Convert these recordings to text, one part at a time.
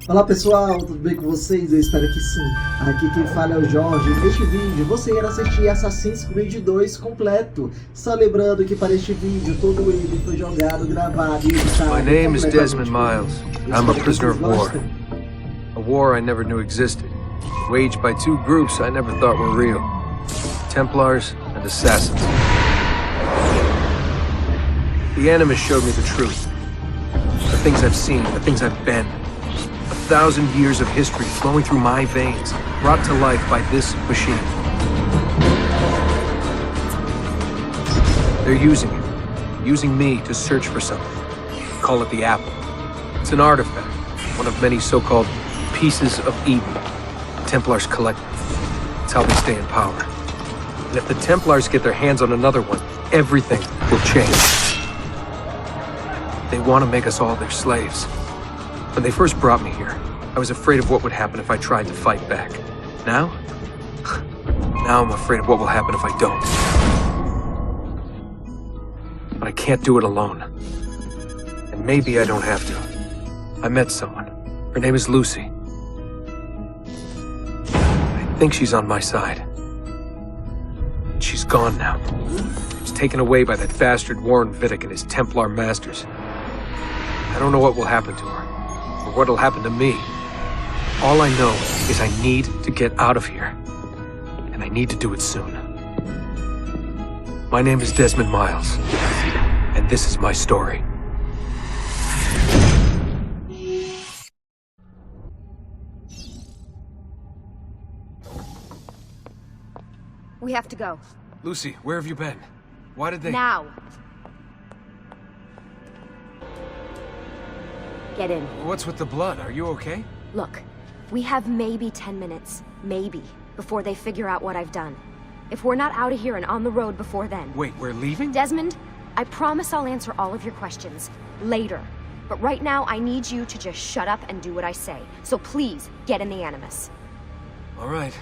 Olá pessoal, tudo bem com vocês? Eu espero que sim. Aqui quem fala é o Jorge. Neste vídeo você irá assistir Assassin's Creed 2 completo. Só lembrando que para este vídeo todo ele foi jogado, gravado e editado. My name is Desmond Miles. I'm a prisoner of war. A war I never knew existed. Waged by two groups I never thought were real. Templars and Assassins. The Animus showed me the truth. The things I've seen, the things I've been. 1,000 years of history flowing through my veins, brought to life by this machine. They're using me to search for something. Call it the Apple. It's an artifact, one of many so-called pieces of Eden. Templars collect them. It's how they stay in power. And if the Templars get their hands on another one, everything will change. They want to make us all their slaves. When they first brought me here, I was afraid of what would happen if I tried to fight back. Now? Now I'm afraid of what will happen if I don't. But I can't do it alone. And maybe I don't have to. I met someone. Her name is Lucy. I think she's on my side. She's gone now. She's taken away by that bastard Warren Vidic and his Templar masters. I don't know what will happen to her. Or what'll happen to me. All I know is I need to get out of here. And I need to do it soon. My name is Desmond Miles. And this is my story. We have to go. Lucy, where have you been? Why did they... Now! Get in. What's with the blood? Are you okay? Look, we have maybe 10 minutes, maybe, before they figure out what I've done. If we're not out of here and on the road before then... Wait, we're leaving? Desmond, I promise I'll answer all of your questions later. But right now, I need you to just shut up and do what I say. So please, get in the Animus. All right.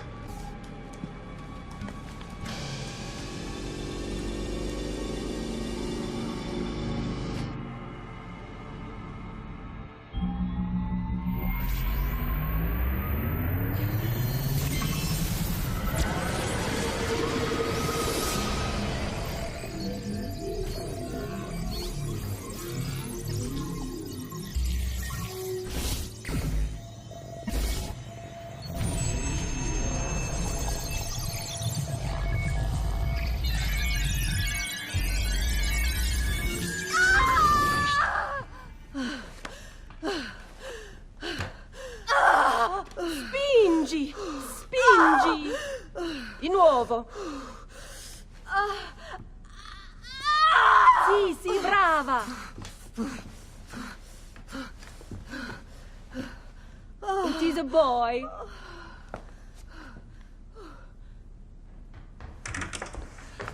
Spingi! Spingi! Di nuovo! Sì, sì, brava! It is a boy!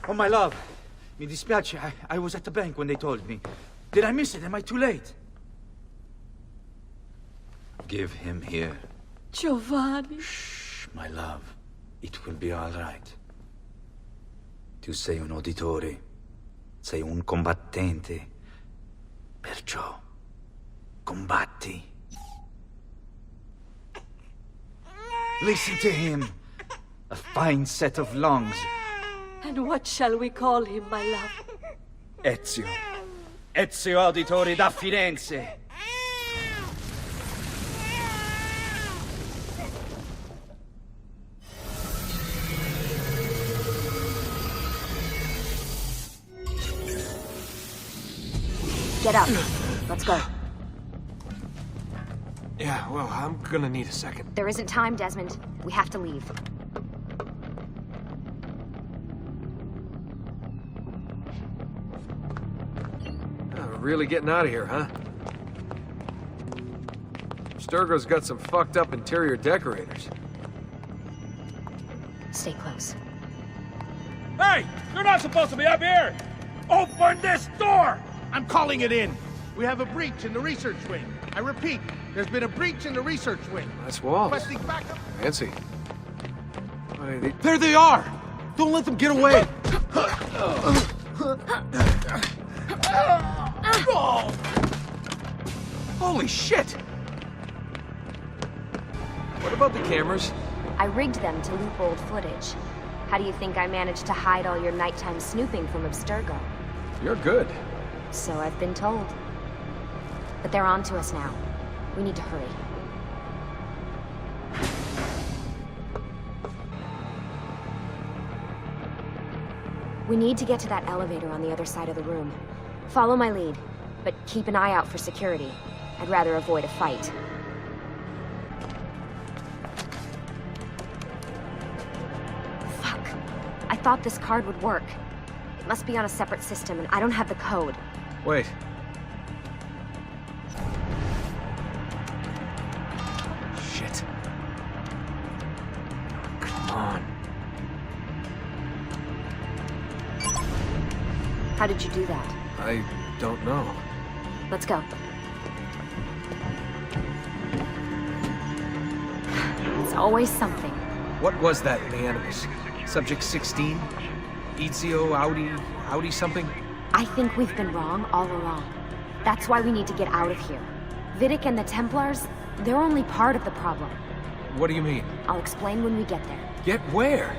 Oh, my love. Mi dispiace. I was at the bank when they told me. Did I miss it? Am I too late? Give him here. Giovanni! Shh, my love. It will be all right. Tu sei un uditore. Sei un combattente. Perciò, combatti. Listen to him. A fine set of lungs. And what shall we call him, my love? Ezio. Ezio Auditore da Firenze. Get up. Let's go. Yeah, well, I'm gonna need a second. There isn't time, Desmond. We have to leave. We're really getting out of here, huh? Sturgo's got some fucked up interior decorators. Stay close. Hey! You're not supposed to be up here! Open this door! I'm calling it in. We have a breach in the research wing. I repeat, there's been a breach in the research wing. That's walls. Requesting backup. Fancy. There they are! Don't let them get away! Holy shit! What about the cameras? I rigged them to loop old footage. How do you think I managed to hide all your nighttime snooping from Abstergo? You're good. So I've been told. But they're on to us now. We need to hurry. We need to get to that elevator on the other side of the room. Follow my lead, but keep an eye out for security. I'd rather avoid a fight. Fuck. I thought this card would work. It must be on a separate system, and I don't have the code. Wait. Shit. Come on. How did you do that? I don't know. Let's go. It's always something. What was that in the animals? Subject 16? Ezio Audi something? I think we've been wrong all along. That's why we need to get out of here. Vidic and the Templars, they're only part of the problem. What do you mean? I'll explain when we get there. Get where?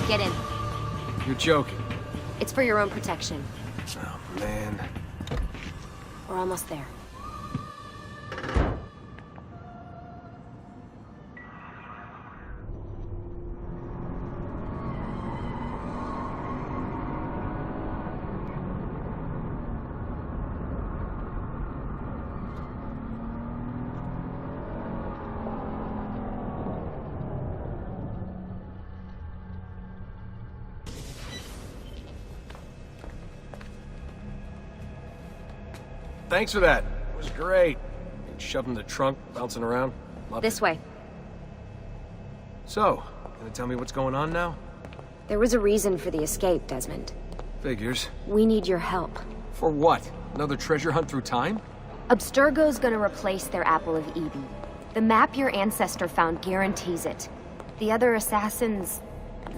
Get in. You're joking. It's for your own protection. Oh, man. We're almost there. Thanks for that. It was great. Shoved in the trunk, bouncing around. Loved This it. way. So, gonna tell me what's going on now? There was a reason for the escape, Desmond. Figures. We need your help. For what? Another treasure hunt through time? Abstergo's gonna replace their Apple of Eden. The map your ancestor found guarantees it. The other assassins,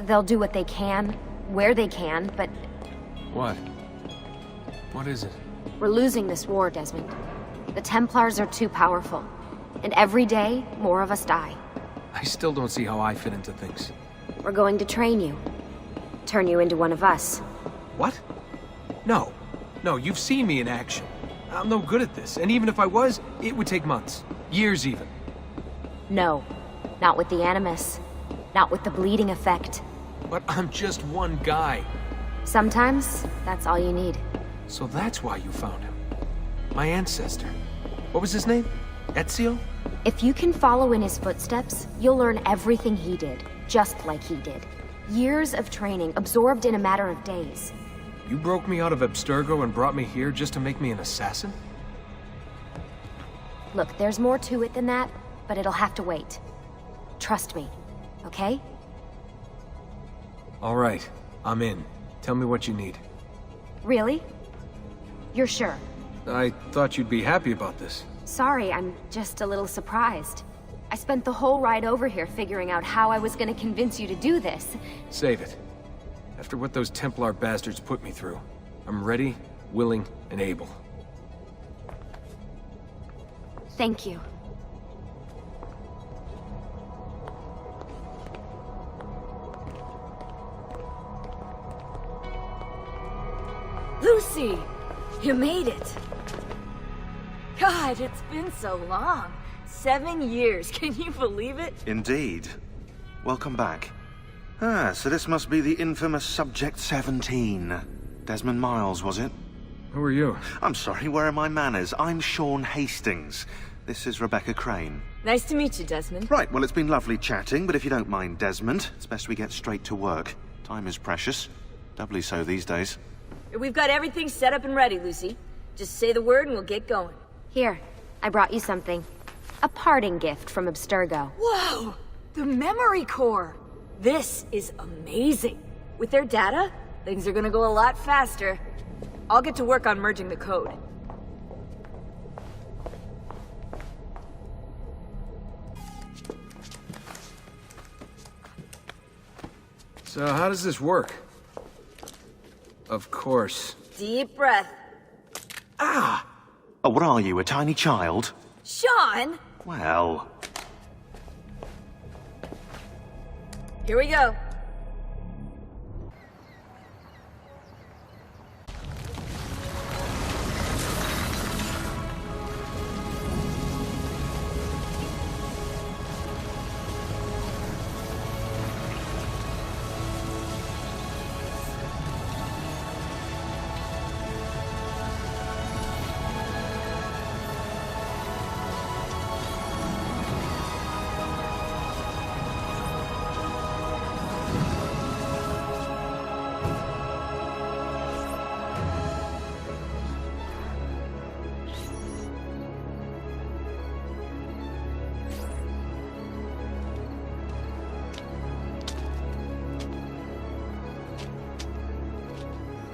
they'll do what they can, where they can, but What? What is it? we're losing this war, Desmond. The Templars are too powerful. And every day, more of us die. I still don't see how I fit into things. We're going to train you. Turn you into one of us. What? No. No, you've seen me in action. I'm no good at this, and even if I was, it would take months. Years even. No. Not with the Animus. Not with the bleeding effect. But I'm just one guy. Sometimes, that's all you need. So that's why you found him. My ancestor. What was his name? Ezio? If you can follow in his footsteps, you'll learn everything he did, just like he did. Years of training, absorbed in a matter of days. You broke me out of Abstergo and brought me here just to make me an assassin? Look, there's more to it than that, but it'll have to wait. Trust me, okay? All right, I'm in. Tell me what you need. Really? You're sure? I thought you'd be happy about this. Sorry, I'm just a little surprised. I spent the whole ride over here figuring out how I was gonna convince you to do this. Save it. After what those Templar bastards put me through, I'm ready, willing, and able. Thank you. Lucy! You made it! God, it's been so long. 7 years, can you believe it? Indeed. Welcome back. Ah, so this must be the infamous Subject 17. Desmond Miles, was it? Who are you? I'm sorry, where are my manners? I'm Sean Hastings. This is Rebecca Crane. Nice to meet you, Desmond. Right, well, it's been lovely chatting, but if you don't mind, Desmond, it's best we get straight to work. Time is precious. Doubly so these days. We've got everything set up and ready, Lucy. Just say the word and we'll get going. Here, I brought you something. A parting gift from Abstergo. Whoa! The memory core! This is amazing. With their data, things are gonna go a lot faster. I'll get to work on merging the code. So how does this work? Of course. Deep breath. Ah! Oh, what are you, a tiny child? Sean! Well... Here we go.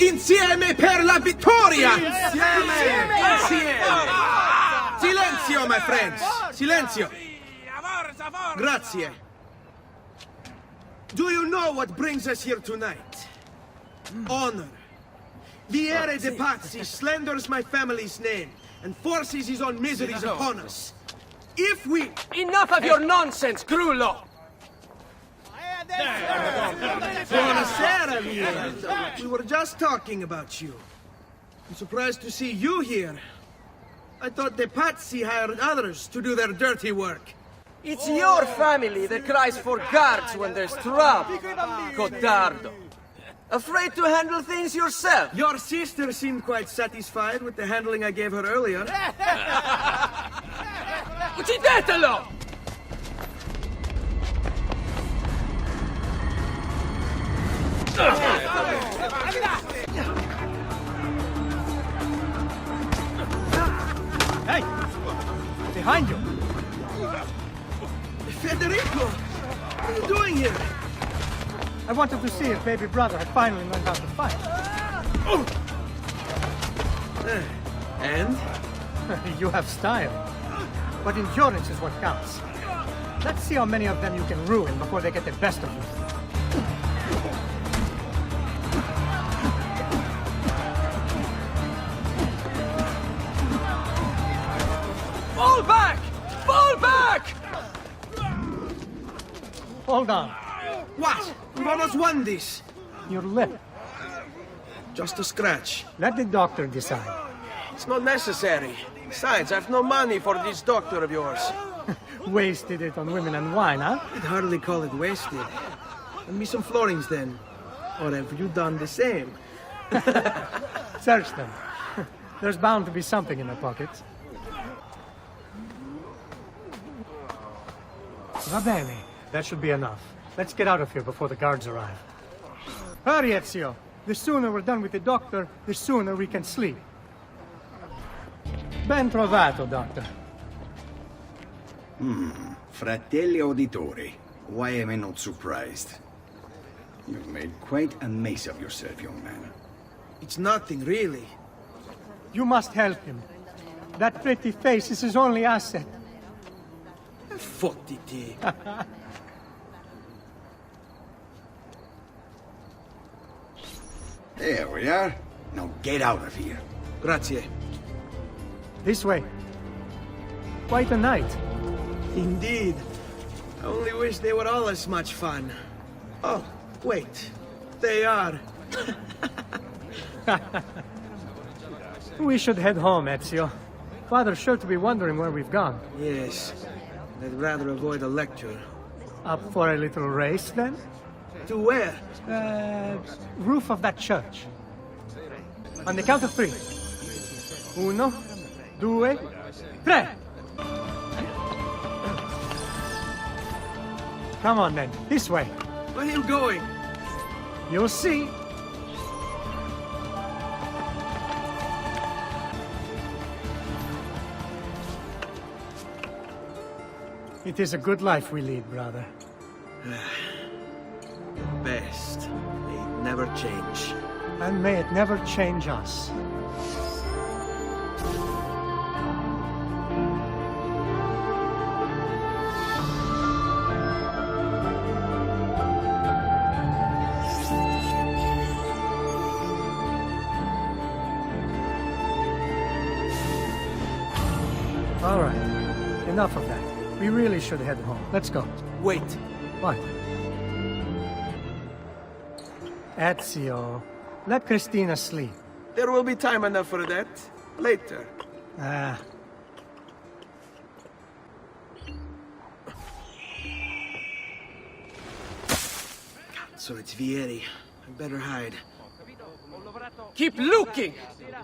Insieme per la vittoria! Insieme! Silenzio, my friends! Silenzio! Grazie. Do you know what brings us here tonight? Honor. Viere de Pazzi slanders my family's name and forces his own miseries upon us. If we... Enough of your nonsense, Grullo! Buonasera, Via. We were just talking about you. I'm surprised to see you here. I thought the Pazzi hired others to do their dirty work. It's your family that cries for guards when there's trouble. Codardo. Afraid to handle things yourself? Your sister seemed quite satisfied with the handling I gave her earlier. Uccidetelo! Hey! Behind you! Federico! What are you doing here? I wanted to see if baby brother had finally learned how to fight. And? You have style. But endurance is what counts. Let's see how many of them you can ruin before they get the best of you. Fall back! Fall back! Hold on. What? We've almost won this. Your lip. Just a scratch. Let the doctor decide. It's not necessary. Besides, I've no money for this doctor of yours. Wasted it on women and wine, huh? I'd hardly call it wasted. Lend me some florins then. Or have you done the same? Search them. There's bound to be something in their pockets. Va bene. That should be enough. Let's get out of here before the guards arrive. Hurry, Ezio. The sooner we're done with the doctor, the sooner we can sleep. Ben trovato, Doctor. Fratelli Auditori, why am I not surprised? You've made quite a mess of yourself, young man. It's nothing, really. You must help him. That pretty face is his only asset. Fottiti. There we are. Now get out of here. Grazie. This way. Quite a night. Indeed. I only wish they were all as much fun. Oh, wait. They are. We should head home, Ezio. Father's sure to be wondering where we've gone. Yes. I'd rather avoid a lecture. Up for a little race, then? To where? Roof of that church. On the count of 3. 1, 2, 3. Come on, then. This way. Where are you going? You'll see. It is a good life we lead, brother. Best. They never change. And may it never change us. All right. Enough of that. We really should head home. Let's go. Wait. What? Ezio, let Christina sleep. There will be time enough for that. Later. Ah. So it's Vieri. I better hide. Keep looking!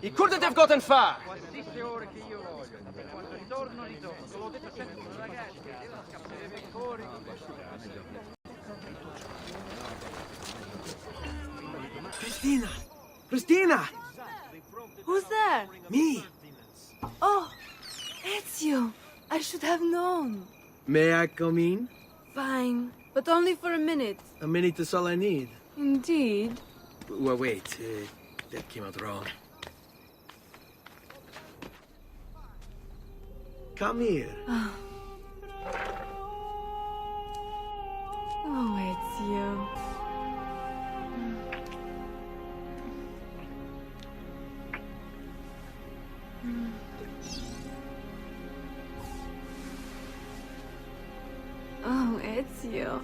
He couldn't have gotten far! Christina! Christina! Who's there? Me! Oh, Ezio. I should have known. May I come in? Fine, but only for a minute. A minute is all I need. Indeed. Well, wait. That came out wrong. Come here. Oh, Ezio. Oh, Ezio.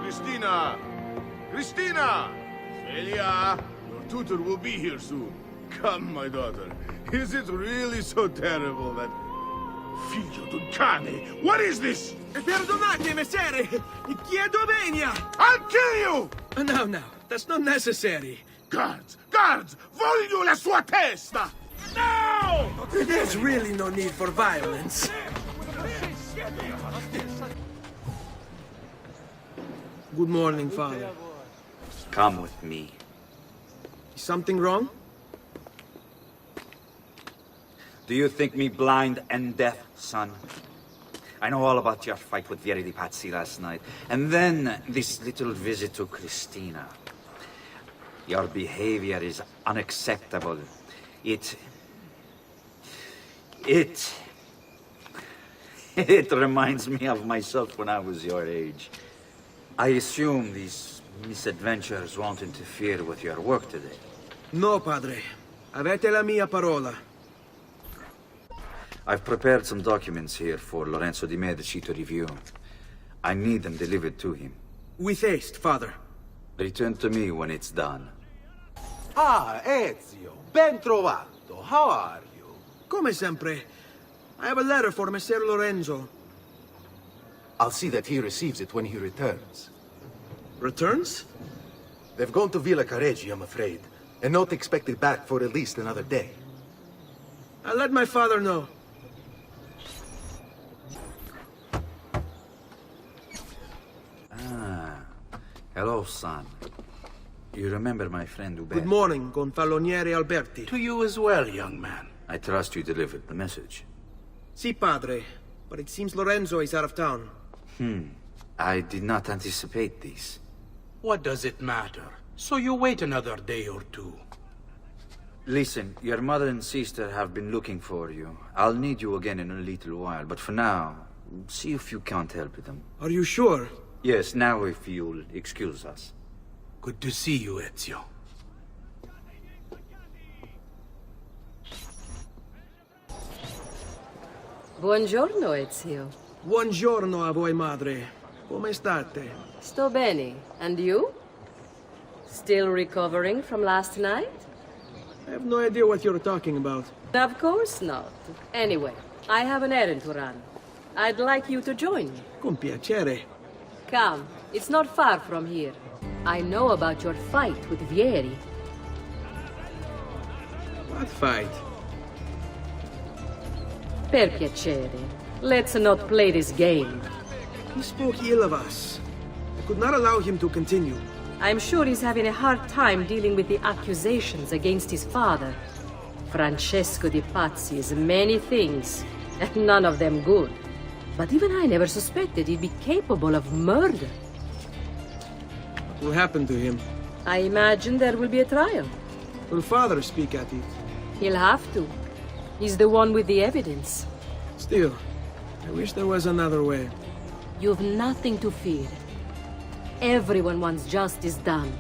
Christina! Christina! Celia! Your tutor will be here soon. Come, my daughter. Is it really so terrible that... Figlio d'un cane! What is this? Perdonate, messere! Chiedo venia! I'll kill you! No, that's not necessary. Guards! Guards! Voglio la sua testa! No! There's really no need for violence. Good morning, Father. Come with me. Is something wrong? Do you think me blind and deaf, son? I know all about your fight with Vieri di Pazzi last night. And then this little visit to Christina. Your behavior is unacceptable. It reminds me of myself when I was your age. I assume these misadventures won't interfere with your work today. No, padre. Avete la mia parola. I've prepared some documents here for Lorenzo di Medici to review. I need them delivered to him. With haste, Father. Return to me when it's done. Ah, Ezio, ben trovato. How are you? Come sempre. I have a letter for Messer Lorenzo. I'll see that he receives it when he returns. Returns? They've gone to Villa Careggi, I'm afraid, and not expected back for at least another day. I'll let my father know. Hello, son. You remember my friend Uber? Good morning, Gonfaloniere Alberti. To you as well, young man. I trust you delivered the message. Si, padre. But it seems Lorenzo is out of town. I did not anticipate this. What does it matter? So you wait another day or two. Listen, your mother and sister have been looking for you. I'll need you again in a little while, but for now, see if you can't help them. Are you sure? Yes, now if you'll excuse us. Good to see you, Ezio. Buongiorno, Ezio. Buongiorno a voi, madre. Come state? Sto bene. And you? Still recovering from last night? I have no idea what you're talking about. Of course not. Anyway, I have an errand to run. I'd like you to join me. Con piacere. Come, it's not far from here. I know about your fight with Vieri. What fight? Per piacere. Let's not play this game. He spoke ill of us. I could not allow him to continue. I'm sure he's having a hard time dealing with the accusations against his father. Francesco di Pazzi is many things, and none of them good. But even I never suspected he'd be capable of murder. What will happen to him? I imagine there will be a trial. Will father speak at it? He'll have to. He's the one with the evidence. Still, I wish there was another way. You've nothing to fear. Everyone wants justice done.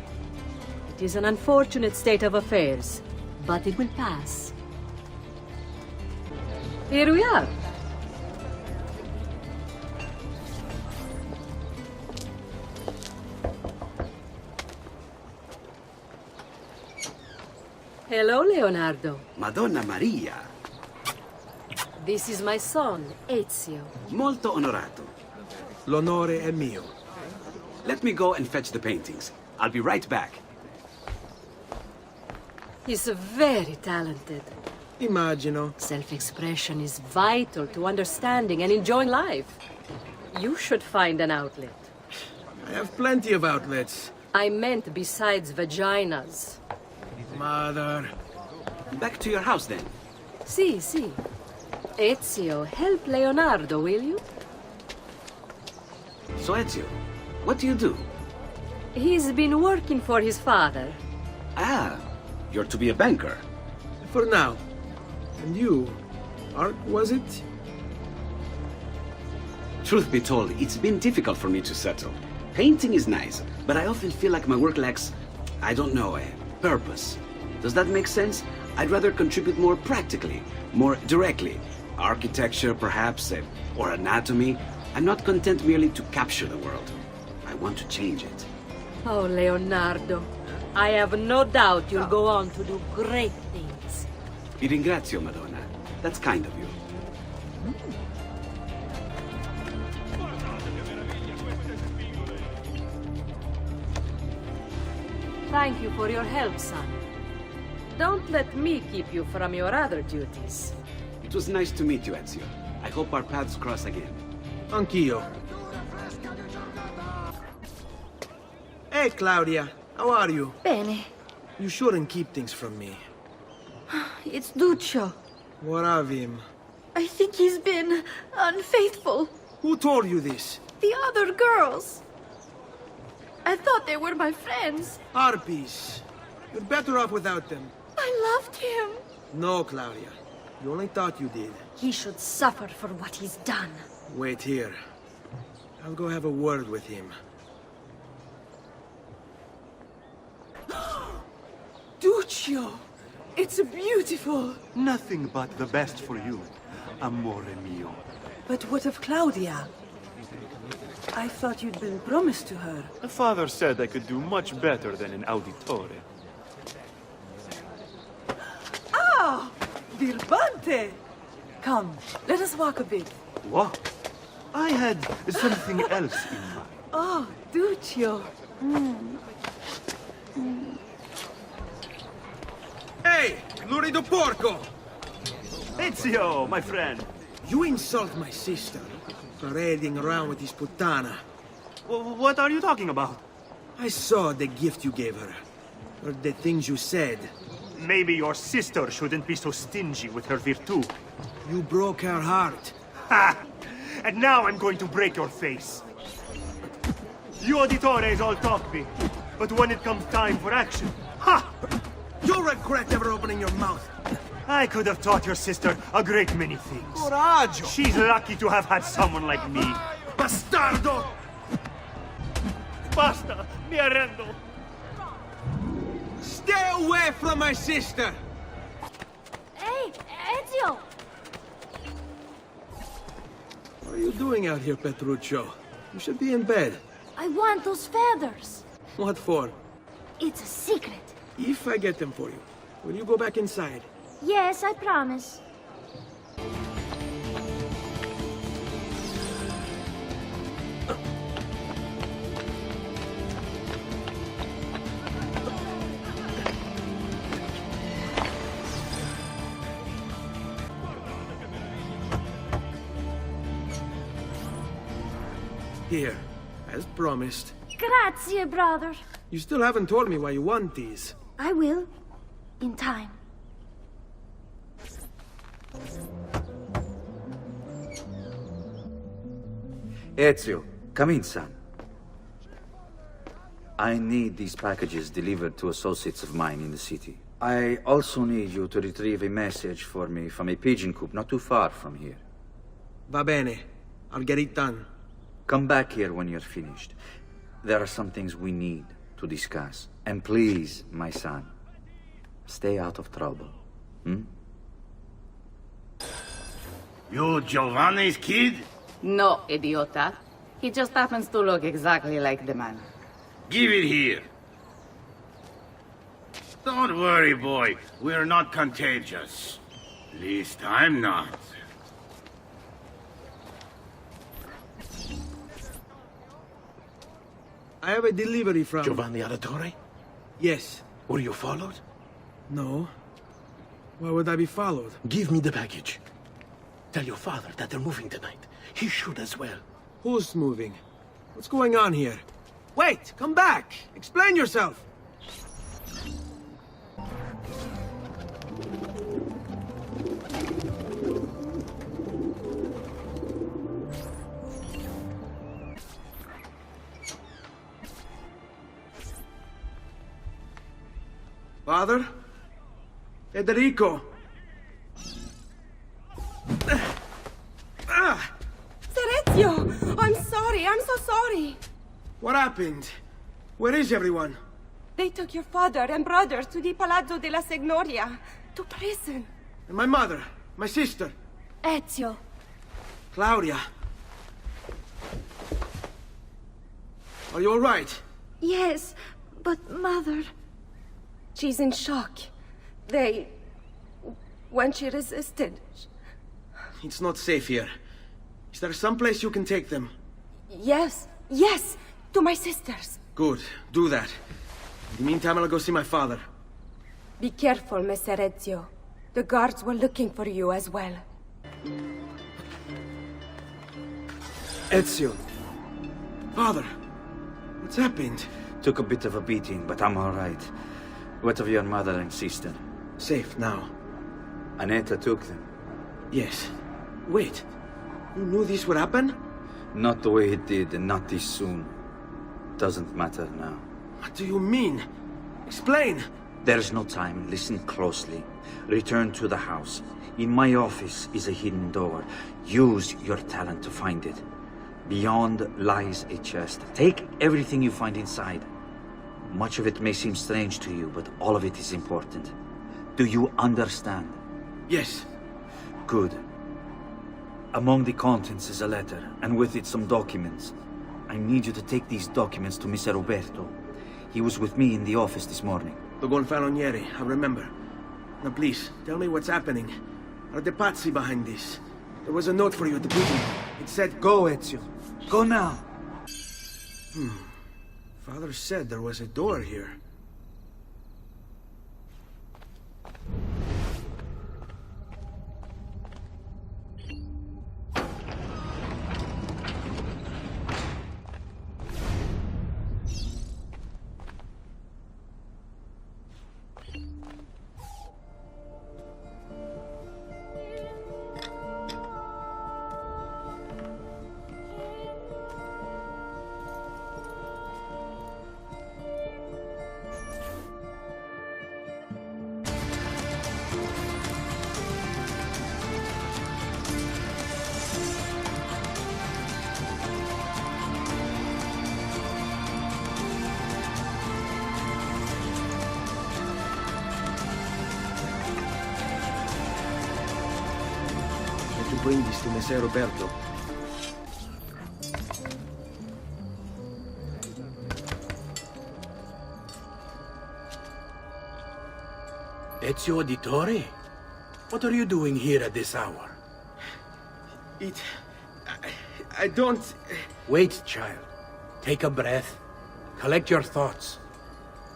It is an unfortunate state of affairs, but it will pass. Here we are. Hello, Leonardo. Madonna Maria. This is my son, Ezio. Molto onorato. L'onore è mio. Let me go and fetch the paintings. I'll be right back. He's very talented. Immagino. Self-expression is vital to understanding and enjoying life. You should find an outlet. I have plenty of outlets. I meant besides vaginas. Mother. Back to your house, then. Si. Ezio, help Leonardo, will you? So, Ezio, what do you do? He's been working for his father. Ah, you're to be a banker. For now. And you? Art, was it? Truth be told, it's been difficult for me to settle. Painting is nice, but I often feel like my work lacks, I don't know, a purpose. Does that make sense? I'd rather contribute more practically, more directly. Architecture, perhaps, or anatomy. I'm not content merely to capture the world. I want to change it. Oh, Leonardo. I have no doubt you'll go on to do great things. Vi ringrazio, Madonna. That's kind of you. Thank you for your help, son. Don't let me keep you from your other duties. It was nice to meet you, Ezio. I hope our paths cross again. Anch'io. Hey, Claudia. How are you? Bene. You shouldn't keep things from me. It's Duccio. What of him? I think he's been unfaithful. Who told you this? The other girls. I thought they were my friends. Harpies. You're better off without them. I loved him. No, Claudia. You only thought you did. He should suffer for what he's done. Wait here. I'll go have a word with him. Duccio! It's beautiful! Nothing but the best for you, amore mio. But what of Claudia? I thought you'd been promised to her. The father said I could do much better than an auditore. Ah! Birbante! Come, let us walk a bit. What? I had something else in mind. Oh, Duccio. Hey, lurido porco! Ezio, my friend. You insult my sister, parading around with his puttana. What are you talking about? I saw the gift you gave her. Heard the things you said. Maybe your sister shouldn't be so stingy with her virtù. You broke her heart. Ha! And now I'm going to break your face. You auditores all talk big, but when it comes time for action, ha! You'll regret ever opening your mouth. I could have taught your sister a great many things. Coraggio! She's lucky to have had someone like me. Bastardo! Basta! Mi arrendo! Stay away from my sister! Hey, Ezio! What are you doing out here, Petruccio? You should be in bed. I want those feathers. What for? It's a secret. If I get them for you, will you go back inside? Yes, I promise. Here, as promised. Grazie, brother. You still haven't told me why you want these. I will. In time. Ezio, come in, son. I need these packages delivered to associates of mine in the city. I also need you to retrieve a message for me from a pigeon coop not too far from here. Va bene. I'll get it done. Come back here when you're finished. There are some things we need to discuss. And please, my son, stay out of trouble. You Giovanni's kid? No, idiota. He just happens to look exactly like the man. Give it here. Don't worry, boy. We're not contagious. At least I'm not. I have a delivery from... Giovanni Auditore? Yes. Were you followed? No. Why would I be followed? Give me the package. Tell your father that they're moving tonight. He should as well. Who's moving? What's going on here? Wait! Come back! Explain yourself! Father? Federico! Ezio! I'm sorry, I'm so sorry. What happened? Where is everyone? They took your father and brother to the Palazzo della Signoria, to prison. And my mother? My sister? Ezio. Claudia? Are you all right? Yes, but Mother... She's in shock. When she resisted... It's not safe here. Is there some place you can take them? Yes, to my sisters. Good, do that. In the meantime, I'll go see my father. Be careful, Messer Ezio. The guards were looking for you as well. Ezio. Father, what's happened? Took a bit of a beating, but I'm all right. What of your mother and sister? Safe now. Annetta took them. Yes. Wait. You knew this would happen? Not the way it did, and not this soon. Doesn't matter now. What do you mean? Explain! There's no time. Listen closely. Return to the house. In my office is a hidden door. Use your talent to find it. Beyond lies a chest. Take everything you find inside. Much of it may seem strange to you, but all of it is important. Do you understand? Yes. Good. Among the contents is a letter, and with it some documents. I need you to take these documents to Mr. Roberto. He was with me in the office this morning. The Gonfalonieri, I remember. Now please, tell me what's happening. Are the Pazzi behind this? There was a note for you at the prison. It said, go, Ezio. Go now. Father said there was a door here. To bring this to Messer Roberto. Ezio Auditore? What are you doing here at this hour? I don't... Wait, child. Take a breath. Collect your thoughts.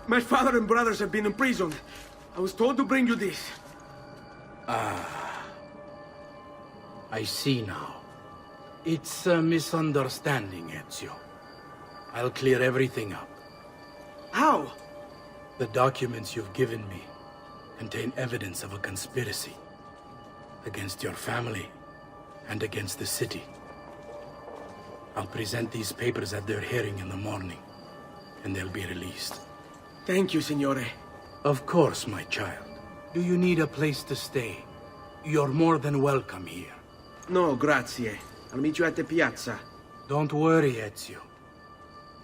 My father and brothers have been imprisoned. I was told to bring you this. I see now. It's a misunderstanding, Ezio. I'll clear everything up. How? The documents you've given me contain evidence of a conspiracy against your family and against the city. I'll present these papers at their hearing in the morning, and they'll be released. Thank you, Signore. Of course, my child. Do you need a place to stay? You're more than welcome here. No, grazie. I'll meet you at the piazza. Don't worry, Ezio.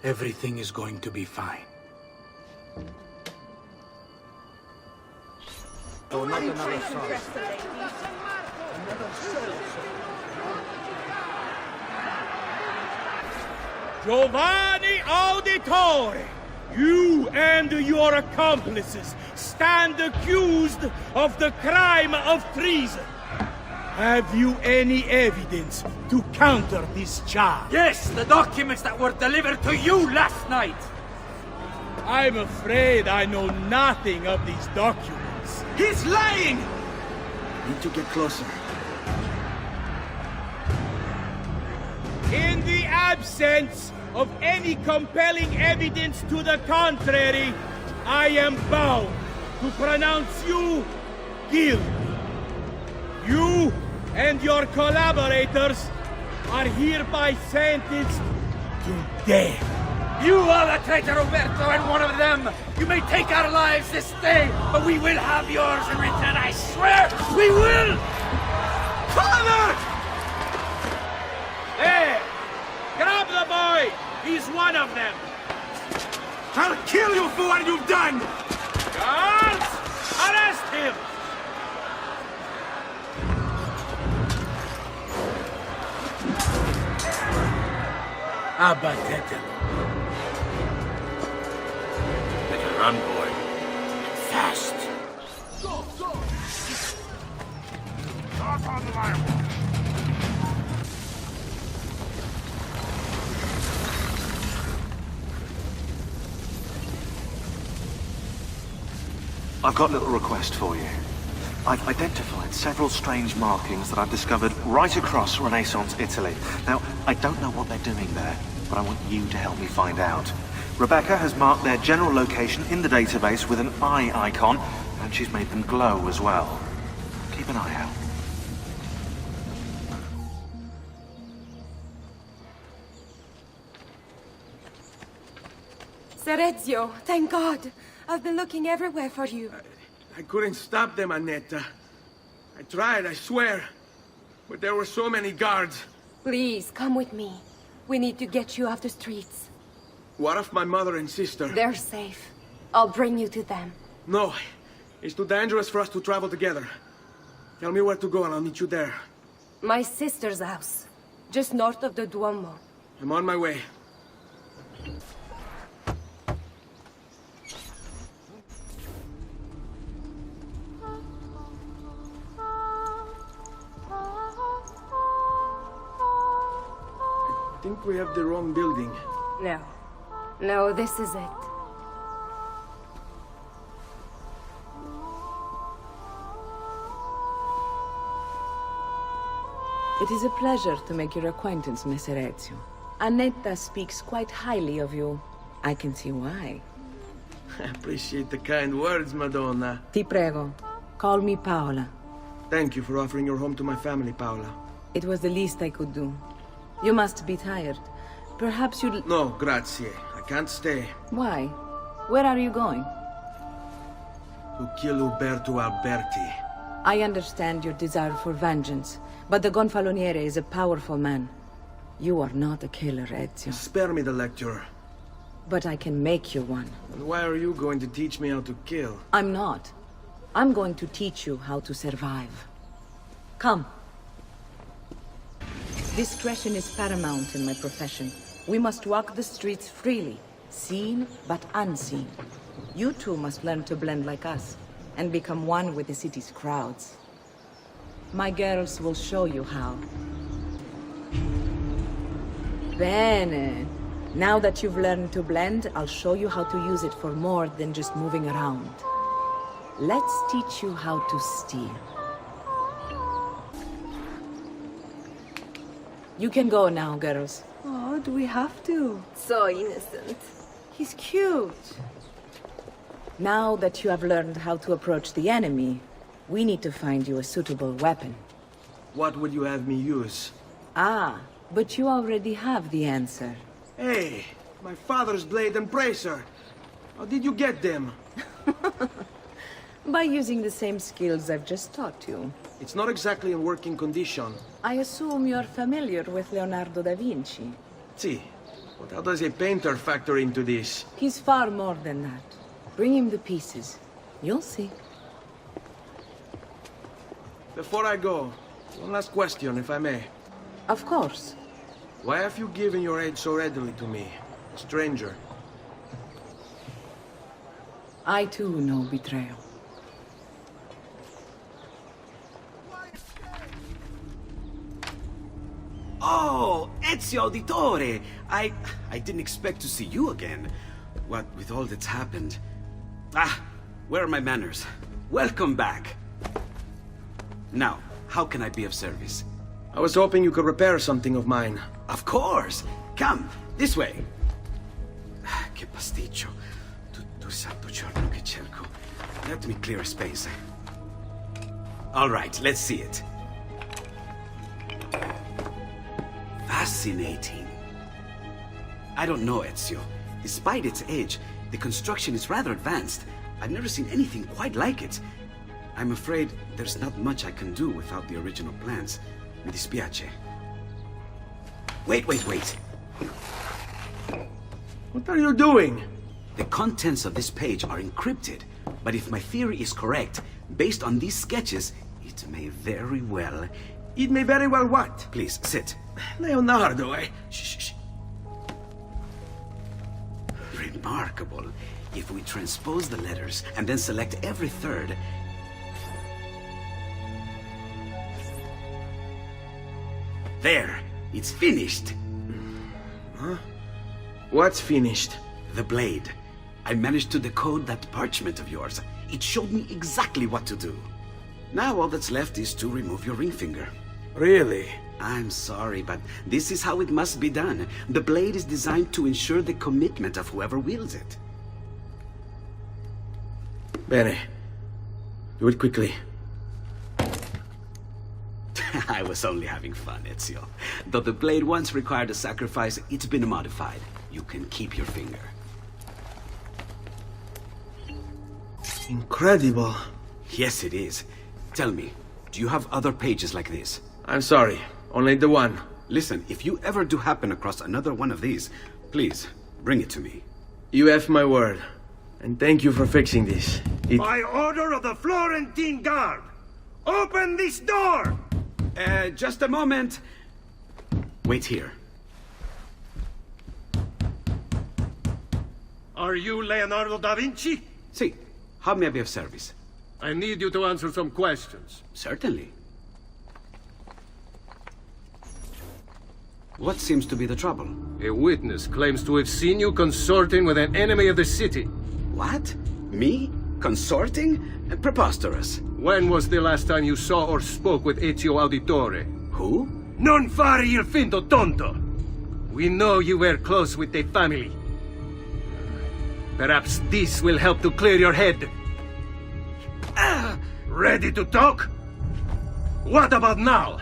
Everything is going to be fine. Oh, not another song. Giovanni Auditore, you and your accomplices stand accused of the crime of treason. Have you any evidence to counter this charge? Yes, the documents that were delivered to you last night. I'm afraid I know nothing of these documents. He's lying! Need to get closer. In the absence of any compelling evidence to the contrary, I am bound to pronounce you guilty. You and your collaborators are hereby sentenced to death. You are the traitor, Roberto, and one of them. You may take our lives this day, but we will have yours in return, I swear! We will! Father! Hey! Grab the boy! He's one of them! I'll kill you for what you've done! Guards! Arrest him! Abatetelo. Better run, boy. Fast! Go, go! Start on the line. I've got a little request for you. I've identified several strange markings that I've discovered right across Renaissance Italy. Now, I don't know what they're doing there, but I want you to help me find out. Rebecca has marked their general location in the database with an eye icon, and she's made them glow as well. Keep an eye out. Ser Ezio, thank God. I've been looking everywhere for you. I couldn't stop them, Annetta. I tried, I swear. But there were so many guards. Please, come with me. We need to get you off the streets. What of my mother and sister? They're safe. I'll bring you to them. No. It's too dangerous for us to travel together. Tell me where to go and I'll meet you there. My sister's house. Just north of the Duomo. I'm on my way. I think we have the wrong building. No. No, this is it. It is a pleasure to make your acquaintance, Messer Ezio. Annetta speaks quite highly of you. I can see why. I appreciate the kind words, Madonna. Ti prego, call me Paola. Thank you for offering your home to my family, Paola. It was the least I could do. You must be tired. Perhaps you'd... No, grazie. I can't stay. Why? Where are you going? To kill Uberto Alberti. I understand your desire for vengeance, but the Gonfaloniere is a powerful man. You are not a killer, Ezio. Spare me the lecture. But I can make you one. And why are you going to teach me how to kill? I'm not. I'm going to teach you how to survive. Come. Discretion is paramount in my profession. We must walk the streets freely, seen but unseen. You too must learn to blend like us, and become one with the city's crowds. My girls will show you how. Bene. Now that you've learned to blend, I'll show you how to use it for more than just moving around. Let's teach you how to steal. You can go now, girls. Oh, do we have to? So innocent. He's cute. Now that you have learned how to approach the enemy, we need to find you a suitable weapon. What would you have me use? Ah, but you already have the answer. Hey, my father's blade and bracer. How did you get them? By using the same skills I've just taught you. It's not exactly in working condition. I assume you're familiar with Leonardo da Vinci. See, but how does a painter factor into this? He's far more than that. Bring him the pieces. You'll see. Before I go, one last question, if I may. Of course. Why have you given your aid so readily to me, a stranger? I too know betrayal. Oh, Ezio Auditore! I didn't expect to see you again. What with all that's happened. Ah, where are my manners? Welcome back. Now, how can I be of service? I was hoping you could repair something of mine. Of course! Come, this way! Che pasticcio. Tutto il santo giorno che cerco. Let me clear a space. All right, let's see it. Fascinating. I don't know, Ezio. Despite its age, the construction is rather advanced. I've never seen anything quite like it. I'm afraid there's not much I can do without the original plans. Mi dispiace. Wait. What are you doing? The contents of this page are encrypted, but if my theory is correct, based on these sketches, it may very well... It may very well what? Please, sit. Leonardo, Shh. Remarkable. If we transpose the letters and then select every third... There! It's finished! Huh? What's finished? The blade. I managed to decode that parchment of yours. It showed me exactly what to do. Now all that's left is to remove your ring finger. Really? I'm sorry, but this is how it must be done. The blade is designed to ensure the commitment of whoever wields it. Bene. Do it quickly. I was only having fun, Ezio. Though the blade once required a sacrifice, it's been modified. You can keep your finger. Incredible. Yes, it is. Tell me, do you have other pages like this? I'm sorry. Only the one. Listen, if you ever do happen across another one of these, please, bring it to me. You have my word. And thank you for fixing this. By order of the Florentine Guard! Open this door! Just a moment. Wait here. Are you Leonardo da Vinci? Si. How may I be of service? I need you to answer some questions. Certainly. What seems to be the trouble? A witness claims to have seen you consorting with an enemy of the city. What? Me? Consorting? Preposterous. When was the last time you saw or spoke with Ezio Auditore? Who? Non fare il finto tonto! We know you were close with the family. Perhaps this will help to clear your head. Ready to talk? What about now?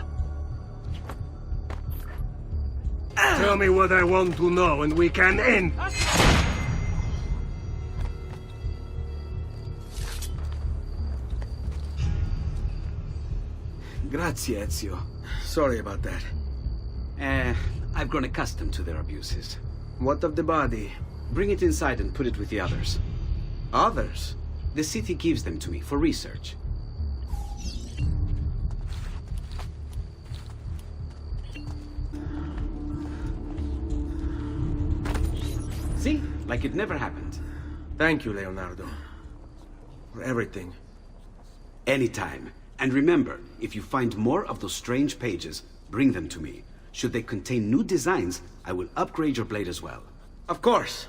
Tell me what I want to know and we can end. Grazie, Ezio. Sorry about that. I've grown accustomed to their abuses. What of the body? Bring it inside and put it with the others. Others? The city gives them to me for research. See? Like it never happened. Thank you, Leonardo. For everything. Anytime. And remember, if you find more of those strange pages, bring them to me. Should they contain new designs, I will upgrade your blade as well. Of course.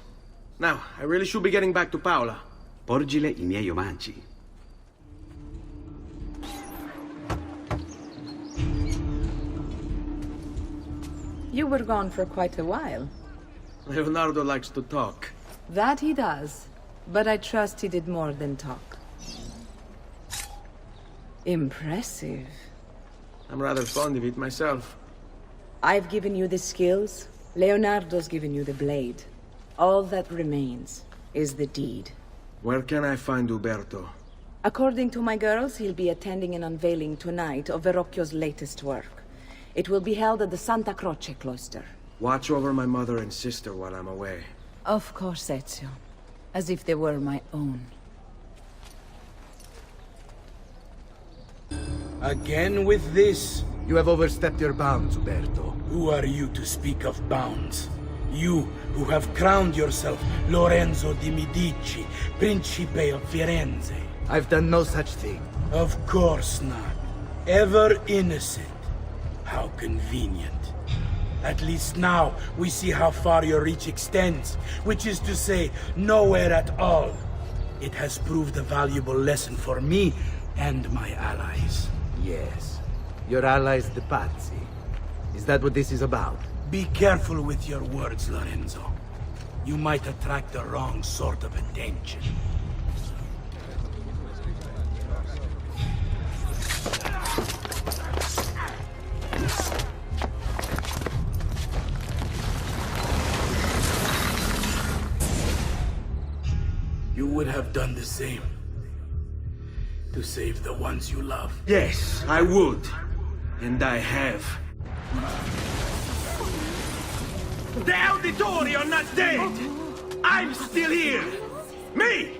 Now, I really should be getting back to Paola. Porgile I miei omaggi. You were gone for quite a while. Leonardo likes to talk. That he does. But I trust he did more than talk. Impressive. I'm rather fond of it myself. I've given you the skills. Leonardo's given you the blade. All that remains is the deed. Where can I find Uberto? According to my girls, he'll be attending an unveiling tonight of Verrocchio's latest work. It will be held at the Santa Croce cloister. Watch over my mother and sister while I'm away. Of course, Ezio. As if they were my own. Again with this? You have overstepped your bounds, Uberto. Who are you to speak of bounds? You, who have crowned yourself Lorenzo di Medici, Principe of Firenze. I've done no such thing. Of course not. Ever innocent. How convenient. At least now, we see how far your reach extends, which is to say, nowhere at all. It has proved a valuable lesson for me and my allies. Yes. Your allies, the Pazzi. Is that what this is about? Be careful with your words, Lorenzo. You might attract the wrong sort of attention. You would have done the same. To save the ones you love. Yes, I would. And I have. The Auditore are not dead! I'm still here! Me!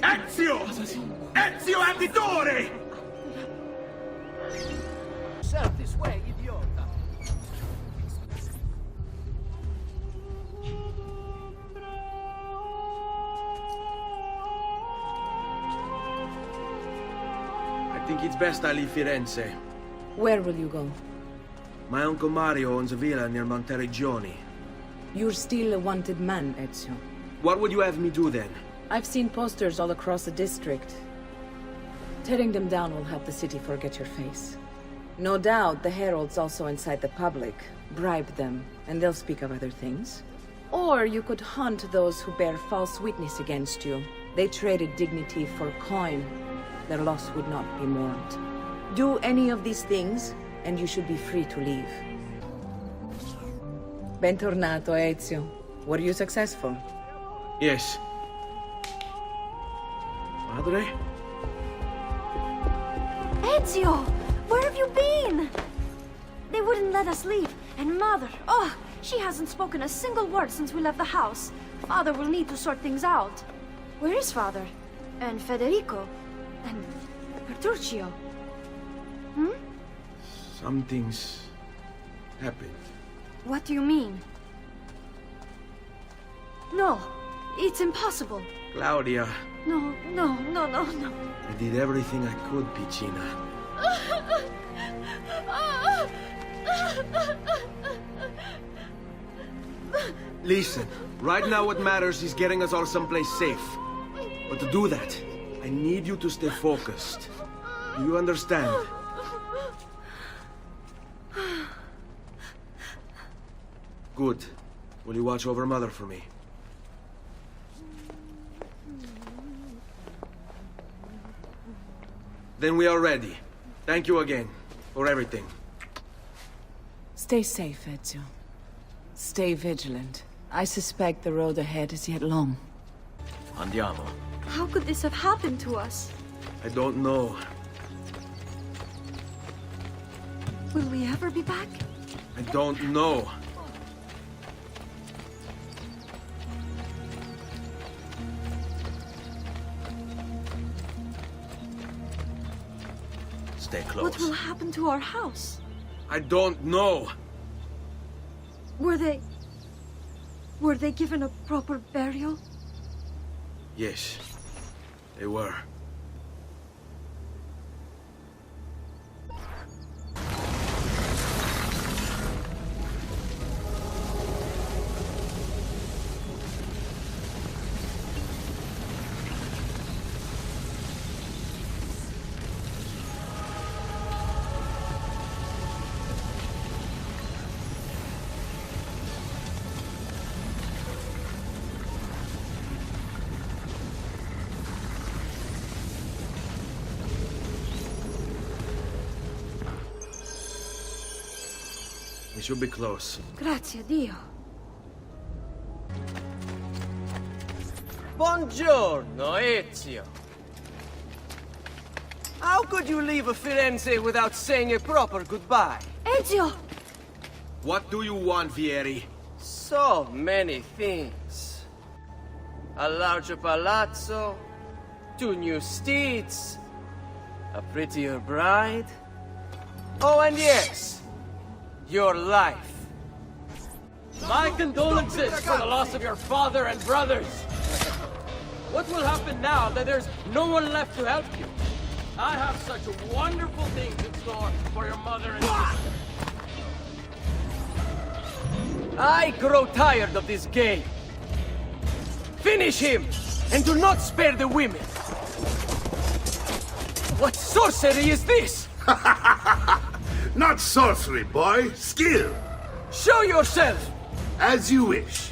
Ezio! Ezio Auditore! Serve this way, idiota! I think it's best I leave Firenze. Where will you go? My Uncle Mario owns a villa near Monteriggioni. You're still a wanted man, Ezio. What would you have me do then? I've seen posters all across the district. Tearing them down will help the city forget your face. No doubt the heralds also incite the public. Bribe them, and they'll speak of other things. Or you could hunt those who bear false witness against you. They traded dignity for coin. Their loss would not be mourned. Do any of these things, and you should be free to leave. Bentornato, Ezio. Were you successful? Yes. Padre? Ezio! Where have you been? They wouldn't let us leave. And Mother, oh, she hasn't spoken a single word since we left the house. Father will need to sort things out. Where is Father? And Federico? And Petruccio? Hmm? Something's happened. What do you mean? No, it's impossible. Claudia. No. I did everything I could, Piccina. Listen, right now what matters is getting us all someplace safe. But to do that, I need you to stay focused. Do you understand? Good. Will you watch over Mother for me? Then we are ready. Thank you again for everything. Stay safe, Ezio. Stay vigilant. I suspect the road ahead is yet long. Andiamo. How could this have happened to us? I don't know. Will we ever be back? I don't know. Stay close. What will happen to our house? I don't know. Were they given a proper burial? Yes, they were. We should be close. Grazie a Dio. Buongiorno, Ezio. How could you leave Firenze without saying a proper goodbye? Ezio! What do you want, Vieri? So many things. A larger palazzo, 2 new steeds, a prettier bride. Oh, and yes, your life. My condolences for the loss of your father and brothers. What will happen now that there's no one left to help you? I have such wonderful things in store for your mother and sister. I grow tired of this game. Finish him, and do not spare the women. What sorcery is this? Not sorcery, boy. Skill. Show yourself. As you wish.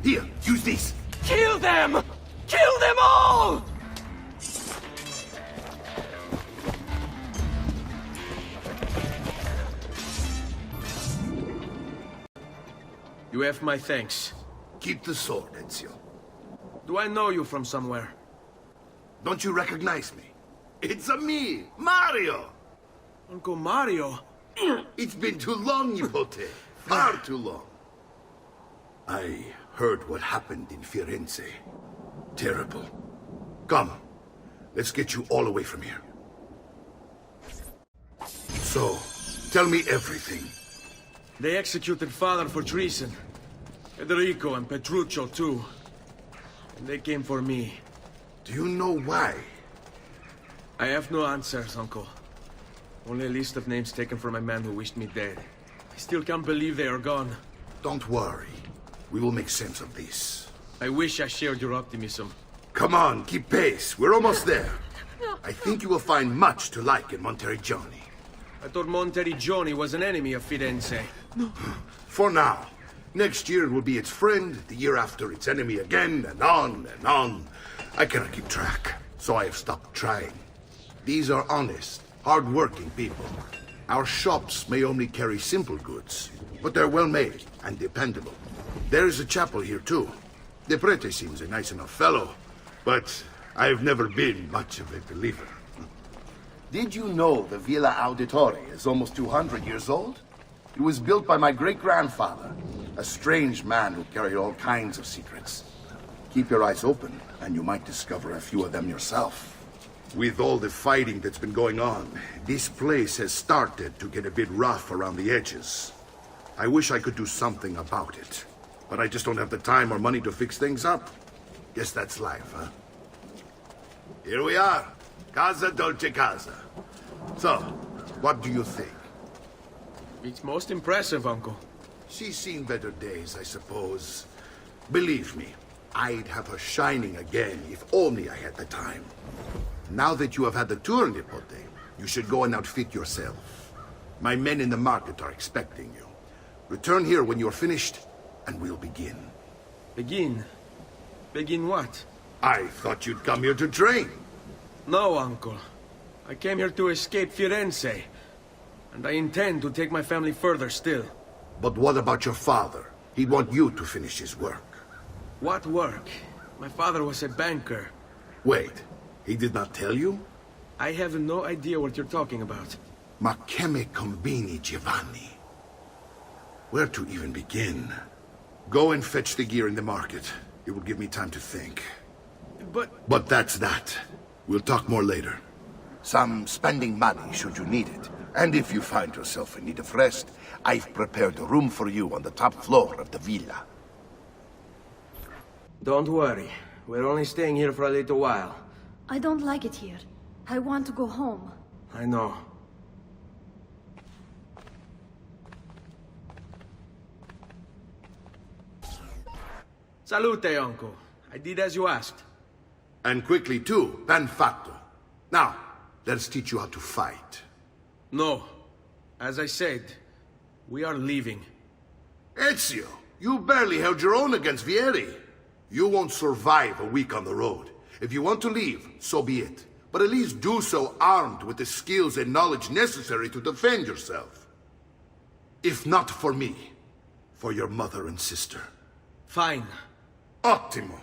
Here, use this. Kill them! Kill them all! You have my thanks. Keep the sword, Ezio. Do I know you from somewhere? Don't you recognize me? It's me, Mario! Uncle Mario? It's been too long, Nipote. Far too long. I heard what happened in Firenze. Terrible. Come, let's get you all away from here. So, tell me everything. They executed father for treason. Federico and Petruccio, too. And they came for me. Do you know why? I have no answers, Uncle. Only a list of names taken from a man who wished me dead. I still can't believe they are gone. Don't worry. We will make sense of this. I wish I shared your optimism. Come on, keep pace. We're almost there. I think you will find much to like in Monteriggioni. I thought Monteriggioni was an enemy of Firenze. No. For now. Next year it will be its friend, the year after its enemy again, and on and on. I cannot keep track, so I have stopped trying. These are honest, hard-working people. Our shops may only carry simple goods, but they're well-made and dependable. There is a chapel here, too. The prete seems a nice enough fellow, but I've never been much of a believer. Did you know the Villa Auditore is almost 200 years old? It was built by my great-grandfather, a strange man who carried all kinds of secrets. Keep your eyes open, and you might discover a few of them yourself. With all the fighting that's been going on, this place has started to get a bit rough around the edges. I wish I could do something about it, but I just don't have the time or money to fix things up. Guess that's life, huh? Here we are. Casa Dolce Casa. So, what do you think? It's most impressive, Uncle. She's seen better days, I suppose. Believe me, I'd have her shining again if only I had the time. Now that you have had the tour, Nipote, you should go and outfit yourself. My men in the market are expecting you. Return here when you're finished, and we'll begin. Begin? Begin what? I thought you'd come here to train. No, Uncle. I came here to escape Firenze. And I intend to take my family further still. But what about your father? He'd want you to finish his work. What work? My father was a banker. Wait, he did not tell you? I have no idea what you're talking about. Ma che me combini, Giovanni? Where to even begin? Go and fetch the gear in the market. It will give me time to think. But that's that. We'll talk more later. Some spending money should you need it. And if you find yourself in need of rest, I've prepared a room for you on the top floor of the villa. Don't worry. We're only staying here for a little while. I don't like it here. I want to go home. I know. Salute, Uncle. I did as you asked. And quickly, too. Ben fatto. Now, let's teach you how to fight. No. As I said, we are leaving. Ezio, you barely held your own against Vieri. You won't survive a week on the road. If you want to leave, so be it. But at least do so armed with the skills and knowledge necessary to defend yourself. If not for me, for your mother and sister. Fine. Ottimo.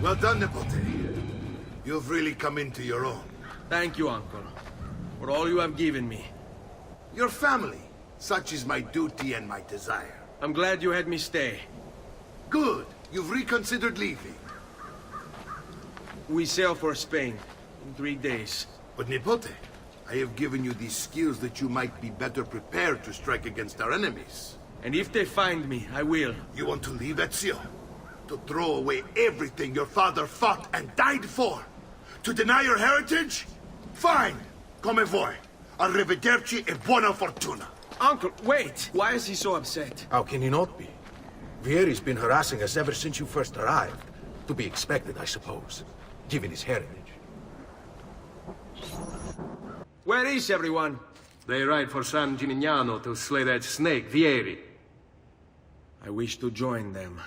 Well done, Nipote. You've really come into your own. Thank you, Uncle, for all you have given me. Your family. Such is my duty and my desire. I'm glad you had me stay. Good. You've reconsidered leaving. We sail for Spain in 3 days. But Nipote, I have given you these skills that you might be better prepared to strike against our enemies. And if they find me, I will. You want to leave Ezio? To throw away everything your father fought and died for? To deny your heritage? Fine. Come vuoi. Arrivederci e buona fortuna. Uncle, wait! Why is he so upset? How can he not be? Vieri's been harassing us ever since you first arrived. To be expected, I suppose, given his heritage. Where is everyone? They ride for San Gimignano to slay that snake, Vieri. I wish to join them.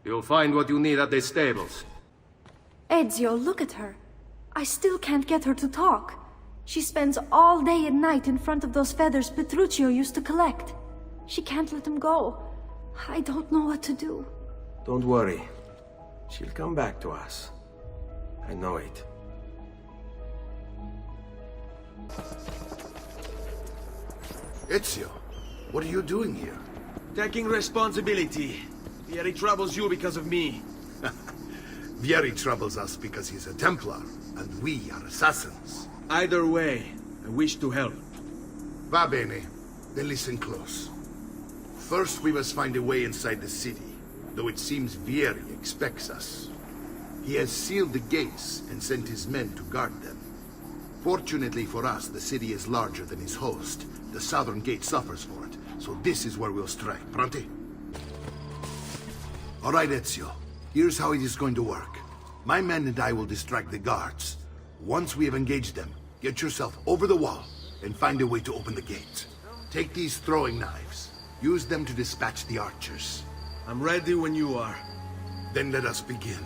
You'll find what you need at the stables. Ezio, look at her. I still can't get her to talk. She spends all day and night in front of those feathers Petruchio used to collect. She can't let them go. I don't know what to do. Don't worry. She'll come back to us. I know it. Ezio, what are you doing here? Taking responsibility. Vieri troubles you because of me. Vieri troubles us because he's a Templar, and we are assassins. Either way, I wish to help. Va bene. Then listen close. First, we must find a way inside the city, though it seems Vieri expects us. He has sealed the gates and sent his men to guard them. Fortunately for us, the city is larger than his host. The southern gate suffers for it, so this is where we'll strike. Pronti? All right, Ezio. Here's how it is going to work. My men and I will distract the guards. Once we have engaged them, get yourself over the wall and find a way to open the gate. Take these throwing knives. Use them to dispatch the archers. I'm ready when you are. Then let us begin.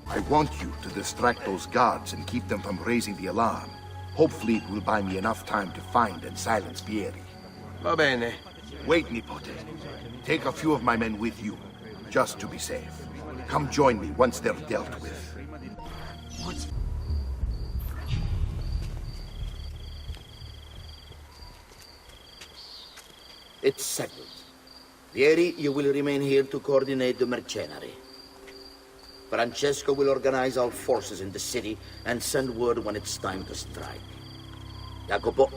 I want you to distract those guards and keep them from raising the alarm. Hopefully it will buy me enough time to find and silence Vieri. Va bene. Wait, Nipote. Take a few of my men with you, just to be safe. Come join me once they're dealt with. What? It's settled. Vieri, you will remain here to coordinate the mercenary. Francesco will organize our forces in the city and send word when it's time to strike. Jacopo,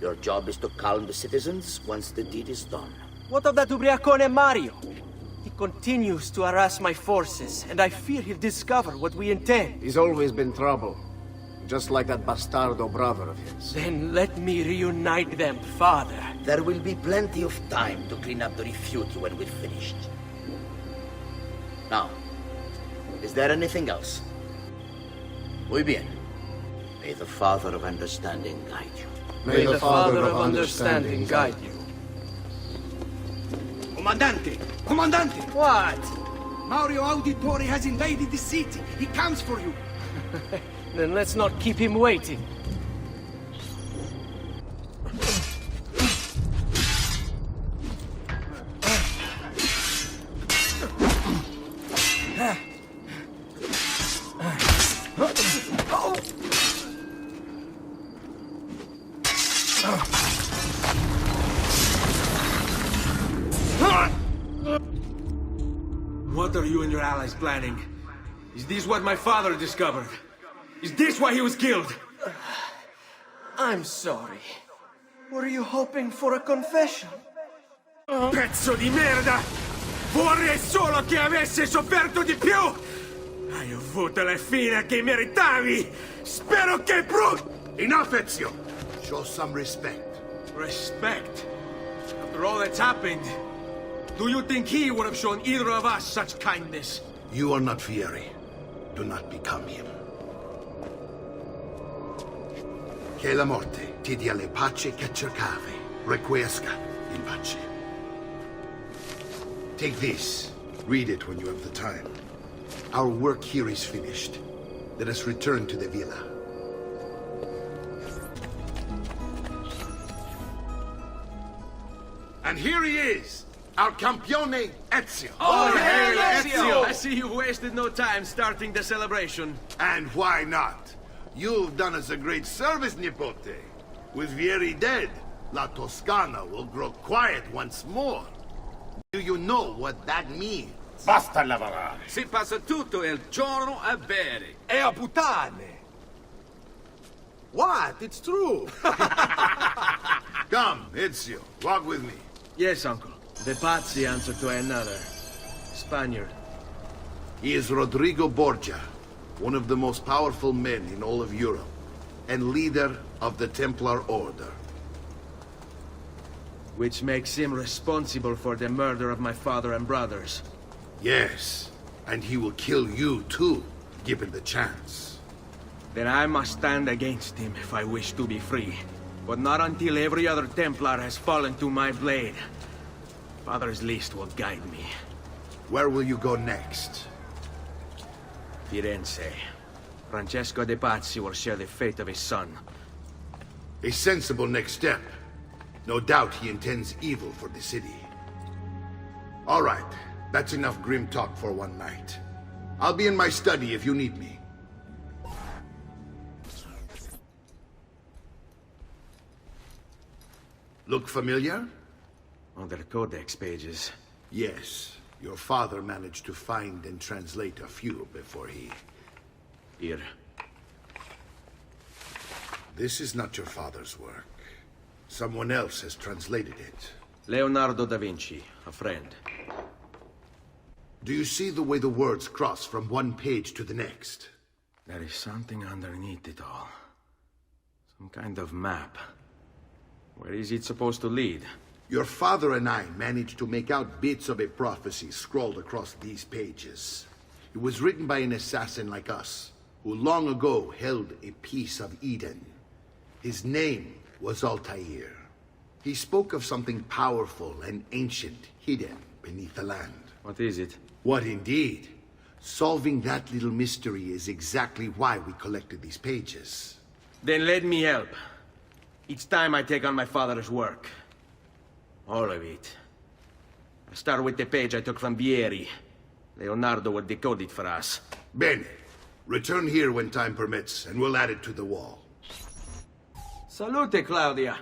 your job is to calm the citizens once the deed is done. What of that ubriacone Mario? He continues to harass my forces, and I fear he'll discover what we intend. He's always been trouble. Just like that bastardo brother of his. Then let me reunite them, father. There will be plenty of time to clean up the refuge when we're finished. Now, is there anything else? Muy bien. May the Father of Understanding guide you. May the Father of Understanding guide you. Comandante! Comandante! What? Mario Auditore has invaded the city. He comes for you. Then let's not keep him waiting. What are you and your allies planning? Is this what my father discovered? Is this why he was killed? I'm sorry. Were you hoping for a confession? Pezzo di merda! Vorrei solo che avesse sofferto di più! Hai avuto la fine che meritavi! Spero che Enough, Ezio! Show some respect. Respect? After all that's happened, do you think he would have shown either of us such kindness? You are not Vieri. Do not become him. Che la morte ti dia le pace che cercavi. Requiesca in pace. Take this. Read it when you have the time. Our work here is finished. Let us return to the villa. And here he is, our campione Ezio. Oh, hey, Ezio! I see you wasted no time starting the celebration. And why not? You've done us a great service, Nipote. With Vieri dead, La Toscana will grow quiet once more. Do you know what that means? Basta lavorare. Si passa tutto il giorno a bere. E a puttane! What? It's true! Come, Ezio, walk with me. Yes, uncle. The Pazzi answer to another. Spaniard. He is Rodrigo Borgia, one of the most powerful men in all of Europe, and leader of the Templar Order. Which makes him responsible for the murder of my father and brothers. Yes, and he will kill you too, given the chance. Then I must stand against him if I wish to be free. But not until every other Templar has fallen to my blade. Father's list will guide me. Where will you go next? Firenze. Francesco de Pazzi will share the fate of his son. A sensible next step. No doubt he intends evil for the city. All right, that's enough grim talk for one night. I'll be in my study if you need me. Look familiar? On their codex pages. Yes. Your father managed to find and translate a few before he... Here. This is not your father's work. Someone else has translated it. Leonardo da Vinci, a friend. Do you see the way the words cross from one page to the next? There is something underneath it all. Some kind of map. Where is it supposed to lead? Your father and I managed to make out bits of a prophecy scrawled across these pages. It was written by an assassin like us, who long ago held a piece of Eden. His name was Altair. He spoke of something powerful and ancient hidden beneath the land. What is it? What indeed? Solving that little mystery is exactly why we collected these pages. Then let me help. It's time I take on my father's work. All of it. I'll start with the page I took from Vieri. Leonardo will decode it for us. Bene. Return here when time permits, and we'll add it to the wall. Salute, Claudia.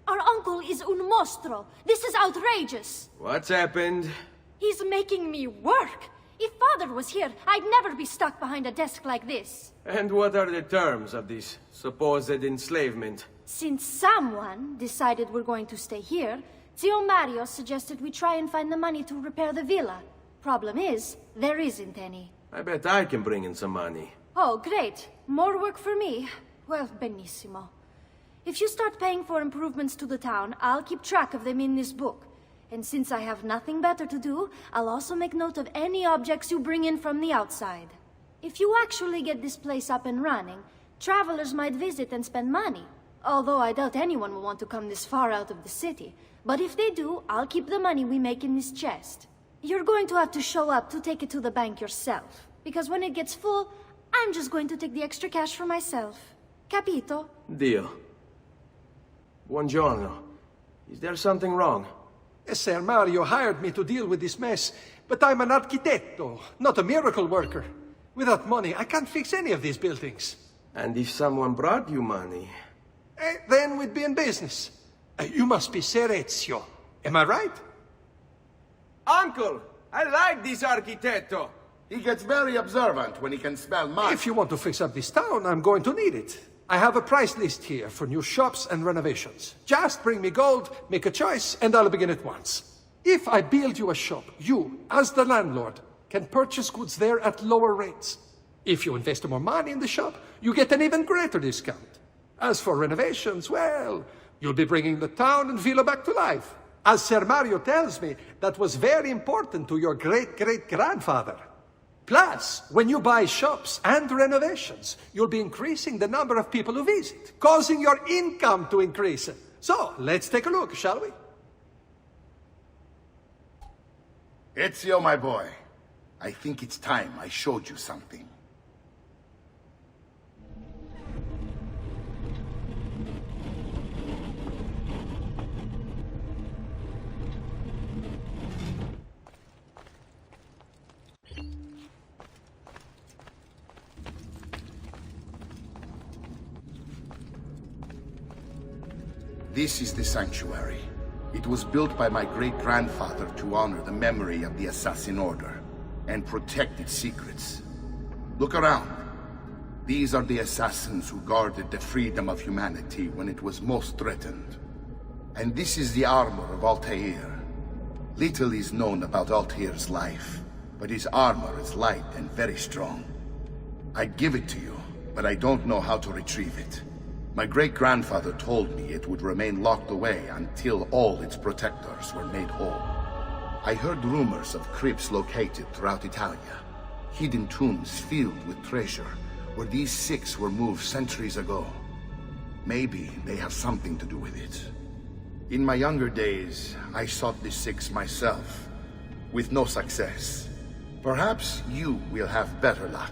Our uncle is un mostro. This is outrageous. What's happened? He's making me work. If father was here, I'd never be stuck behind a desk like this. And what are the terms of this supposed enslavement? Since someone decided we're going to stay here, Zio Mario suggested we try and find the money to repair the villa. Problem is, there isn't any. I bet I can bring in some money. Oh, great. More work for me. Well, benissimo. If you start paying for improvements to the town, I'll keep track of them in this book. And since I have nothing better to do, I'll also make note of any objects you bring in from the outside. If you actually get this place up and running, travelers might visit and spend money. Although I doubt anyone will want to come this far out of the city. But if they do, I'll keep the money we make in this chest. You're going to have to show up to take it to the bank yourself. Because when it gets full, I'm just going to take the extra cash for myself. Capito? Deal. Buongiorno. Is there something wrong? Ser Mario hired me to deal with this mess, but I'm an architetto, not a miracle worker. Without money, I can't fix any of these buildings. And if someone brought you money? Then we'd be in business. You must be Ser Ezio. Am I right? Uncle! I like this architetto! He gets very observant when he can smell mud. If you want to fix up this town, I'm going to need it. I have a price list here for new shops and renovations. Just bring me gold, make a choice, and I'll begin at once. If I build you a shop, you, as the landlord, can purchase goods there at lower rates. If you invest more money in the shop, you get an even greater discount. As for renovations, well, you'll be bringing the town and villa back to life. As Ser Mario tells me, that was very important to your great-great-grandfather. Plus, when you buy shops and renovations, you'll be increasing the number of people who visit, causing your income to increase. So, let's take a look, shall we? Ezio, my boy, I think it's time I showed you something. This is the sanctuary. It was built by my great-grandfather to honor the memory of the Assassin Order and protect its secrets. Look around. These are the assassins who guarded the freedom of humanity when it was most threatened. And this is the armor of Altair. Little is known about Altair's life, but his armor is light and very strong. I'd give it to you, but I don't know how to retrieve it. My great-grandfather told me it would remain locked away until all its protectors were made whole. I heard rumors of crypts located throughout Italia, hidden tombs filled with treasure, where these six were moved centuries ago. Maybe they have something to do with it. In my younger days, I sought the six myself, with no success. Perhaps you will have better luck.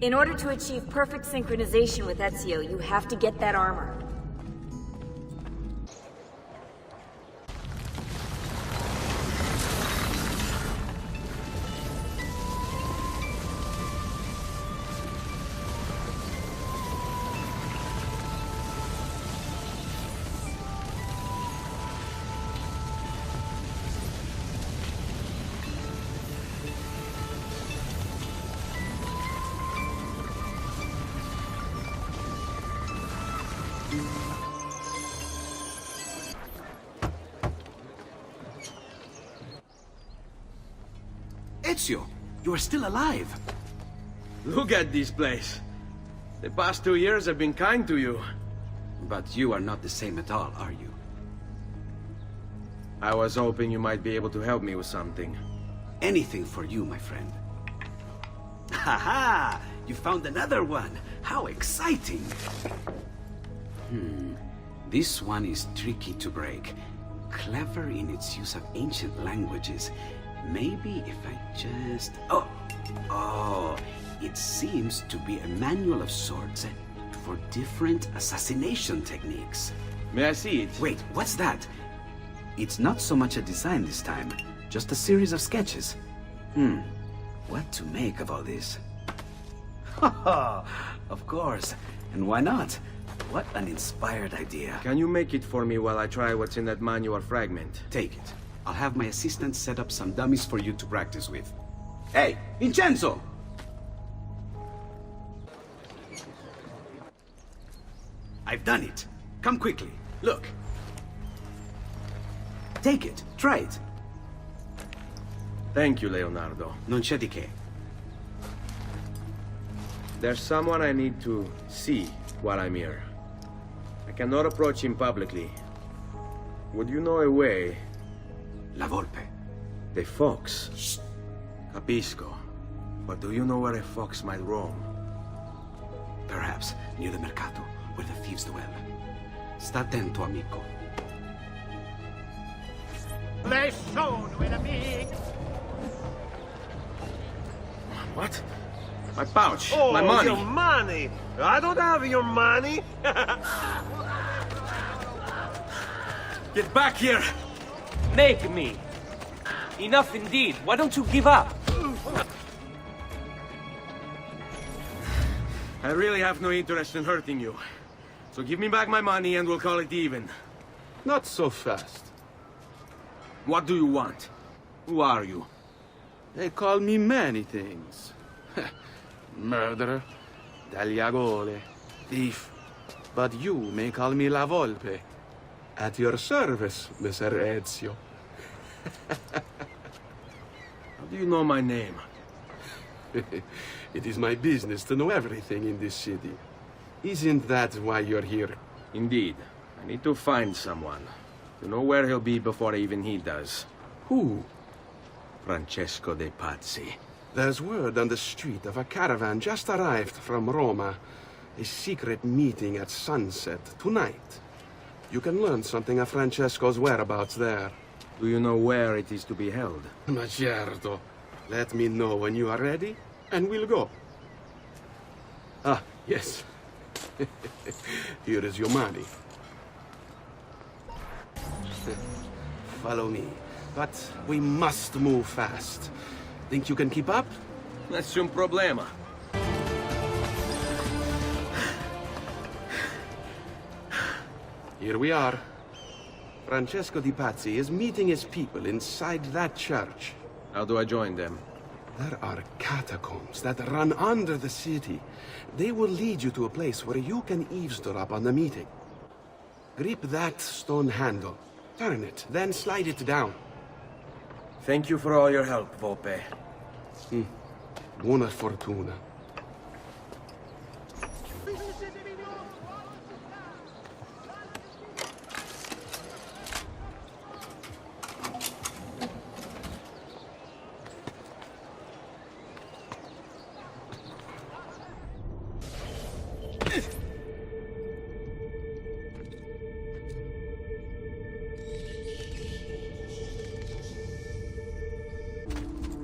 In order to achieve perfect synchronization with Ezio, you have to get that armor. Ezio, you are still alive. Look at this place. The past 2 years have been kind to you. But you are not the same at all, are you? I was hoping you might be able to help me with something. Anything for you, my friend. Ha-ha! You found another one! How exciting! This one is tricky to break. Clever in its use of ancient languages. Maybe if I just... Oh, it seems to be a manual of sorts for different assassination techniques. May I see it? Wait, what's that? It's not so much a design this time, just a series of sketches. What to make of all this? Of course, and why not? What an inspired idea. Can you make it for me while I try what's in that manual fragment? Take it. I'll have my assistant set up some dummies for you to practice with. Hey, Vincenzo! I've done it. Come quickly. Look. Take it. Try it. Thank you, Leonardo. Non c'è di che. There's someone I need to see while I'm here. I cannot approach him publicly. Would you know a way? La Volpe. The fox. Shh. Capisco. But do you know where a fox might roam? Perhaps near the Mercato, where the thieves dwell. Sta attento, amico. What? My pouch. Oh, my money. Your money. I don't have your money. Get back here! Make me. Enough indeed. Why don't you give up? I really have no interest in hurting you. So give me back my money and we'll call it even. Not so fast. What do you want? Who are you? They call me many things. Murderer, tagliagole, thief. But you may call me La Volpe. At your service, Messer Ezio. How do you know my name? It is my business to know everything in this city. Isn't that why you're here? Indeed. I need to find someone. To know where he'll be before even he does. Who? Francesco de Pazzi. There's word on the street of a caravan just arrived from Roma. A secret meeting at sunset tonight. You can learn something of Francesco's whereabouts there. Do you know where it is to be held? Ma certo. Let me know when you are ready, and we'll go. Ah, yes. Here is your money. Follow me. But we must move fast. Think you can keep up? Nessun problema. Here we are. Francesco Di Pazzi is meeting his people inside that church. How do I join them? There are catacombs that run under the city. They will lead you to a place where you can eavesdrop on the meeting. Grip that stone handle. Turn it, then slide it down. Thank you for all your help, Volpe. Buona fortuna.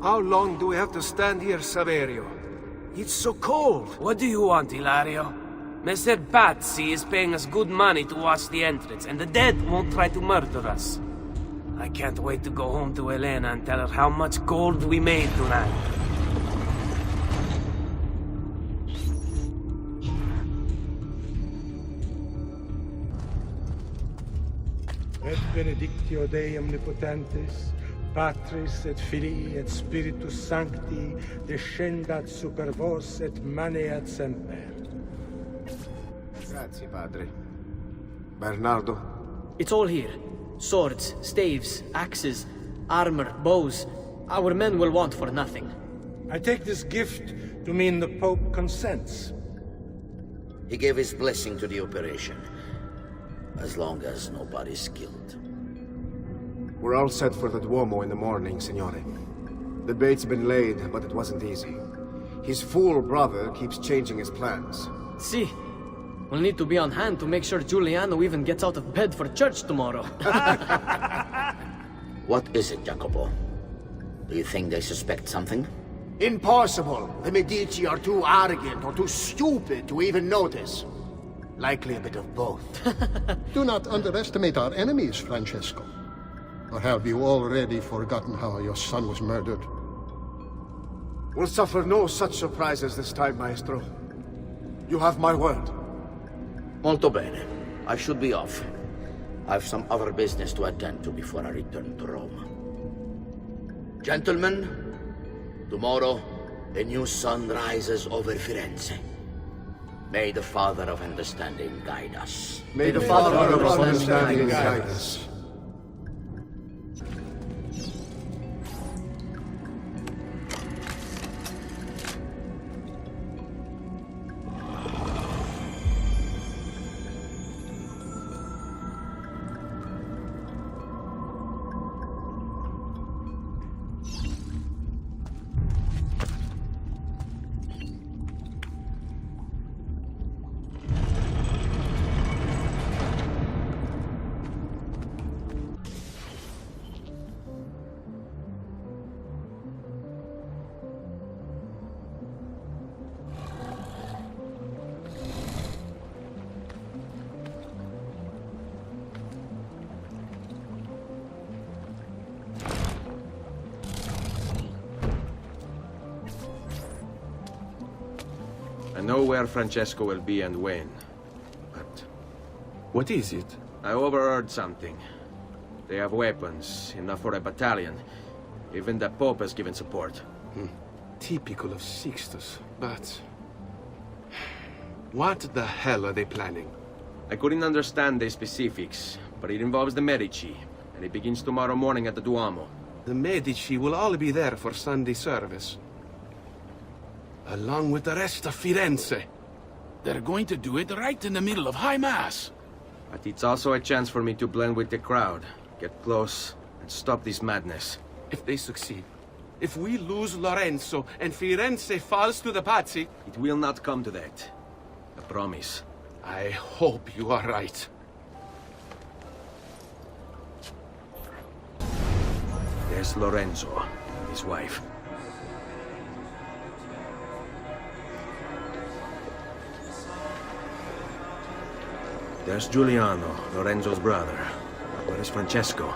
How long do we have to stand here, Saverio? It's so cold. What do you want, Ilario? Messer Pazzi is paying us good money to watch the entrance, and the dead won't try to murder us. I can't wait to go home to Elena and tell her how much gold we made tonight. Et benedictio Dei omnipotentes, Patris et Filii et Spiritus Sancti, descendat super vos et maneat semper. Grazie, Padre. Bernardo? It's all here. Swords, staves, axes, armor, bows. Our men will want for nothing. I take this gift to mean the Pope consents. He gave his blessing to the operation. As long as nobody's killed. We're all set for the Duomo in the morning, Signore. The bait's been laid, but it wasn't easy. His fool brother keeps changing his plans. See, we'll need to be on hand to make sure Giuliano even gets out of bed for church tomorrow. What is it, Jacopo? Do you think they suspect something? Impossible! The Medici are too arrogant or too stupid to even notice. Likely a bit of both. Do not underestimate our enemies, Francesco. Or have you already forgotten how your son was murdered? We'll suffer no such surprises this time, Maestro. You have my word. Molto bene. I should be off. I've some other business to attend to before I return to Rome. Gentlemen, tomorrow, a new sun rises over Firenze. May the Father of Understanding guide us. May the Father of Understanding guide us. I know where Francesco will be and when, but... What is it? I overheard something. They have weapons, enough for a battalion. Even the Pope has given support. Typical of Sixtus, but... What the hell are they planning? I couldn't understand the specifics, but it involves the Medici, and it begins tomorrow morning at the Duomo. The Medici will all be there for Sunday service. Along with the rest of Firenze. They're going to do it right in the middle of High Mass. But it's also a chance for me to blend with the crowd, get close, and stop this madness. If they succeed, if we lose Lorenzo and Firenze falls to the Pazzi... It will not come to that. I promise. I hope you are right. There's Lorenzo, his wife. There's Giuliano, Lorenzo's brother. Where is Francesco?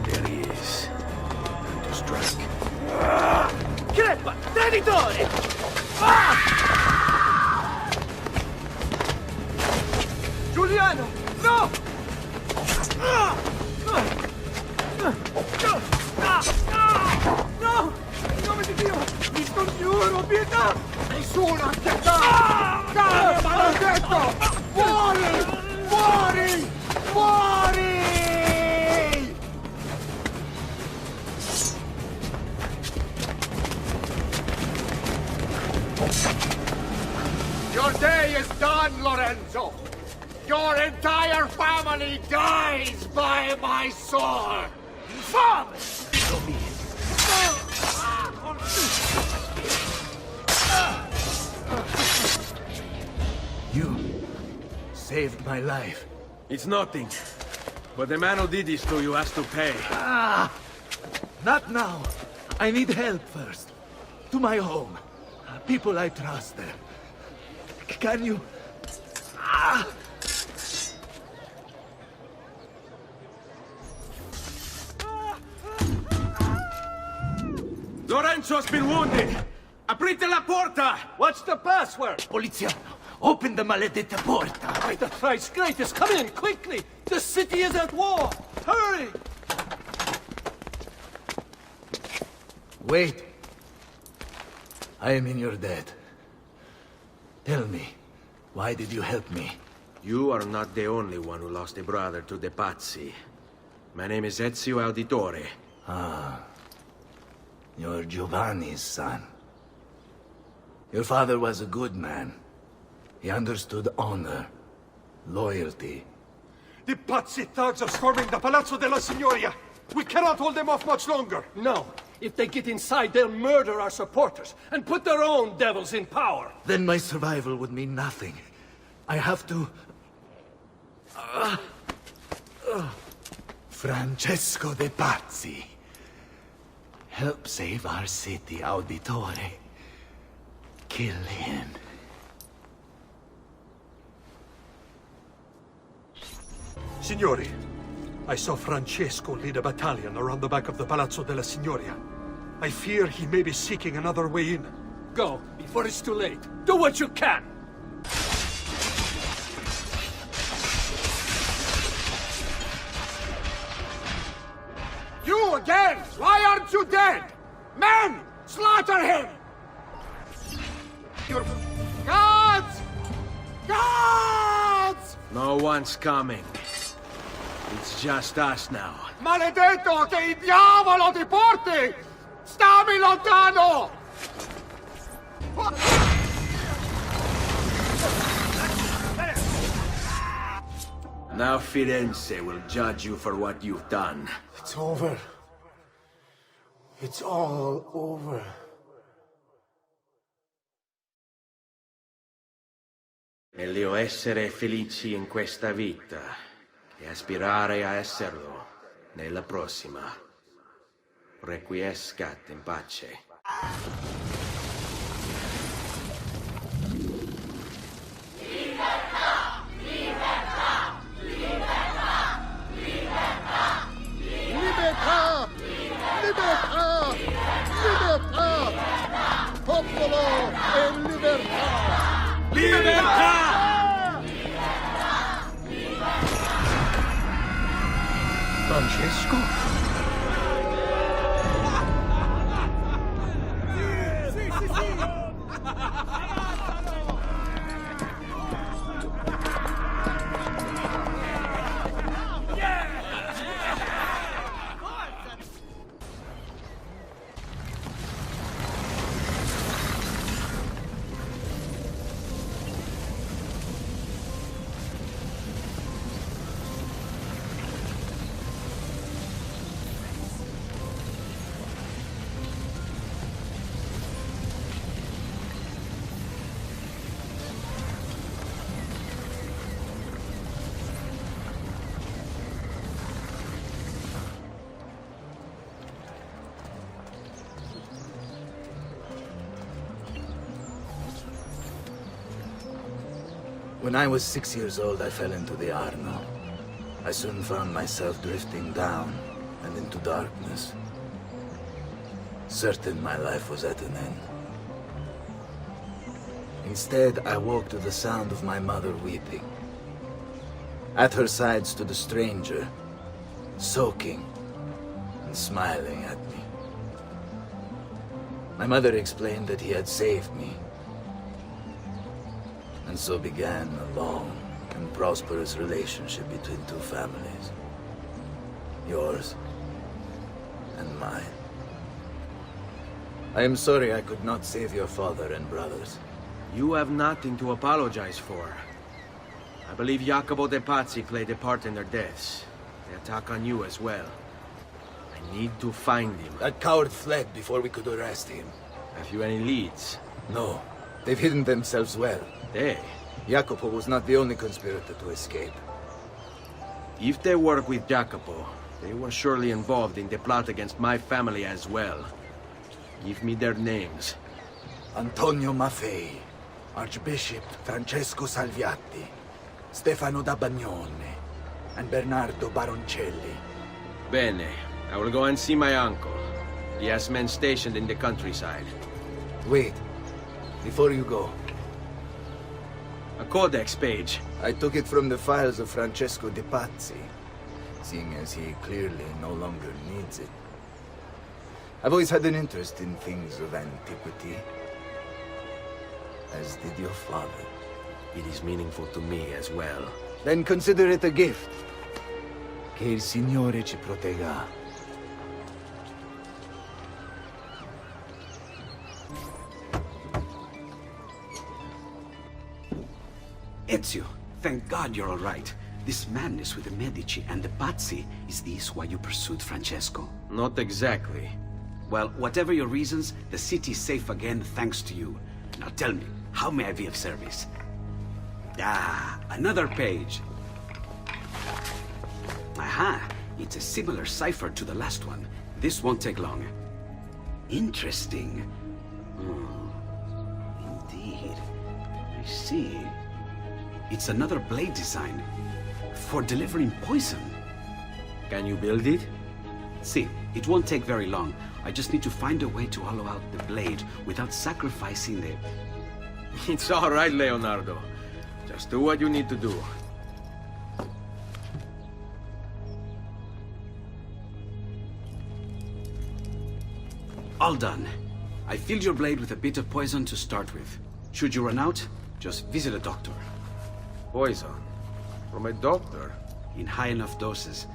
There he is. Time to strike. Crepa! Traditore! Giuliano! pietà! Nessuna pietà! Caro maledetto! Muori! Muori! Muori! Your day is done, Lorenzo! Your entire family dies by my sword! Father! You saved my life. It's nothing. But the man who did this to you has to pay. Not now. I need help first. To my home. People I trust there. Can you... Lorenzo's been wounded! Aprite la porta! What's the password? Poliziano, open the maledetta porta. By the thrice greatest, come in, quickly! The city is at war! Hurry! Wait. I am in your debt. Tell me, why did you help me? You are not the only one who lost a brother to the Pazzi. My name is Ezio Auditore. You're Giovanni's son. Your father was a good man. He understood honor, loyalty. The Pazzi thugs are storming the Palazzo della Signoria! We cannot hold them off much longer! No. If they get inside, they'll murder our supporters and put their own devils in power! Then my survival would mean nothing. I have to... Francesco de Pazzi. Help save our city, Auditore. Kill him. Signori, I saw Francesco lead a battalion around the back of the Palazzo della Signoria. I fear he may be seeking another way in. Go, before it's too late. Do what you can! You again! Why aren't you dead? Men! Slaughter him! Your... Gods! Gods! No one's coming. It's just us now. Maledetto, che il diavolo ti porti! Stammi lontano! Now Firenze will judge you for what you've done. It's over. It's all over. Meglio essere felici in questa vita che aspirare a esserlo nella prossima. Requiescat in pace. Libertà! Libertà! Libertà! Popolo e libertà! Libertà! Francesco? When I was 6 years old, I fell into the Arno. I soon found myself drifting down and into darkness. Certain my life was at an end. Instead, I woke to the sound of my mother weeping. At her side stood a stranger, soaking and smiling at me. My mother explained that he had saved me. And so began a long and prosperous relationship between two families. Yours and mine. I am sorry I could not save your father and brothers. You have nothing to apologize for. I believe Jacopo de Pazzi played a part in their deaths. They attack on you as well. I need to find him. That coward fled before we could arrest him. Have you any leads? No. They've hidden themselves well. They? Jacopo was not the only conspirator to escape. If they work with Jacopo, they were surely involved in the plot against my family as well. Give me their names. Antonio Maffei, Archbishop Francesco Salviati, Stefano da Bagnone, and Bernardo Baroncelli. Bene. I will go and see my uncle. He has men stationed in the countryside. Wait. Before you go. A codex page. I took it from the files of Francesco de Pazzi, seeing as he clearly no longer needs it. I've always had an interest in things of antiquity, as did your father. It is meaningful to me as well. Then consider it a gift. Che il Signore ci protegga. Ezio, thank God you're all right. This madness with the Medici and the Pazzi, is this why you pursued Francesco? Not exactly. Well, whatever your reasons, the city's safe again thanks to you. Now tell me, how may I be of service? Ah, another page. Aha, it's a similar cipher to the last one. This won't take long. Interesting. Indeed. I see. It's another blade design. For delivering poison. Can you build it? See, it won't take very long. I just need to find a way to hollow out the blade without sacrificing the... It's all right, Leonardo. Just do what you need to do. All done. I filled your blade with a bit of poison to start with. Should you run out, just visit a doctor. Poison? From a doctor? In high enough doses,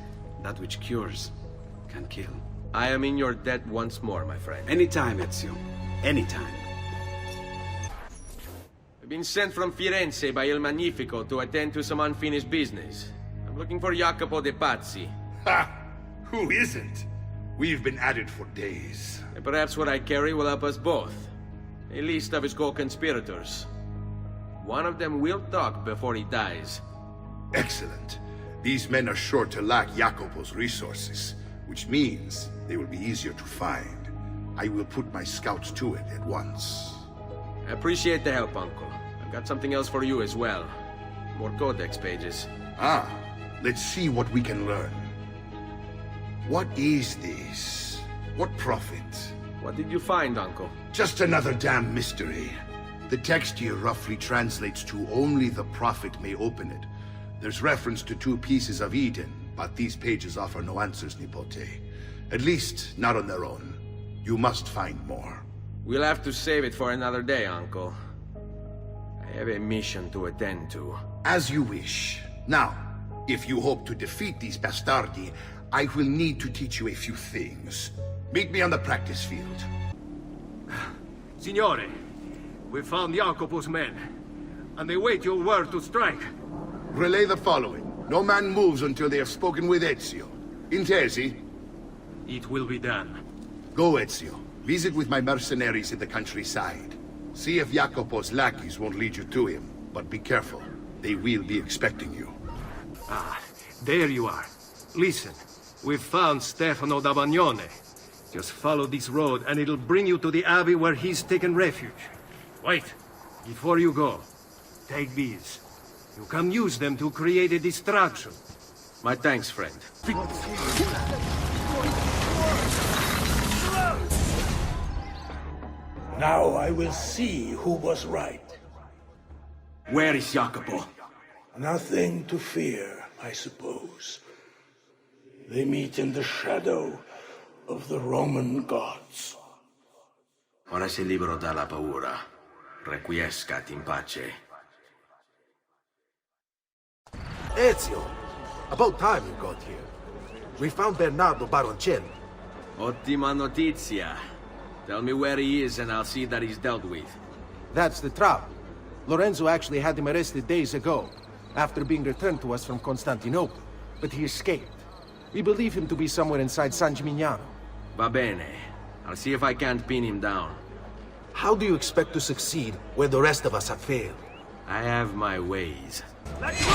that which cures can kill. I am in your debt once more, my friend. Anytime, Ezio. Anytime. I've been sent from Firenze by Il Magnifico to attend to some unfinished business. I'm looking for Jacopo de Pazzi. Ha! Who isn't? We've been at it for days. And perhaps what I carry will help us both. A list of his co-conspirators. One of them will talk before he dies. Excellent. These men are sure to lack Jacopo's resources, which means they will be easier to find. I will put my scouts to it at once. I appreciate the help, Uncle. I've got something else for you as well. More codex pages. Ah, let's see what we can learn. What is this? What profit? What did you find, Uncle? Just another damn mystery. The text here roughly translates to only the prophet may open it. There's reference to 2 pieces of Eden, but these pages offer no answers, Nipote. At least, not on their own. You must find more. We'll have to save it for another day, Uncle. I have a mission to attend to. As you wish. Now, if you hope to defeat these bastardi, I will need to teach you a few things. Meet me on the practice field. Signore, we found Jacopo's men, and they wait your word to strike. Relay the following. No man moves until they have spoken with Ezio. Intesi? It will be done. Go, Ezio. Visit with my mercenaries in the countryside. See if Jacopo's lackeys won't lead you to him, but be careful. They will be expecting you. Ah, there you are. Listen, we've found Stefano da Bagnone. Just follow this road and it'll bring you to the abbey where he's taken refuge. Wait, before you go, take these. You can use them to create a distraction. My thanks, friend. Now I will see who was right. Where is Jacopo? Nothing to fear, I suppose. They meet in the shadow of the Roman gods. Ora sei libero dalla paura. Requiescat in pace. Ezio! About time you got here. We found Bernardo Baroncelli. Ottima notizia. Tell me where he is and I'll see that he's dealt with. That's the trouble. Lorenzo actually had him arrested days ago, after being returned to us from Constantinople. But he escaped. We believe him to be somewhere inside San Gimignano. Va bene. I'll see if I can't pin him down. How do you expect to succeed where the rest of us have failed? I have my ways. Let's go!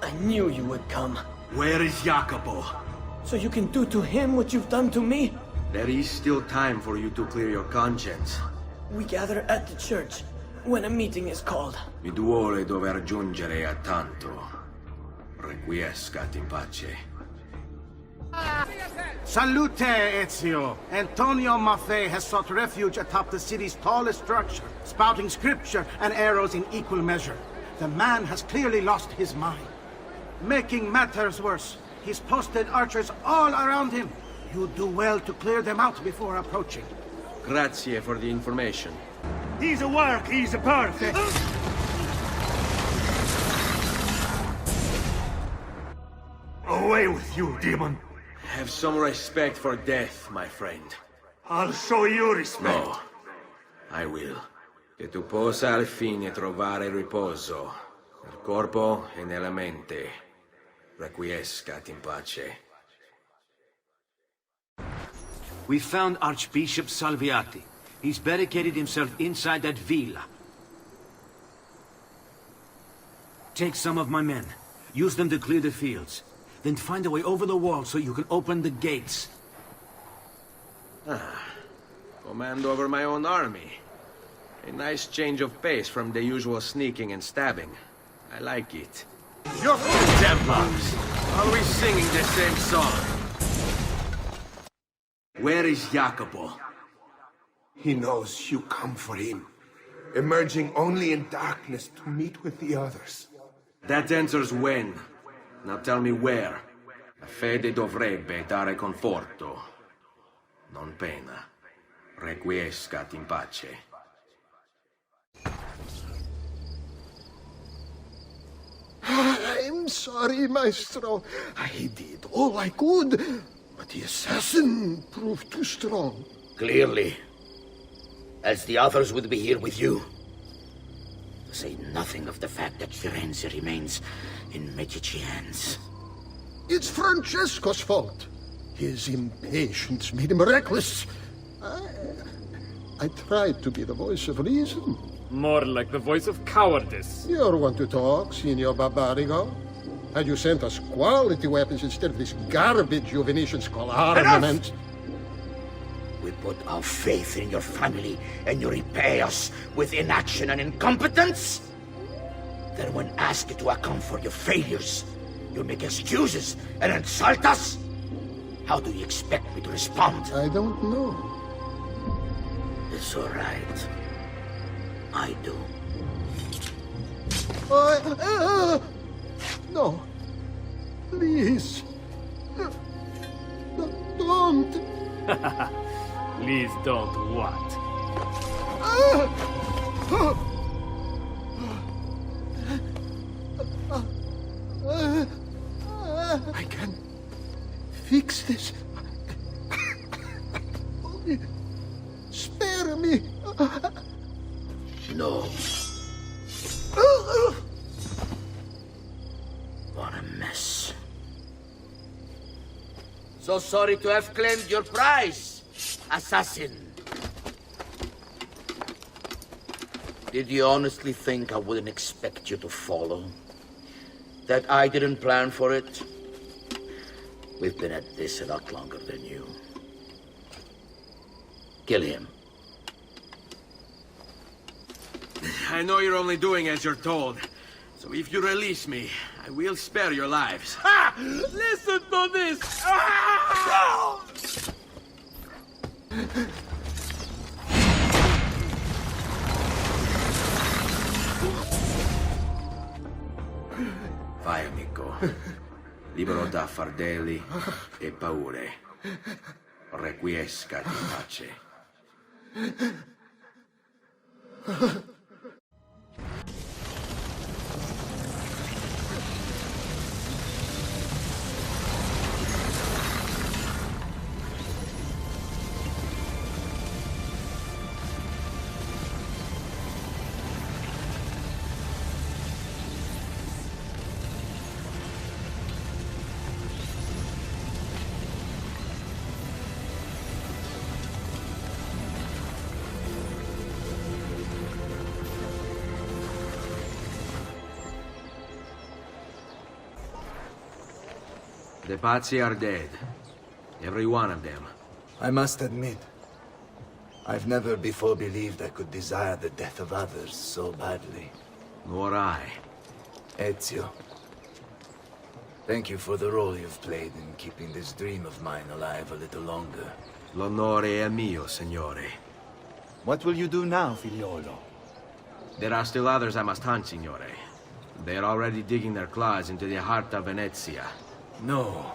I knew you would come. Where is Jacopo? So you can do to him what you've done to me? There is still time for you to clear your conscience. We gather at the church when a meeting is called. Mi duole dover giungere a tanto. Requiescat in pace. Salute, Ezio! Antonio Maffei has sought refuge atop the city's tallest structure, spouting scripture and arrows in equal measure. The man has clearly lost his mind. Making matters worse, he's posted archers all around him. You do well to clear them out before approaching. Grazie for the information. He's a work, he's a perfect. Away with you, demon. Have some respect for death, my friend. I'll show you respect. No, I will. Che tu possa al fine trovare riposo, nel corpo e nella mente. Requiescat in pace. We found Archbishop Salviati. He's barricaded himself inside that villa. Take some of my men. Use them to clear the fields. Then find a way over the wall so you can open the gates. Command over my own army. A nice change of pace from the usual sneaking and stabbing. I like it. You're Templars! Always singing the same song. Where is Jacopo? He knows you come for him, emerging only in darkness to meet with the others. That answers when. Now tell me where. La fede dovrebbe dare conforto, non pena. Requiescat in pace. I'm sorry, Maestro. I did all I could, but the assassin proved too strong. Clearly. Else the others would be here with you. To say nothing of the fact that Firenze remains in Medici hands. It's Francesco's fault. His impatience made him reckless. I tried to be the voice of reason. More like the voice of cowardice. You're one to talk, Signor Barbarigo. Had you sent us quality weapons instead of this garbage you Venetians call armament... We put our faith in your family, and you repay us with inaction and incompetence? Then when asked to account for your failures, you make excuses and insult us? How do you expect me to respond? I don't know. It's all right. I do. No. Please. Don't. Please don't what? I can fix this. Only spare me. No. What a mess. So sorry to have claimed your prize, assassin. Did you honestly think I wouldn't expect you to follow? That I didn't plan for it? We've been at this a lot longer than you. Kill him. I know you're only doing as you're told. So if you release me, I will spare your lives. Ha! Listen to this! Ah! Vai, amico. Libero da fardelli e paure. Requiescat in pace. The Pazzi are dead. Every one of them. I must admit, I've never before believed I could desire the death of others so badly. Nor I. Ezio, thank you for the role you've played in keeping this dream of mine alive a little longer. L'onore è mio, signore. What will you do now, figliolo? There are still others I must hunt, signore. They are already digging their claws into the heart of Venezia. No.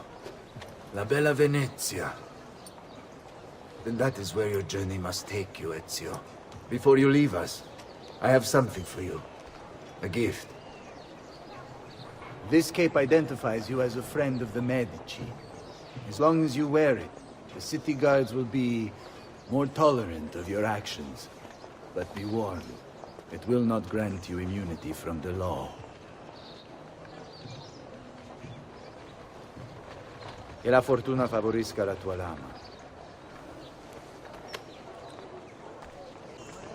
La bella Venezia. Then that is where your journey must take you, Ezio. Before you leave us, I have something for you. A gift. This cape identifies you as a friend of the Medici. As long as you wear it, the city guards will be more tolerant of your actions. But be warned, it will not grant you immunity from the law. Che la fortuna favorisca la tua lama.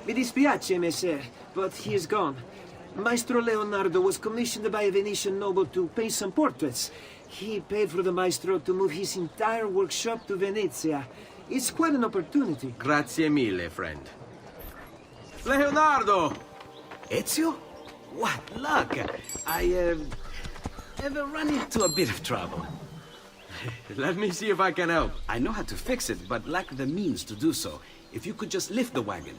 Mi dispiace, messer, but he is gone. Maestro Leonardo was commissioned by a Venetian noble to paint some portraits. He paid for the maestro to move his entire workshop to Venezia. It's quite an opportunity. Grazie mille, friend. Leonardo! Ezio? What luck! I have run into a bit of trouble. Let me see if I can help. I know how to fix it, but lack the means to do so. If you could just lift the wagon.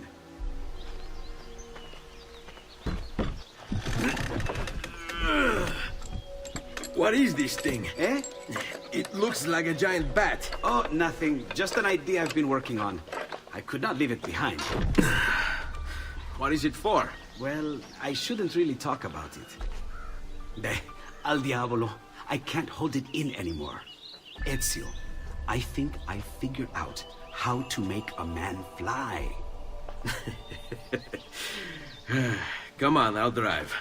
What is this thing? Eh? It looks like a giant bat. Oh, nothing. Just an idea I've been working on. I could not leave it behind. What is it for? Well, I shouldn't really talk about it. Al diavolo. I can't hold it in anymore. Ezio, I think I figured out how to make a man fly. Come on, I'll drive.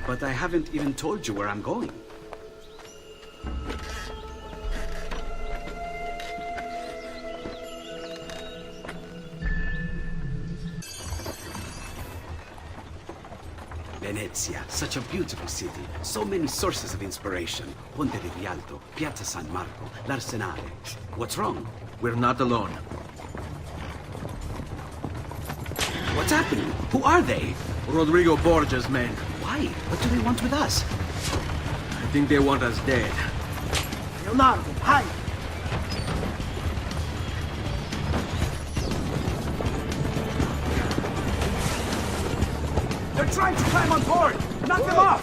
But I haven't even told you where I'm going. Venezia, such a beautiful city. So many sources of inspiration. Ponte di Rialto, Piazza San Marco, l'Arsenale. What's wrong? We're not alone. What's happening? Who are they? Rodrigo Borgia's men. Why? What do they want with us? I think they want us dead. Leonardo, hide! They're trying to climb on board! Knock them off!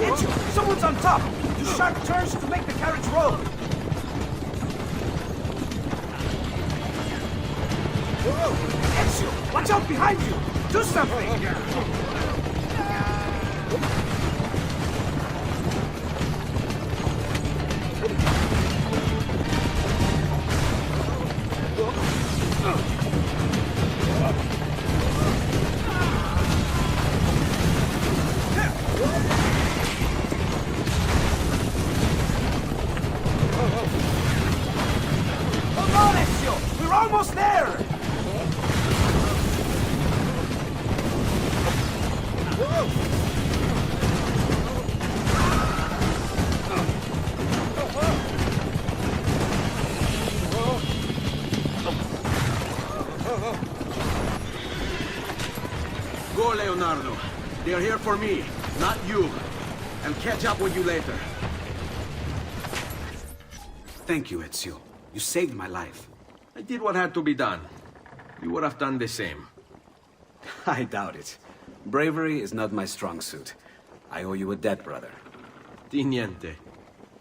Ezio, someone's on top! Do sharp turns to make the carriage roll! Ezio, watch out behind you! Do something! Hold on, Ezio! We're almost there! Go, Leonardo. They're here for me, not you. I'll catch up with you later. Thank you, Ezio. You saved my life. I did what had to be done. You would have done the same. I doubt it. Bravery is not my strong suit. I owe you a debt, brother. Di niente.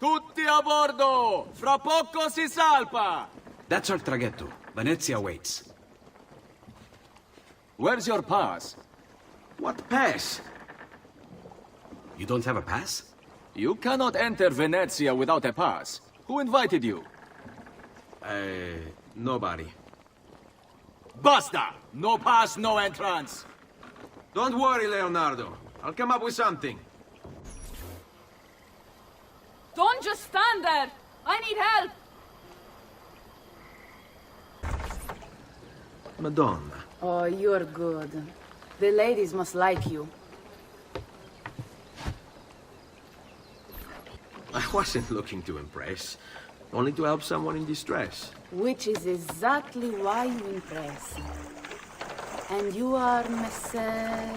Tutti a bordo! Fra poco si salpa! That's our traghetto. Venezia waits. Where's your pass? What pass? You don't have a pass? You cannot enter Venezia without a pass. Who invited you? Nobody. Basta! No pass, no entrance! Don't worry, Leonardo. I'll come up with something. Don't just stand there! I need help! Madonna. Oh, you're good. The ladies must like you. I wasn't looking to impress. Only to help someone in distress. Which is exactly why you impress. And you are Messer...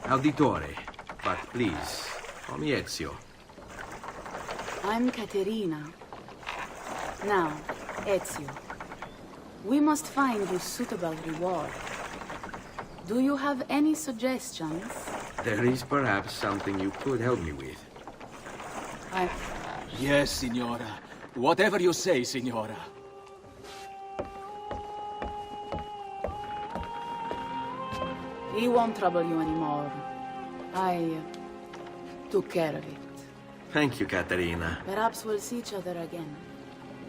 Auditore. But please, call me Ezio. I'm Caterina. Now, Ezio. We must find you suitable reward. Do you have any suggestions? There is perhaps something you could help me with. Yes, Signora. Whatever you say, Signora. He won't trouble you anymore. I took care of it. Thank you, Caterina. Perhaps we'll see each other again.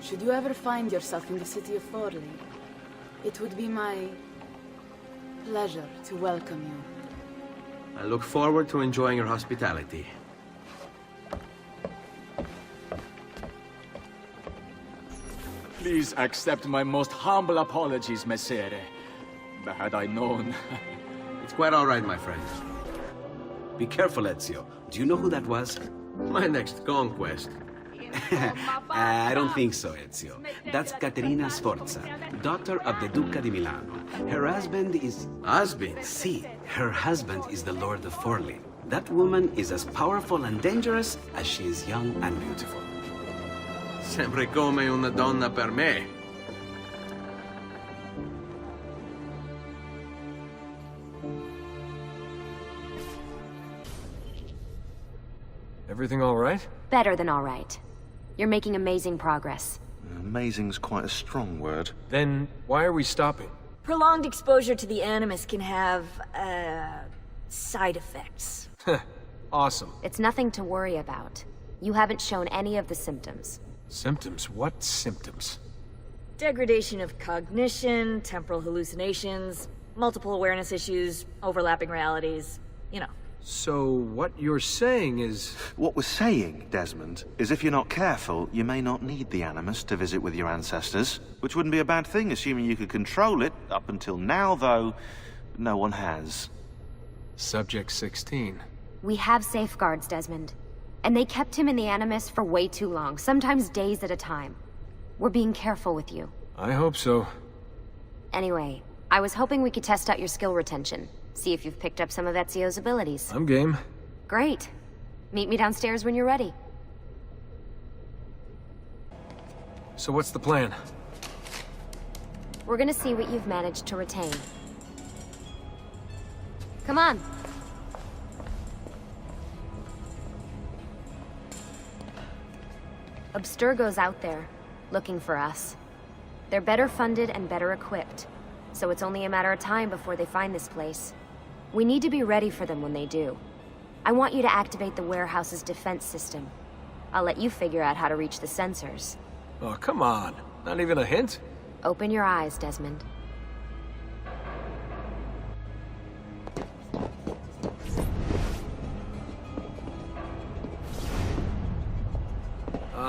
Should you ever find yourself in the city of Forli, it would be my pleasure to welcome you. I look forward to enjoying your hospitality. Please accept my most humble apologies, Messere. Had I known... It's quite all right, my friend. Be careful, Ezio. Do you know who that was? My next conquest. I don't think so, Ezio. That's Caterina Sforza, daughter of the Duca di Milano. Her husband is... Husband? Si, her husband is the Lord of Forli. That woman is as powerful and dangerous as she is young and beautiful. Sempre come una donna per me. Everything all right? Better than all right. You're making amazing progress. Amazing's quite a strong word. Then why are we stopping? Prolonged exposure to the Animus can have, side effects. Awesome. It's nothing to worry about. You haven't shown any of the symptoms. Symptoms? What symptoms? Degradation of cognition, temporal hallucinations, multiple awareness issues, overlapping realities, you know. So what you're saying is... What we're saying, Desmond, is if you're not careful, you may not need the Animus to visit with your ancestors. Which wouldn't be a bad thing, assuming you could control it. Up until now, though, no one has. Subject 16. We have safeguards, Desmond. And they kept him in the Animus for way too long, sometimes days at a time. We're being careful with you. I hope so. Anyway, I was hoping we could test out your skill retention. See if you've picked up some of Ezio's abilities. I'm game. Great. Meet me downstairs when you're ready. So what's the plan? We're gonna see what you've managed to retain. Come on. Abstergo's out there, looking for us. They're better funded and better equipped, so it's only a matter of time before they find this place. We need to be ready for them when they do. I want you to activate the warehouse's defense system. I'll let you figure out how to reach the sensors. Oh, come on. Not even a hint? Open your eyes, Desmond.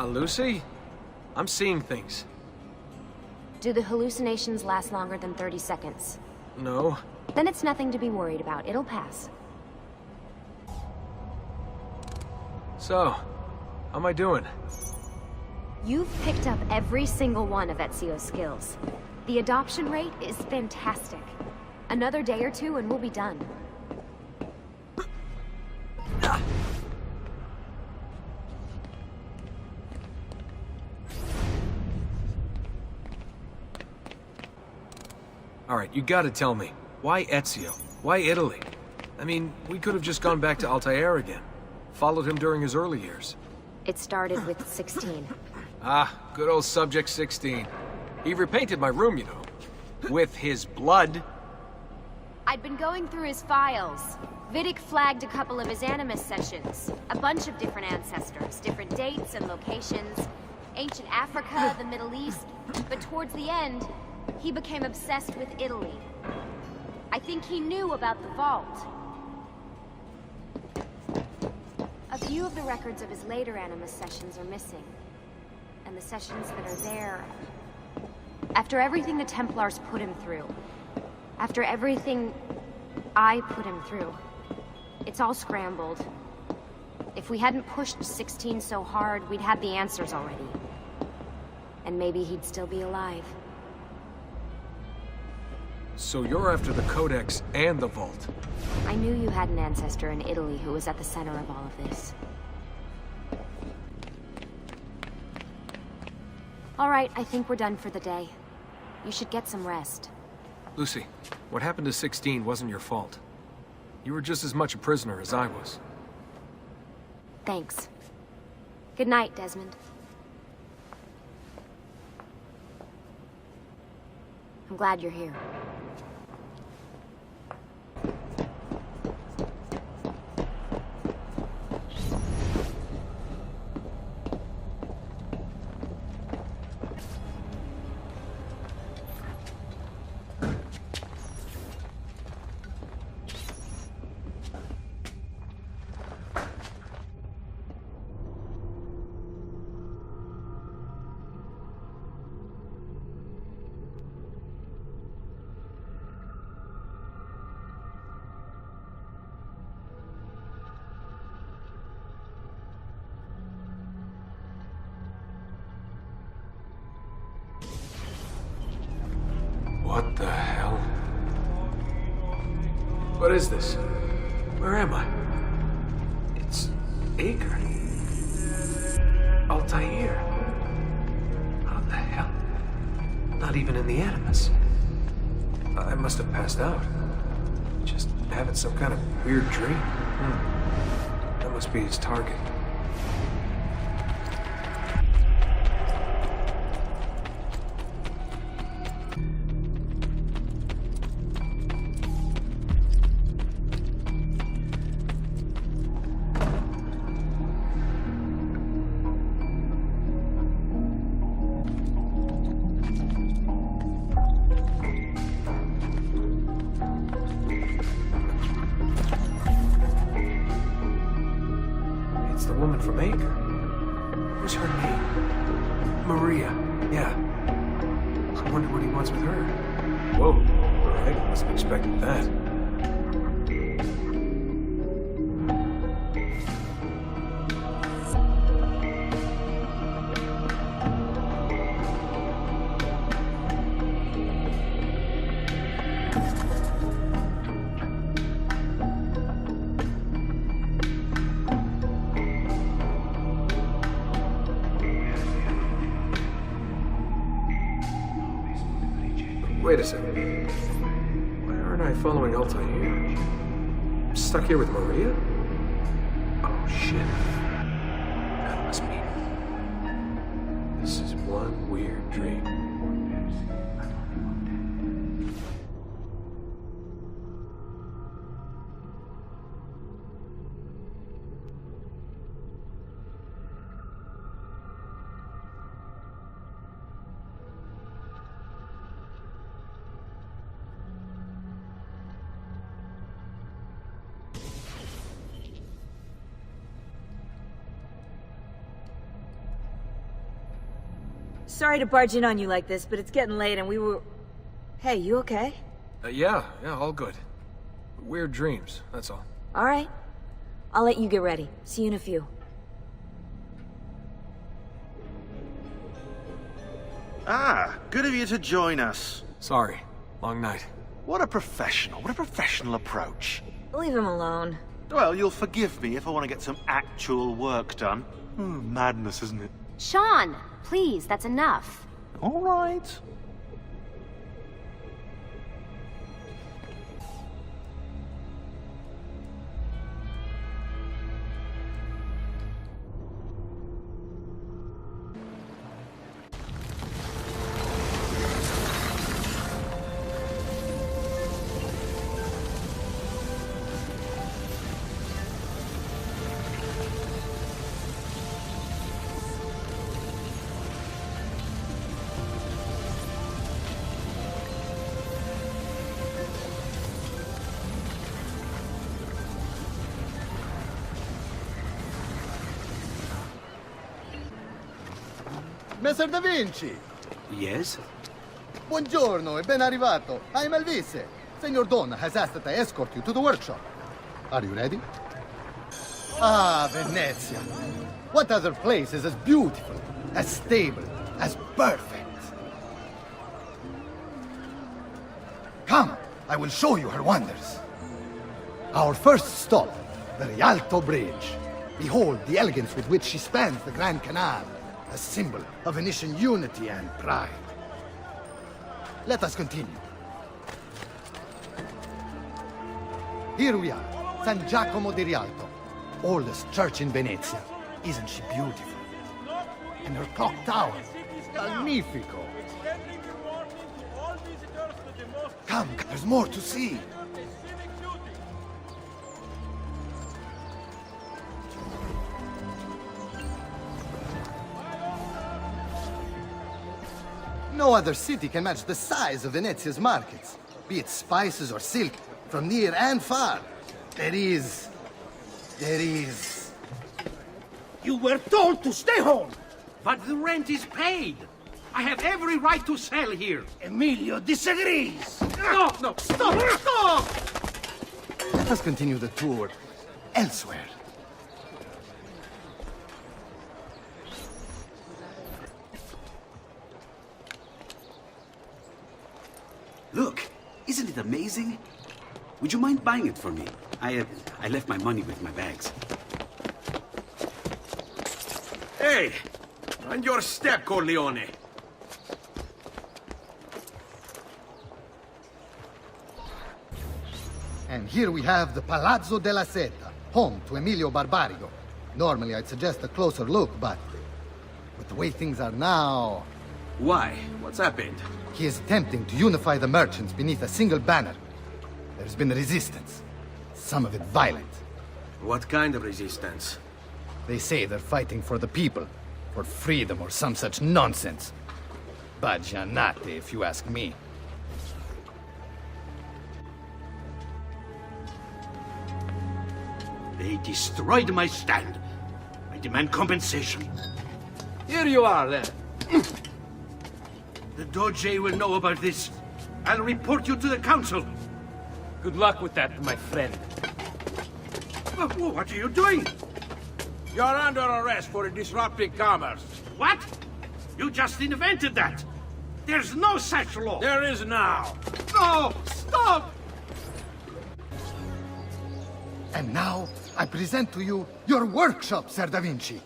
Lucy? I'm seeing things. Do the hallucinations last longer than 30 seconds? No. Then it's nothing to be worried about. It'll pass. So, how am I doing? You've picked up every single one of Ezio's skills. The adoption rate is fantastic. Another day or two and we'll be done. All right, you gotta tell me. Why Ezio? Why Italy? I mean, we could have just gone back to Altair again. Followed him during his early years. It started with 16. Ah, good old Subject 16. He repainted my room, you know. With his blood. I'd been going through his files. Vidic flagged a couple of his Animus sessions. A bunch of different ancestors, different dates and locations. Ancient Africa, the Middle East. But towards the end, he became obsessed with Italy. I think he knew about the vault. A few of the records of his later Animus sessions are missing. And the sessions that are there... After everything the Templars put him through, after everything I put him through, it's all scrambled. If we hadn't pushed 16 so hard, we'd have the answers already. And maybe he'd still be alive. So you're after the Codex and the Vault? I knew you had an ancestor in Italy who was at the center of all of this. All right, I think we're done for the day. You should get some rest. Lucy, what happened to 16 wasn't your fault. You were just as much a prisoner as I was. Thanks. Good night, Desmond. I'm glad you're here. What the hell? What is this? Where am I? It's Acre. Altair. How the hell? Not even in the Animus. I must have passed out. Just having some kind of weird dream. That must be his target. From Acre. What's her name? Maria. Yeah. I wonder what he wants with her. Whoa. Alright, I wasn't expecting that. Wait a second. Why aren't I following Altair? I'm stuck here with Maria? Oh, shit. That must be... This is one weird dream. Sorry to barge in on you like this, but it's getting late and we were... Hey, you okay? Yeah, all good. Weird dreams, that's all. All right. I'll let you get ready. See you in a few. Ah, good of you to join us. Sorry, long night. What a professional approach. Leave him alone. Well, you'll forgive me if I want to get some actual work done. Madness, isn't it? Sean, please, that's enough. All right. Messer Da Vinci! Yes? Buongiorno e ben arrivato. I'm Elvise. Senor Don has asked that I escort you to the workshop. Are you ready? Ah, Venezia. What other place is as beautiful, as stable, as perfect? Come, I will show you her wonders. Our first stop, the Rialto Bridge. Behold the elegance with which she spans the Grand Canal, a symbol of Venetian unity and pride. Let us continue. Here we are, San Giacomo di Rialto, oldest church in Venezia. Isn't she beautiful? And her clock tower, magnifico. Come, there's more to see. No other city can match the size of Venezia's markets, be it spices or silk, from near and far. There is... You were told to stay home! But the rent is paid! I have every right to sell here! Emilio disagrees! No, stop! Let us continue the tour elsewhere. Look, isn't it amazing? Would you mind buying it for me? I left my money with my bags. Hey! On your step, Corleone! And here we have the Palazzo della Seta, home to Emilio Barbarigo. Normally I'd suggest a closer look, but with the way things are now... Why? What's happened? He is attempting to unify the merchants beneath a single banner. There's been resistance, some of it violent. What kind of resistance? They say they're fighting for the people, for freedom or some such nonsense. Baggianate, if you ask me. They destroyed my stand. I demand compensation. Here you are, then. The Doge will know about this. I'll report you to the council. Good luck with that, my friend. What are you doing? You're under arrest for disrupting commerce. What? You just invented that. There's no such law. There is now. No! Stop! And now, I present to you your workshop, Ser Da Vinci.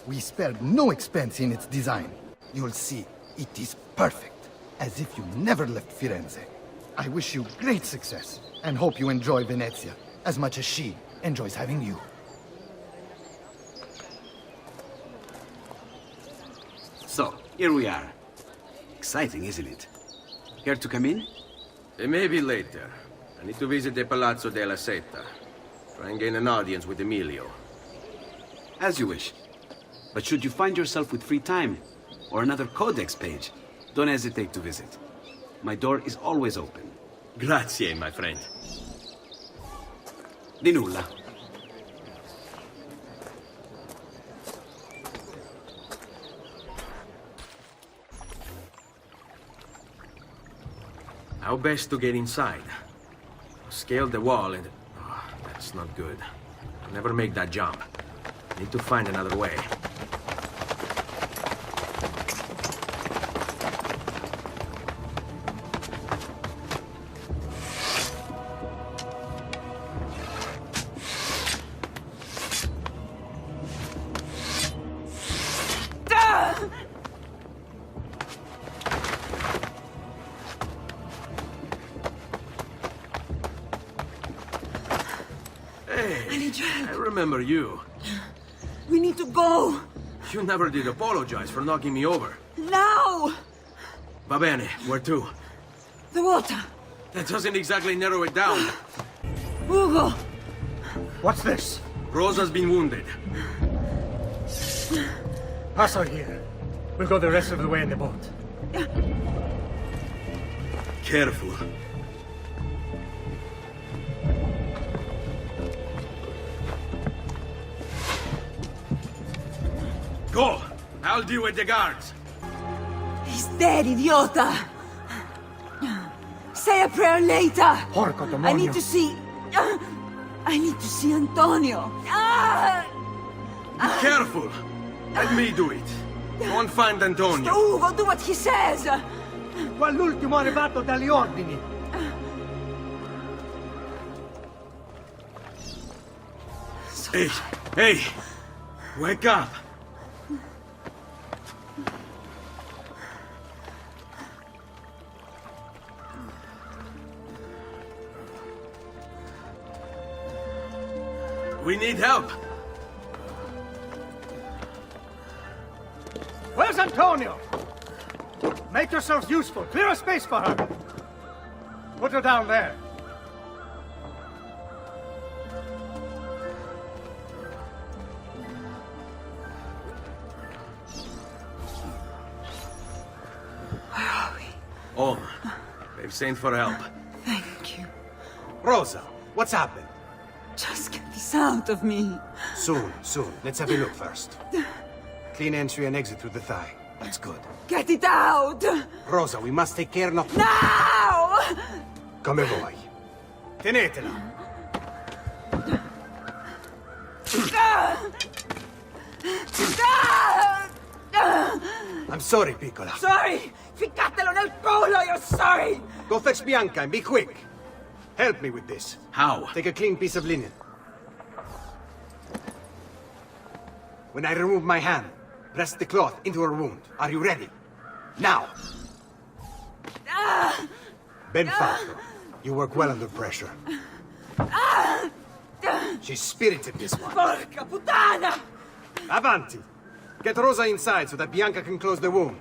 We spared no expense in its design. You'll see, it is perfect, as if you never left Firenze. I wish you great success, and hope you enjoy Venezia, as much as she enjoys having you. So, here we are. Exciting, isn't it? Care to come in? Maybe later. I need to visit the Palazzo della Seta. Try and gain an audience with Emilio. As you wish. But should you find yourself with free time, or another codex page, don't hesitate to visit. My door is always open. Grazie, my friend. Di nulla. How best to get inside? Scale the wall and... Oh, that's not good. I'll never make that jump. Need to find another way. I remember you. We need to go. You never did apologize for knocking me over. Now! Va bene, where to? The water. That doesn't exactly narrow it down. Ugo! What's this? Rosa's been wounded. Pass her here. We'll go the rest of the way in the boat. Careful. Go! I'll deal with the guards. He's dead, idiota! Say a prayer later! Porco demonio! I need to see... I need to see Antonio! Be careful! Let me do it. Go and find Antonio. Ugo, do what he says! Quell'ultimo arrivato dagli ordini! Hey! Hey! Wake up! We need help! Where's Antonio? Make yourselves useful. Clear a space for her. Put her down there. Where are we? Oh, they've sent for help. Thank you. Rosa, what's happened? Just get this out of me. Soon. Let's have a look first. Clean entry and exit through the thigh. That's good. Get it out! Rosa, we must take care not... Now! Come vuoi. Tenetela. I'm sorry, piccola. Sorry! Ficcatelo nel culo, you're sorry! Go fetch Bianca and be quick. Help me with this. How? Take a clean piece of linen. When I remove my hand, press the cloth into her wound. Are you ready? Now! Ben fatto. You work well under pressure. She's spirited, this one. Porca puttana! Avanti! Get Rosa inside so that Bianca can close the wound.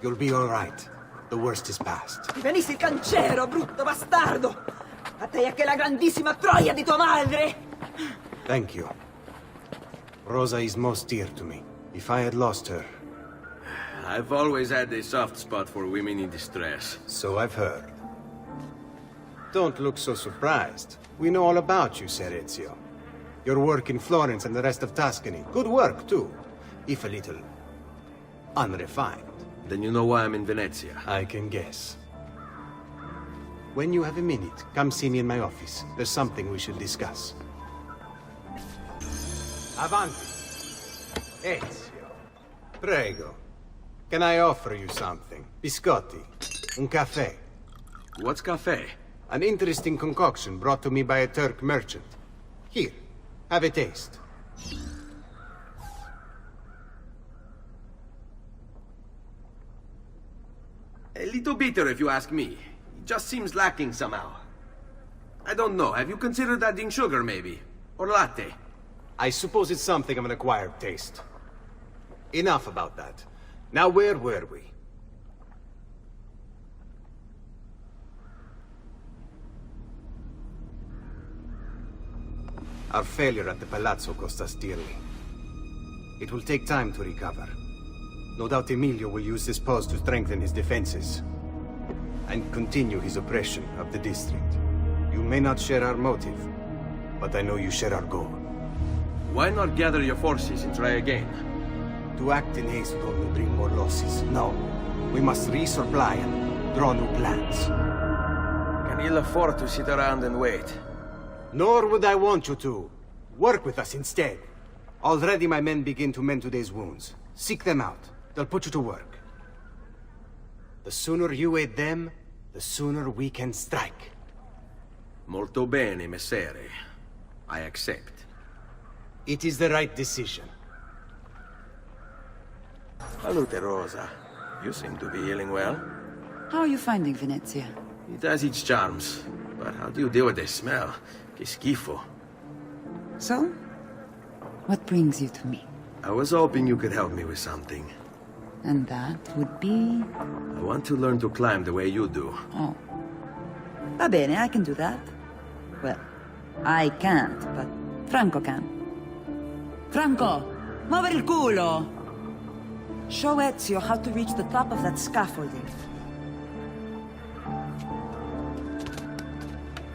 You'll be all right. The worst is past. Ti venissi il cancero, brutto bastardo! A te e che la grandissima troia di tua madre! Thank you. Rosa is most dear to me. If I had lost her... I've always had a soft spot for women in distress. So I've heard. Don't look so surprised. We know all about you, Ser Ezio. Your work in Florence and the rest of Tuscany. Good work, too. If a little... unrefined. Then you know why I'm in Venezia. I can guess. When you have a minute, come see me in my office. There's something we should discuss. Avanti. Ezio. Prego. Can I offer you something? Biscotti. Un caffè. What's caffè? An interesting concoction brought to me by a Turk merchant. Here, have a taste. A little bitter, if you ask me. It just seems lacking somehow. I don't know. Have you considered adding sugar, maybe? Or latte? I suppose it's something of an acquired taste. Enough about that. Now, where were we? Our failure at the Palazzo cost us dearly. It will take time to recover. No doubt Emilio will use this pause to strengthen his defenses and continue his oppression of the district. You may not share our motive, but I know you share our goal. Why not gather your forces and try again? To act in haste would only bring more losses. No, we must resupply and draw new plans. Can ill afford to sit around and wait. Nor would I want you to. Work with us instead. Already my men begin to mend today's wounds. Seek them out. They'll put you to work. The sooner you aid them, the sooner we can strike. Molto bene, messere. I accept. It is the right decision. Salute, Rosa. You seem to be healing well. How are you finding Venezia? It has its charms. But how do you deal with the smell? Que schifo. So? What brings you to me? I was hoping you could help me with something. And that would be... I want to learn to climb the way you do. Oh. Va bene, I can do that. Well, I can't, but Franco can. Franco, muovere il culo! Show Ezio how to reach the top of that scaffolding.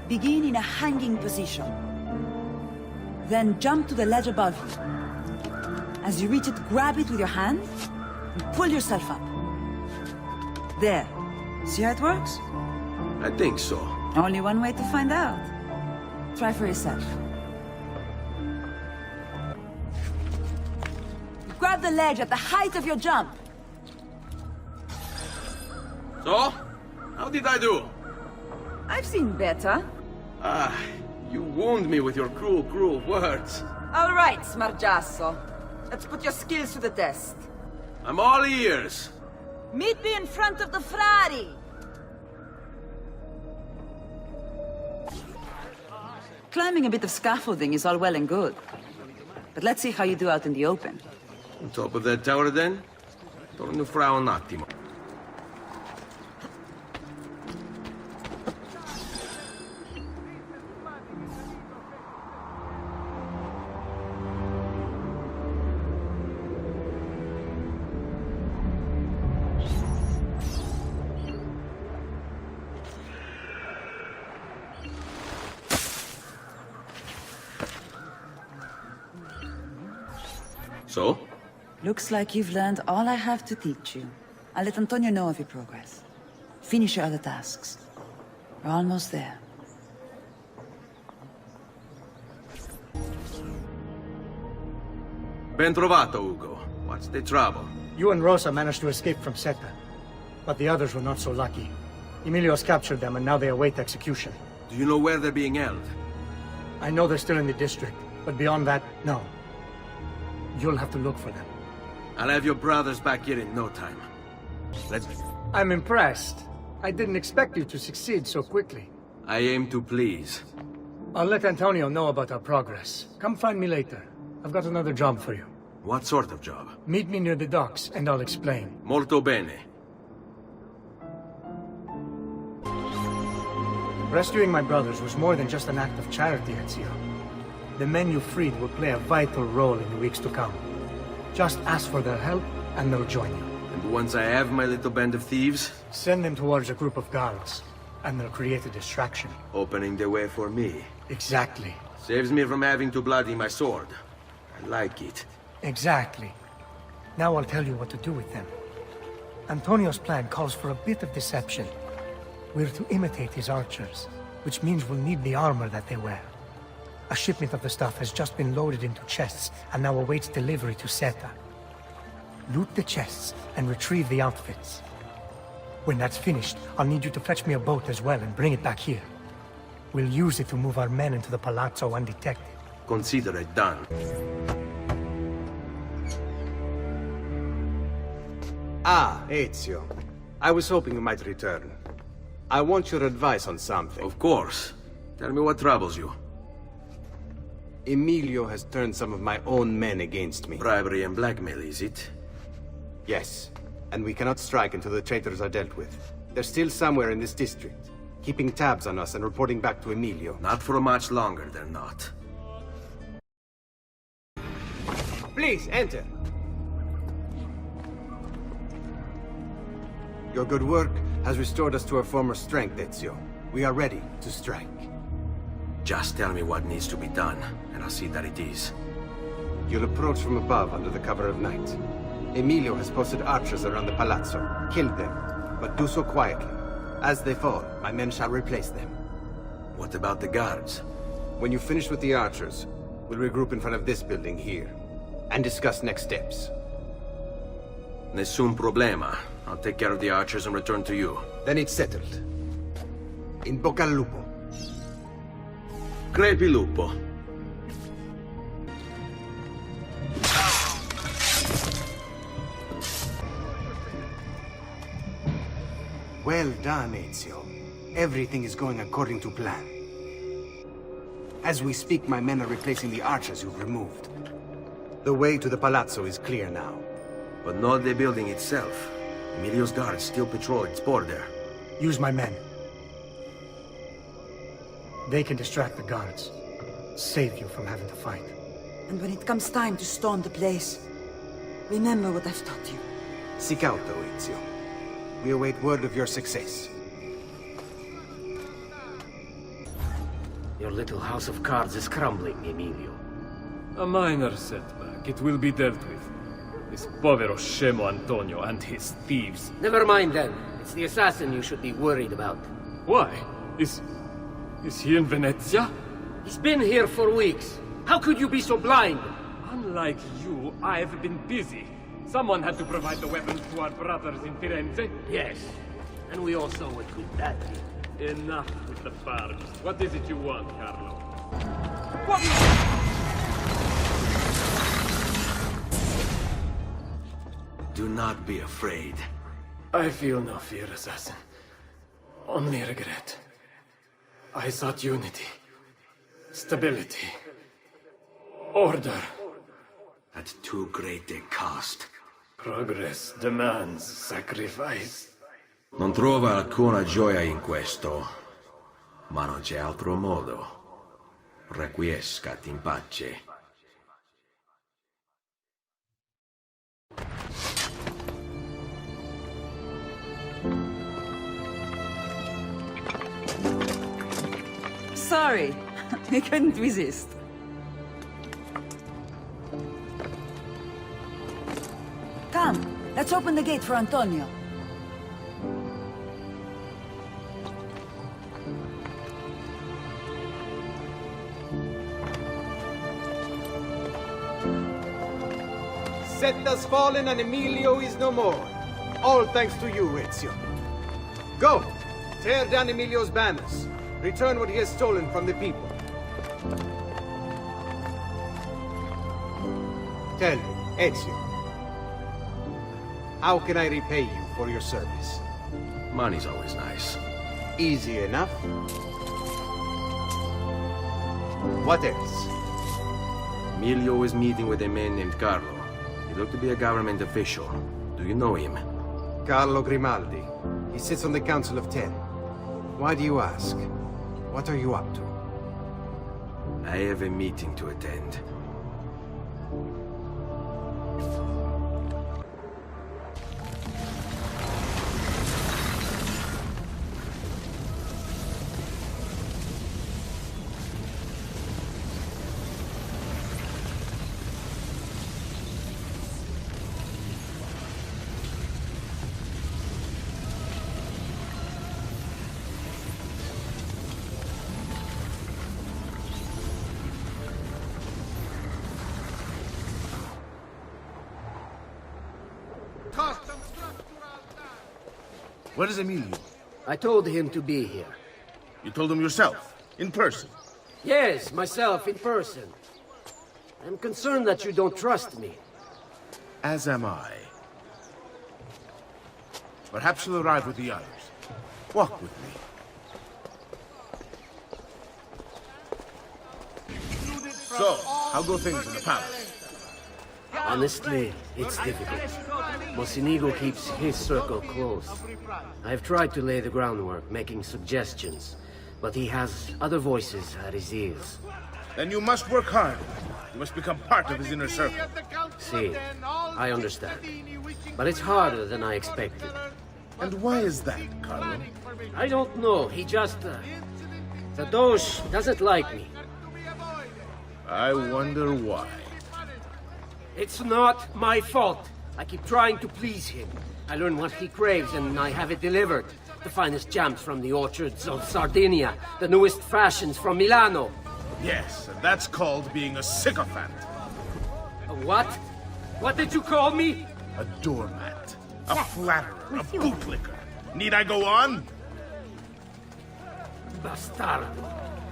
Begin in a hanging position. Then jump to the ledge above you. As you reach it, grab it with your hand and pull yourself up. There. See how it works? I think so. Only one way to find out. Try for yourself. Grab the ledge at the height of your jump. So? How did I do? I've seen better. You wound me with your cruel, cruel words. All right, Smargiasso. Let's put your skills to the test. I'm all ears. Meet me in front of the Frari! Climbing a bit of scaffolding is all well and good. But let's see how you do out in the open. On top of that tower, then? Torno fra un attimo. So? Looks like you've learned all I have to teach you. I'll let Antonio know of your progress. Finish your other tasks. We're almost there. Ben trovato, Ugo. What's the trouble? You and Rosa managed to escape from Seta, but the others were not so lucky. Emilio's captured them and now they await execution. Do you know where they're being held? I know they're still in the district, but beyond that, no. You'll have to look for them. I'll have your brothers back here in no time. Let's... I'm impressed. I didn't expect you to succeed so quickly. I aim to please. I'll let Antonio know about our progress. Come find me later. I've got another job for you. What sort of job? Meet me near the docks, and I'll explain. Molto bene. Rescuing my brothers was more than just an act of charity, Ezio. The men you freed will play a vital role in the weeks to come. Just ask for their help, and they'll join you. And once I have my little band of thieves? Send them towards a group of guards, and they'll create a distraction. Opening the way for me. Exactly. Saves me from having to bloody my sword. I like it. Exactly. Now I'll tell you what to do with them. Antonio's plan calls for a bit of deception. We're to imitate his archers, which means we'll need the armor that they wear. A shipment of the stuff has just been loaded into chests and now awaits delivery to Seta. Loot the chests and retrieve the outfits. When that's finished, I'll need you to fetch me a boat as well and bring it back here. We'll use it to move our men into the palazzo undetected. Consider it done. Ah, Ezio. I was hoping you might return. I want your advice on something. Of course. Tell me what troubles you. Emilio has turned some of my own men against me. Bribery and blackmail, is it? Yes. And we cannot strike until the traitors are dealt with. They're still somewhere in this district, keeping tabs on us and reporting back to Emilio. Not for much longer, they're not. Please, enter. Your good work has restored us to our former strength, Ezio. We are ready to strike. Just tell me what needs to be done, and I'll see that it is. You'll approach from above under the cover of night. Emilio has posted archers around the palazzo. Kill them, but do so quietly. As they fall, my men shall replace them. What about the guards? When you finish with the archers, we'll regroup in front of this building here, and discuss next steps. Nessun problema. I'll take care of the archers and return to you. Then it's settled. In bocca al lupo. Crepi lupo. Well done, Ezio. Everything is going according to plan. As we speak, my men are replacing the archers you've removed. The way to the palazzo is clear now. But not the building itself. Emilio's guards still patrol its border. Use my men. They can distract the guards. Save you from having to fight. And when it comes time to storm the place, remember what I've taught you. Si cauto, Ezio. We await word of your success. Your little house of cards is crumbling, Emilio. A minor setback, It will be dealt with. This povero scemo Antonio and his thieves. Never mind then. It's the assassin you should be worried about. Why? Is he in Venezia? He's been here for weeks. How could you be so blind? Unlike you, I've been busy. Someone had to provide the weapons to our brothers in Firenze. Yes. And we all saw what good that did. Enough with the farms. What is it you want, Carlo? What? Do not be afraid. I feel no fear, assassin. Only regret. I sought unity, stability, order. At too great a cost. Progress demands sacrifice. Non trova alcuna gioia in questo, ma non c'è altro modo. Requiescat in pace. Sorry, I couldn't resist. Come, let's open the gate for Antonio. Set has fallen and Emilio is no more. All thanks to you, Ezio. Go! Tear down Emilio's banners. Return what he has stolen from the people. Tell me, Ezio. How can I repay you for your service? Money's always nice. Easy enough. What else? Emilio is meeting with a man named Carlo. He looked to be a government official. Do you know him? Carlo Grimaldi. He sits on the Council of 10. Why do you ask? What are you up to? I have a meeting to attend. Where is Emilio? I told him to be here. You told him yourself, in person? Yes, myself, in person. I'm concerned that you don't trust me. As am I. Perhaps you'll arrive with the others. Walk with me. So, how go things in the palace? Honestly, it's difficult. Mocenigo keeps his circle close. I've tried to lay the groundwork, making suggestions, but he has other voices at his ears. Then you must work hard. You must become part of his inner circle. See, I understand. But it's harder than I expected. And why is that, Carlo? I don't know. He just... the Doge doesn't like me. I wonder why. It's not my fault. I keep trying to please him. I learn what he craves and I have it delivered. The finest jams from the orchards of Sardinia, the newest fashions from Milano. Yes, and that's called being a sycophant. A what? What did you call me? A doormat, a flatterer, a bootlicker. Need I go on? Bastardo.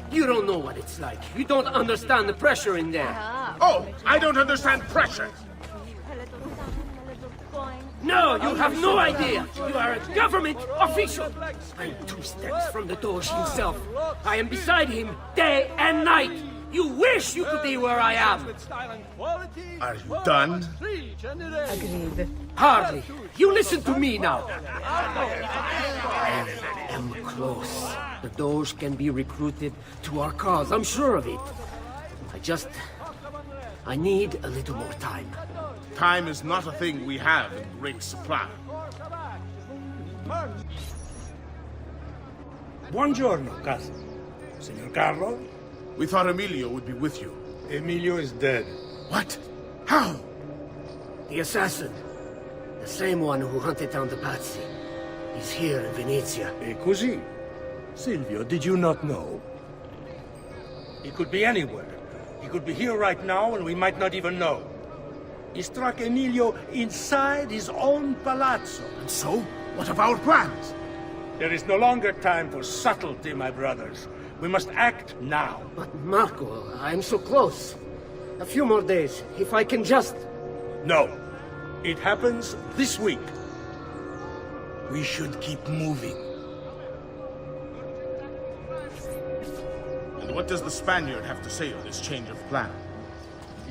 You don't know what it's like. You don't understand the pressure in there. Oh, I don't understand pressure. No, you have no idea. You are a government official. I'm 2 steps from the Doge himself. I am beside him day and night. You wish you could be where I am. Are you done? Agreed. Hardly. You listen to me now. I am close. The Doge can be recruited to our cause. I'm sure of it. I need a little more time. Time is not a thing we have in great supply. Buongiorno, casa. Signor Carlo? We thought Emilio would be with you. Emilio is dead. What? How? The assassin. The same one who hunted down the Pazzi. He's here in Venezia. E così? Silvio, did you not know? He could be anywhere. He could be here right now and we might not even know. He struck Emilio inside his own palazzo. And so? What of our plans? There is no longer time for subtlety, my brothers. We must act now. But Marco, I'm so close. A few more days, if I can just... No. It happens this week. We should keep moving. And what does the Spaniard have to say of this change of plan?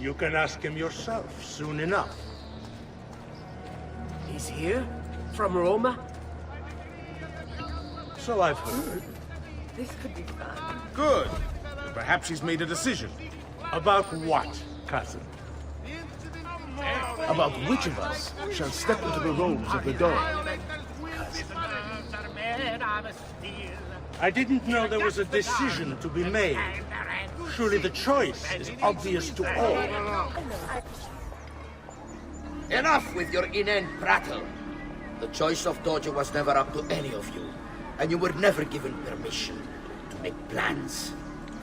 You can ask him yourself soon enough. He's here? From Roma? So I've heard. This could be fun. Good. Perhaps he's made a decision. About what, cousin? About which of us shall step into the roles of the dog. I didn't know there was a decision to be made. Surely the choice is obvious to all. Enough with your inane prattle. The choice of Dojo was never up to any of you, and you were never given permission to make plans.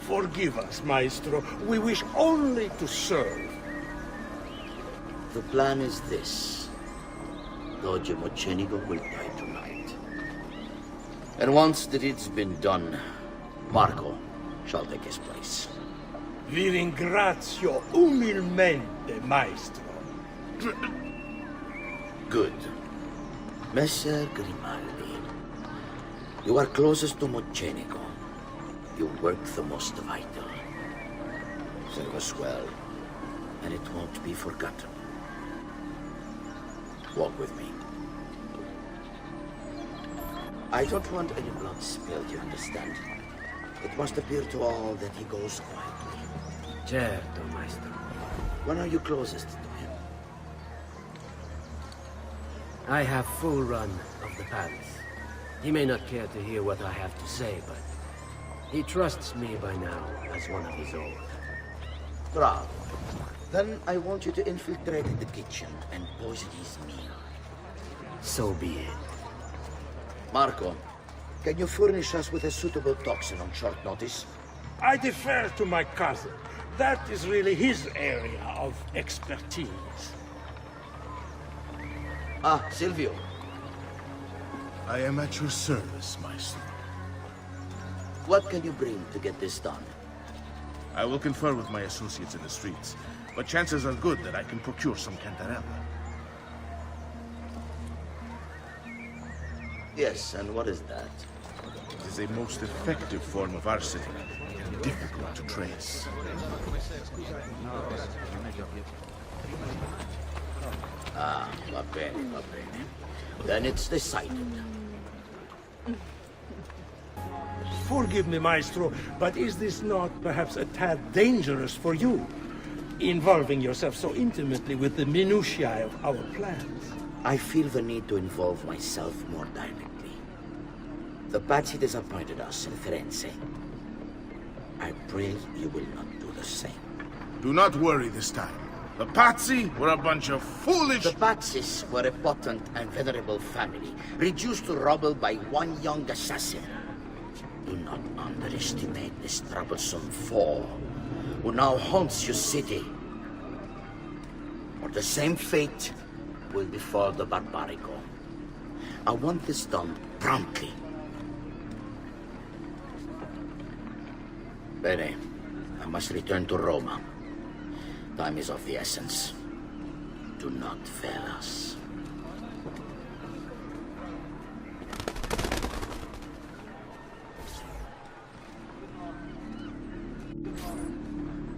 Forgive us, Maestro. We wish only to serve. The plan is this. Dojo Mocenigo will die tonight. And once the deed's been done, Marco shall take his place. Vi ringrazio umilmente, Maestro. Good. Messer Grimaldi, you are closest to Mocenigo. You work the most vital. Serve us well, and it won't be forgotten. Walk with me. I don't want any blood spilled, you understand? It must appear to all that he goes quietly. Certo, Maestro. When are you closest to him? I have full run of the palace. He may not care to hear what I have to say, but he trusts me by now as one of his own. Bravo. Then I want you to infiltrate the kitchen and poison his meal. So be it. Marco, can you furnish us with a suitable toxin on short notice? I defer to my cousin. That is really his area of expertise. Ah, Silvio. I am at your service, Maestro. What can you bring to get this done? I will confer with my associates in the streets, but chances are good that I can procure some cantarella. Yes, and what is that? It is a most effective form of arsenic, and difficult to trace. Ah, va bene, va bene. Then it's decided. Forgive me, Maestro, but is this not perhaps a tad dangerous for you? Involving yourself so intimately with the minutiae of our plans. I feel the need to involve myself more directly. The Pazzi disappointed us in Firenze. I pray you will not do the same. Do not worry this time. The Pazzi were a bunch of foolish... The Pazzis were a potent and venerable family, reduced to rubble by one young assassin. Do not underestimate this troublesome foe, who now haunts your city. Or the same fate will befall the Barbarico. I want this done promptly. Bene, I must return to Roma. Time is of the essence. Do not fail us.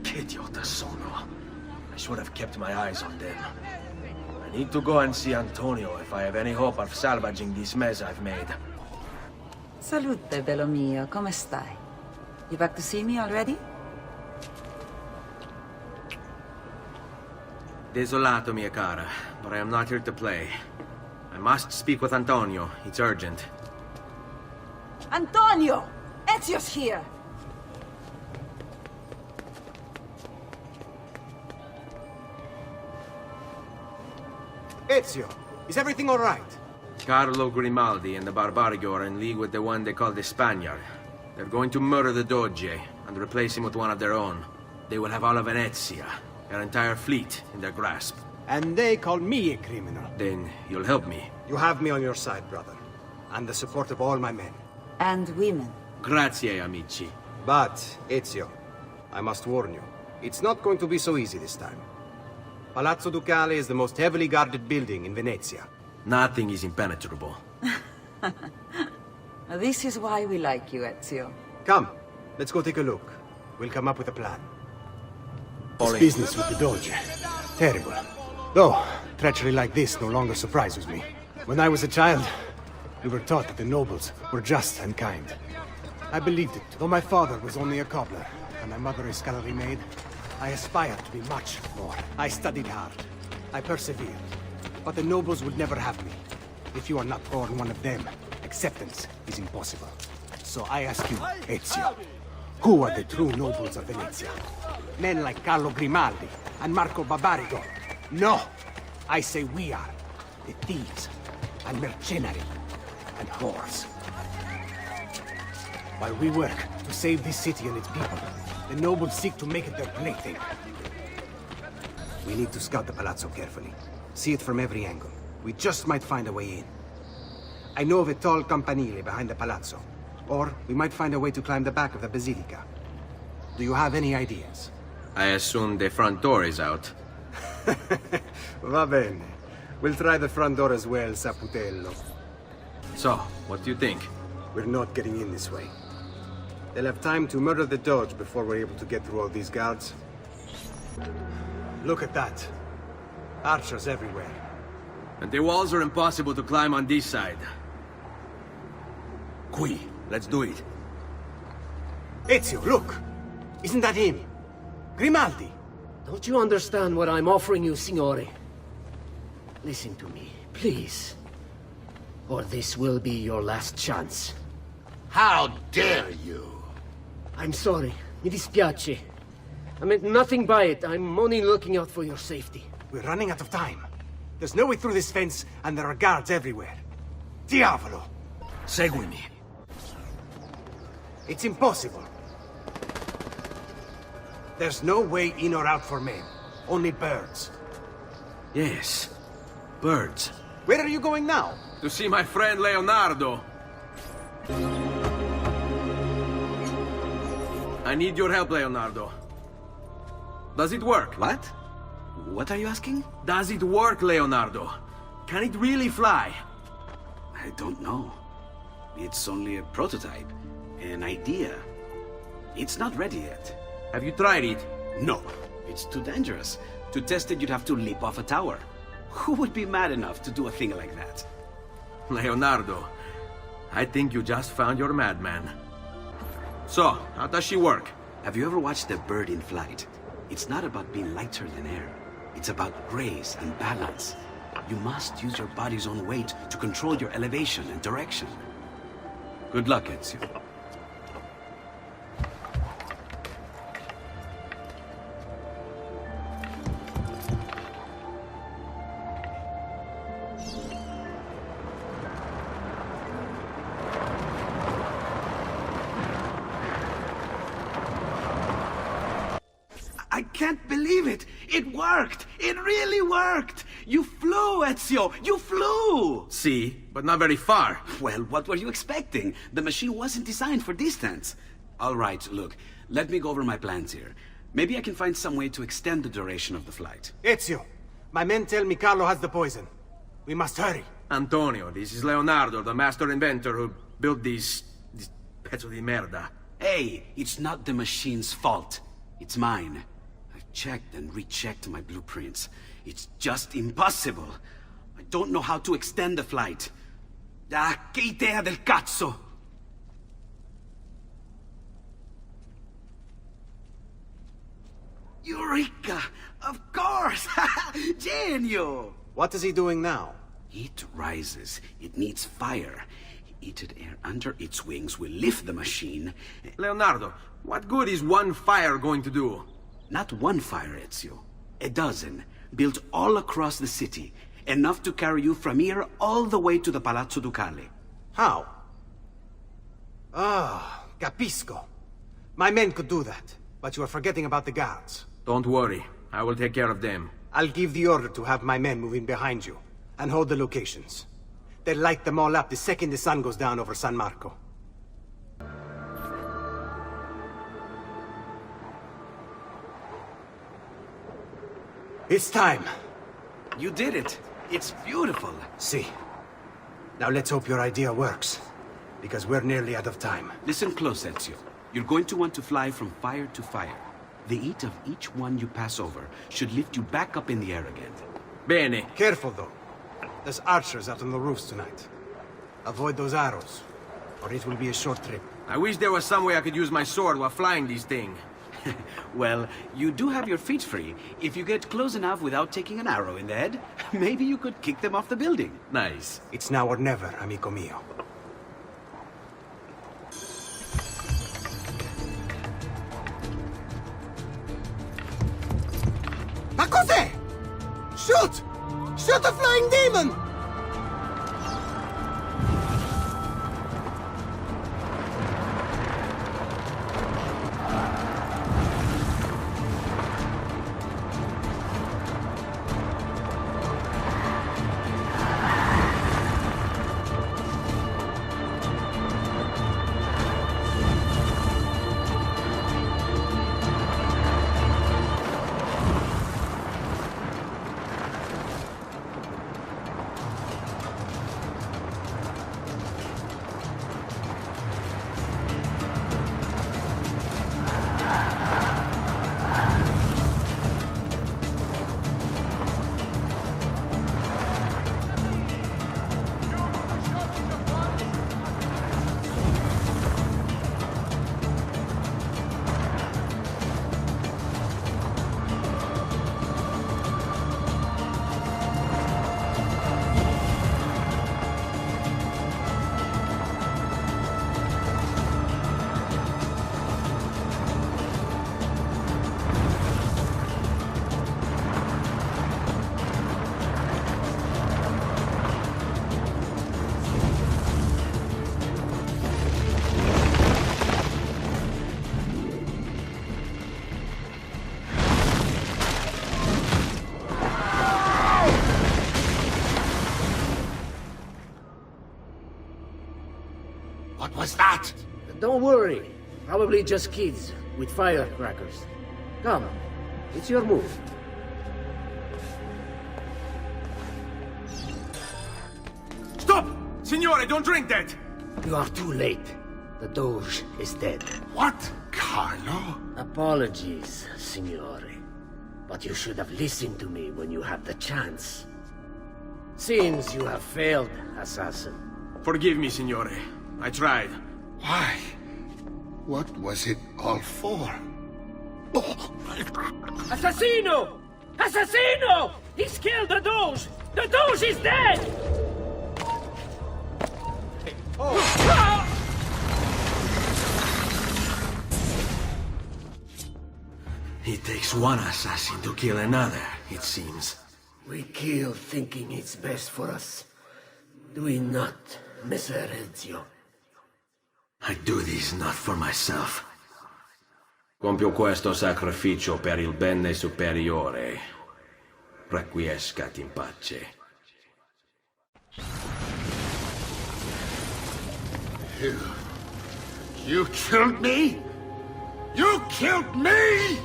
Che idiota sono. I should have kept my eyes on them. I need to go and see Antonio if I have any hope of salvaging this mess I've made. Salute, bello mio. Come stai? You back to see me already? Desolato, mia cara, but I am not here to play. I must speak with Antonio. It's urgent. Antonio! Ezio's here! Ezio, is everything all right? Carlo Grimaldi and the Barbarigo are in league with the one they call the Spaniard. They're going to murder the Doge and replace him with one of their own. They will have all of Venezia, their entire fleet, in their grasp. And they call me a criminal. Then you'll help me. You have me on your side, brother. And the support of all my men. And women. Grazie, amici. But, Ezio, I must warn you, it's not going to be so easy this time. Palazzo Ducale is the most heavily guarded building in Venezia. Nothing is impenetrable. This is why we like you, Ezio. Come, let's go take a look. We'll come up with a plan. This business with the Doge. Terrible. Though, treachery like this no longer surprises me. When I was a child, we were taught that the nobles were just and kind. I believed it, though my father was only a cobbler, and my mother a scullery maid. I aspired to be much more. I studied hard. I persevered. But the nobles would never have me. If you are not born one of them, acceptance is impossible. So I ask you, Ezio, who are the true nobles of Venezia? Men like Carlo Grimaldi and Marco Barbarigo? No! I say we are. The thieves and mercenary and whores. While we work to save this city and its people, the nobles seek to make it their plaything. We need to scout the palazzo carefully. See it from every angle. We just might find a way in. I know of a tall campanile behind the palazzo. Or we might find a way to climb the back of the basilica. Do you have any ideas? I assume the front door is out. Va bene. We'll try the front door as well, Saputello. So, what do you think? We're not getting in this way. They'll have time to murder the Doge before we're able to get through all these guards. Look at that. Archers everywhere. And the walls are impossible to climb on this side. Qui, let's do it. Ezio, look! Isn't that him? Grimaldi! Don't you understand what I'm offering you, Signore? Listen to me, please. Or this will be your last chance. How dare you? I'm sorry. Mi dispiace. I meant nothing by it. I'm only looking out for your safety. We're running out of time. There's no way through this fence, and there are guards everywhere. Diavolo! Seguimi. It's impossible. There's no way in or out for men. Only birds. Yes. Birds. Where are you going now? To see my friend Leonardo. I need your help, Leonardo. Does it work? What? What are you asking? Does it work, Leonardo? Can it really fly? I don't know. It's only a prototype. An idea. It's not ready yet. Have you tried it? No. It's too dangerous. To test it, you'd have to leap off a tower. Who would be mad enough to do a thing like that? Leonardo, I think you just found your madman. So, how does she work? Have you ever watched a bird in flight? It's not about being lighter than air. It's about grace and balance. You must use your body's own weight to control your elevation and direction. Good luck, Ezio. I can't believe it! It worked! It really worked! You flew, Ezio! You flew! See, but not very far. Well, what were you expecting? The machine wasn't designed for distance. All right, look, let me go over my plans here. Maybe I can find some way to extend the duration of the flight. Ezio, my men tell me Carlo has the poison. We must hurry. Antonio, this is Leonardo, the master inventor who built this pezzo di merda. Hey, it's not the machine's fault. It's mine. I've checked and rechecked my blueprints. It's just impossible. I don't know how to extend the flight. Ah, che idea del cazzo! Eureka! Of course! Genio! What is he doing now? It rises. It needs fire. Heated air under its wings will lift the machine. Leonardo, what good is one fire going to do? Not one fire, Ezio. A dozen, built all across the city. Enough to carry you from here all the way to the Palazzo Ducale. How? Ah, capisco. My men could do that, but you are forgetting about the guards. Don't worry. I will take care of them. I'll give the order to have my men move in behind you, and hold the locations. They'll light them all up the second the sun goes down over San Marco. It's time. You did it. It's beautiful. See. Now let's hope your idea works, because we're nearly out of time. Listen close, Ezio. You're going to want to fly from fire to fire. The heat of each one you pass over should lift you back up in the air again. Bene. Careful, though. There's archers out on the roofs tonight. Avoid those arrows, or it will be a short trip. I wish there was some way I could use my sword while flying these things. Well, you do have your feet free. If you get close enough without taking an arrow in the head, maybe you could kick them off the building. Nice. It's now or never, amico mio. Ma cos'è? Shoot! Shoot a flying demon! What was that? Don't worry. Probably just kids with firecrackers. Come, it's your move. Stop! Signore, don't drink that! You are too late. The Doge is dead. What? Carlo? Apologies, Signore. But you should have listened to me when you had the chance. Seems you have failed, assassin. Forgive me, Signore. I tried. Why? What was it all for? Assassino! Assassino! He's killed the Doge! The Doge is dead! It takes one assassin to kill another, it seems. We kill thinking it's best for us. Do we not, Messer Ezio? I do this not for myself. Compio questo sacrificio per il bene superiore. Requiescat in pace. You killed me? You killed me?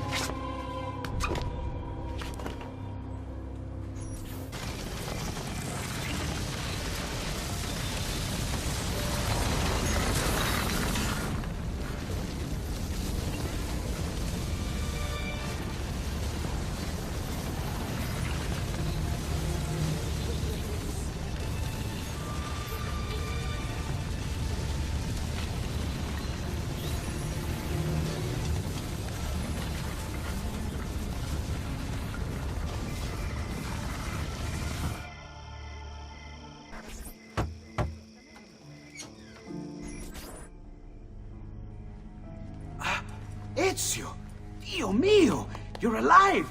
Ezio! Dio mio! You're alive!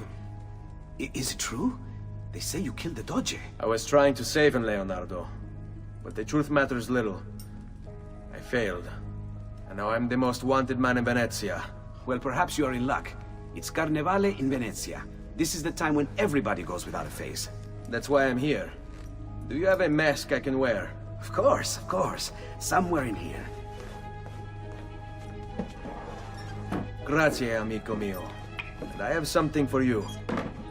Is it true? They say you killed the Doge. I was trying to save him, Leonardo. But the truth matters little. I failed. And now I'm the most wanted man in Venezia. Well, perhaps you are in luck. It's Carnevale in Venezia. This is the time when everybody goes without a face. That's why I'm here. Do you have a mask I can wear? Of course, of course. Somewhere in here. Grazie, amico mio. And I have something for you.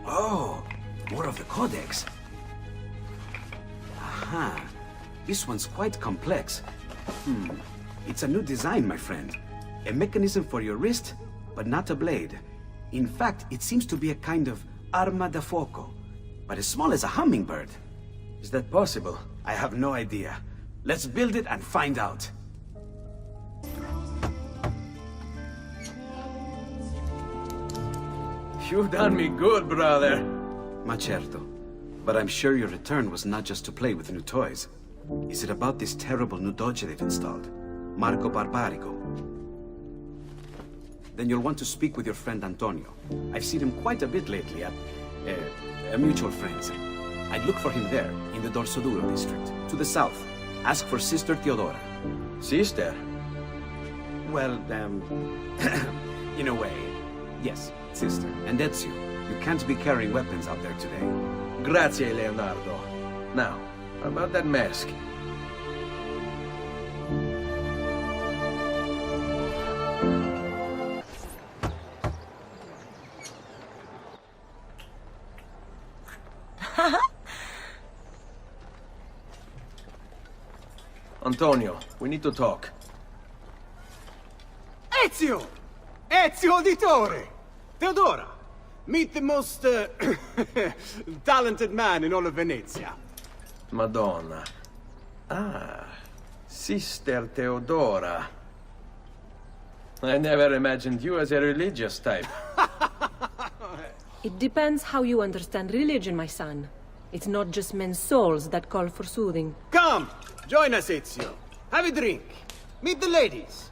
Oh, more of the Codex. Aha. This one's quite complex. It's a new design, my friend. A mechanism for your wrist, but not a blade. In fact, it seems to be a kind of arma da fuoco, but as small as a hummingbird. Is that possible? I have no idea. Let's build it and find out. You've done me good, brother. Ma certo. But I'm sure your return was not just to play with new toys. Is it about this terrible new doge they've installed? Marco Barbarigo? Then you'll want to speak with your friend Antonio. I've seen him quite a bit lately at mutual friends. I'd look for him there, in the Dorsoduro district, to the south. Ask for Sister Theodora. Sister? Well, in a way, yes, sister. And Ezio, you can't be carrying weapons out there today. Grazie, Leonardo. Now, about that mask. Antonio, we need to talk. Ezio! Ezio Auditore! Theodora! Meet the most, talented man in all of Venezia. Madonna. Ah, Sister Theodora. I never imagined you as a religious type. It depends how you understand religion, my son. It's not just men's souls that call for soothing. Come! Join us, Ezio. Have a drink. Meet the ladies.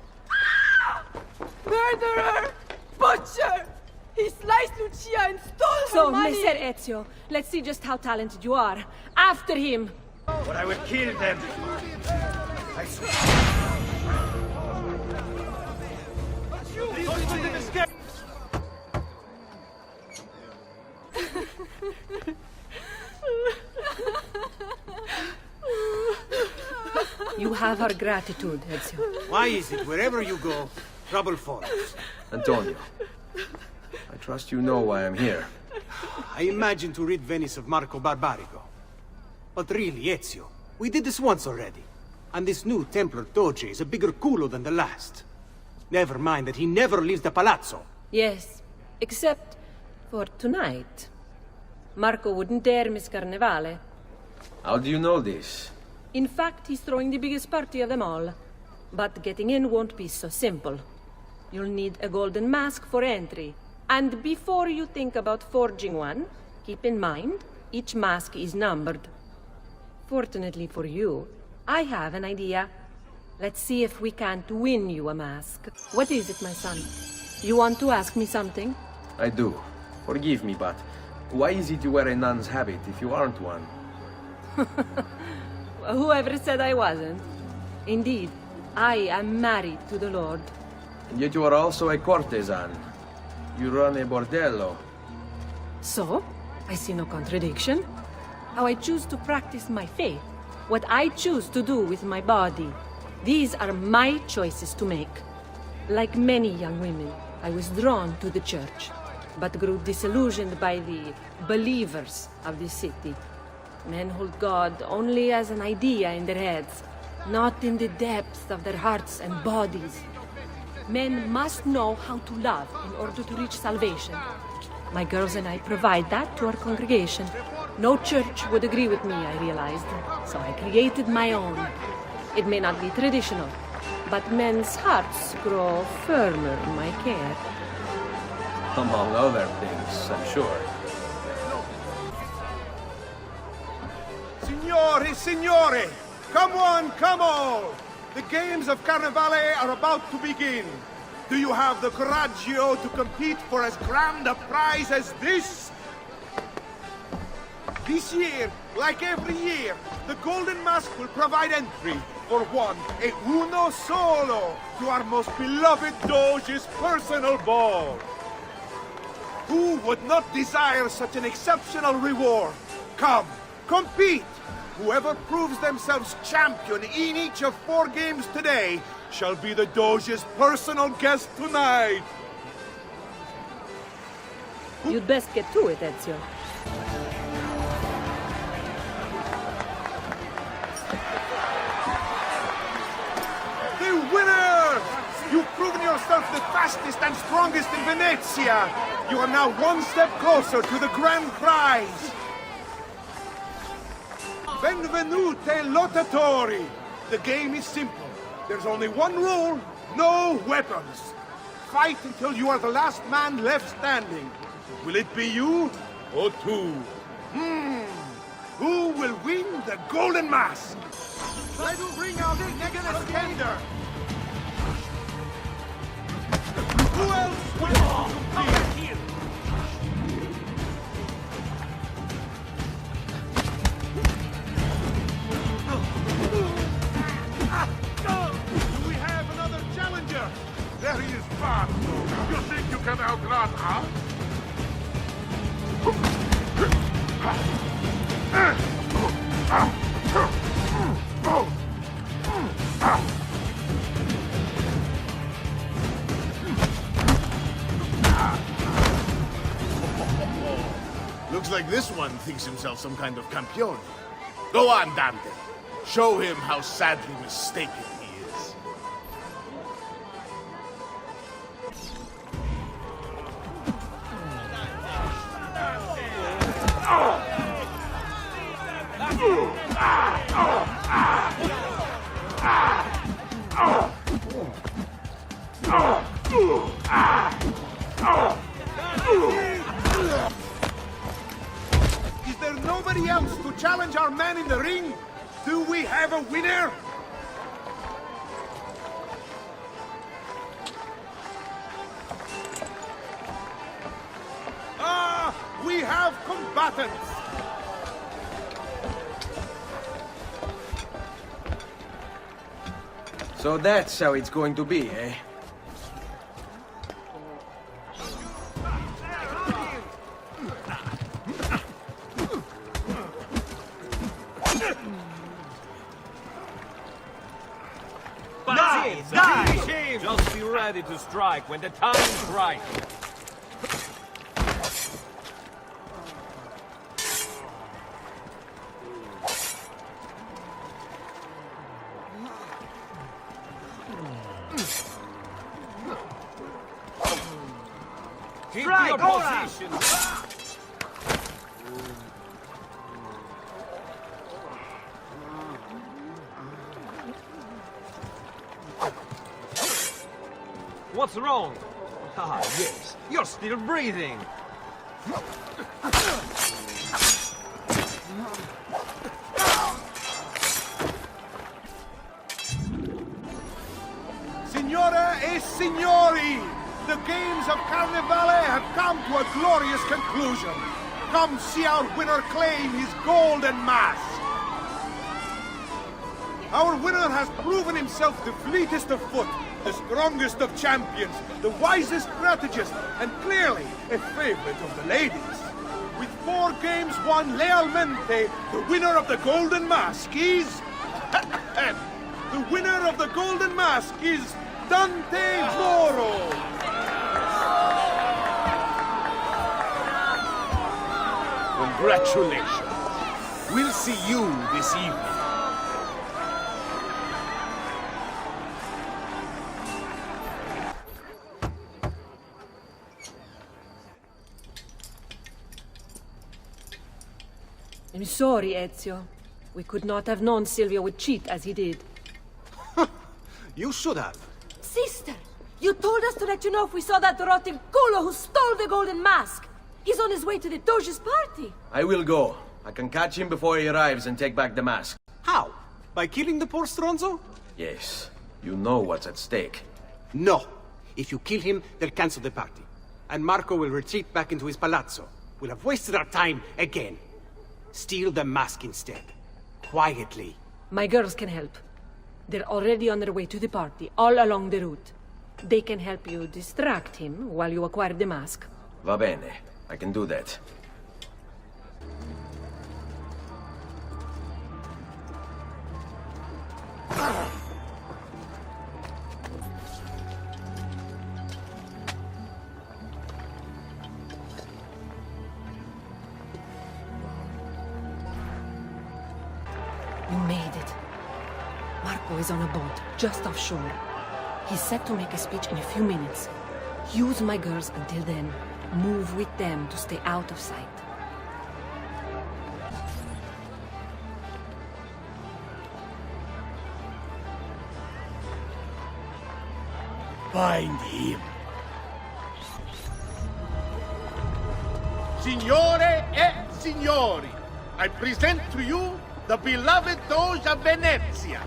Murderer! Butcher! He sliced Lucia and stole So, her money! Messer Ezio, let's see just how talented you are. After him! But I will kill them. I swear. Don't let them escape! You have our gratitude, Ezio. Why is it wherever you go, trouble follows? Antonio, I trust you know why I'm here. I imagine to rid Venice of Marco Barbarigo. But really, Ezio, we did this once already. And this new Templar Doge is a bigger culo than the last. Never mind that he never leaves the palazzo. Yes, except for tonight. Marco wouldn't dare miss Carnevale. How do you know this? In fact, he's throwing the biggest party of them all. But getting in won't be so simple. You'll need a golden mask for entry. And before you think about forging one, keep in mind, each mask is numbered. Fortunately for you, I have an idea. Let's see if we can't win you a mask. What is it, my son? You want to ask me something? I do. Forgive me, but why is it you wear a nun's habit if you aren't one? Whoever said I wasn't? Indeed, I am married to the Lord. And yet you are also a courtesan. You run a bordello. So, I see no contradiction. How I choose to practice my faith, what I choose to do with my body. These are my choices to make. Like many young women, I was drawn to the church, but grew disillusioned by the believers of the city. Men hold God only as an idea in their heads, not in the depths of their hearts and bodies. Men must know how to love in order to reach salvation. My girls and I provide that to our congregation. No church would agree with me, I realized, so I created my own. It may not be traditional, but men's hearts grow firmer in my care. Among other things, I'm sure. Signori, signore! Come on, come on! The games of Carnevale are about to begin. Do you have the coraggio to compete for as grand a prize as this? This year, like every year, the Golden Mask will provide entry for one, e uno solo, to our most beloved Doge's personal ball. Who would not desire such an exceptional reward? Come, compete! Whoever proves themselves champion in each of 4 games today shall be the Doge's personal guest tonight. You'd best get to it, Ezio. The winner! You've proven yourself the fastest and strongest in Venezia. You are now one step closer to the grand prize. Benvenute lottatori. The game is simple. There's only one rule, no weapons. Fight until you are the last man left standing. Will it be you or two? Who will win the Golden Mask? Let's bring out the next contender. Who else will compete? Do we have another challenger? There he is, Março. You think you can outrun us? Looks like this one thinks himself some kind of campione. Go on, Dante. Show him how sadly mistaken he is. Is there nobody else to challenge our man in the ring? Do we have a winner? We have combatants! So that's how it's going to be, eh? Just be ready to strike when the time is right. Keep your position. What's wrong? Ah, yes, you're still breathing. Signore e signori, the games of Carnevale have come to a glorious conclusion. Come see our winner claim his golden mask. Our winner has proven himself the fleetest of foot, the strongest of champions, the wisest strategist, and clearly a favorite of the ladies. With 4 games won lealmente, the winner of the Golden Mask is... the winner of the Golden Mask is Dante Moro! Congratulations. We'll see you this evening. I'm sorry, Ezio. We could not have known Silvio would cheat as he did. You should have. Sister, you told us to let you know if we saw that rotten culo who stole the golden mask. He's on his way to the Doge's party. I will go. I can catch him before he arrives and take back the mask. How? By killing the poor Stronzo? Yes. You know what's at stake. No. If you kill him, they'll cancel the party. And Marco will retreat back into his palazzo. We'll have wasted our time again. Steal the mask instead. Quietly. My girls can help. They're already on their way to the party, all along the route. They can help you distract him while you acquire the mask. Va bene. I can do that. You made it. Marco is on a boat, just offshore. He's set to make a speech in a few minutes. Use my girls until then. Move with them to stay out of sight. Find him. Signore e signori, I present to you the beloved Doge of Venezia.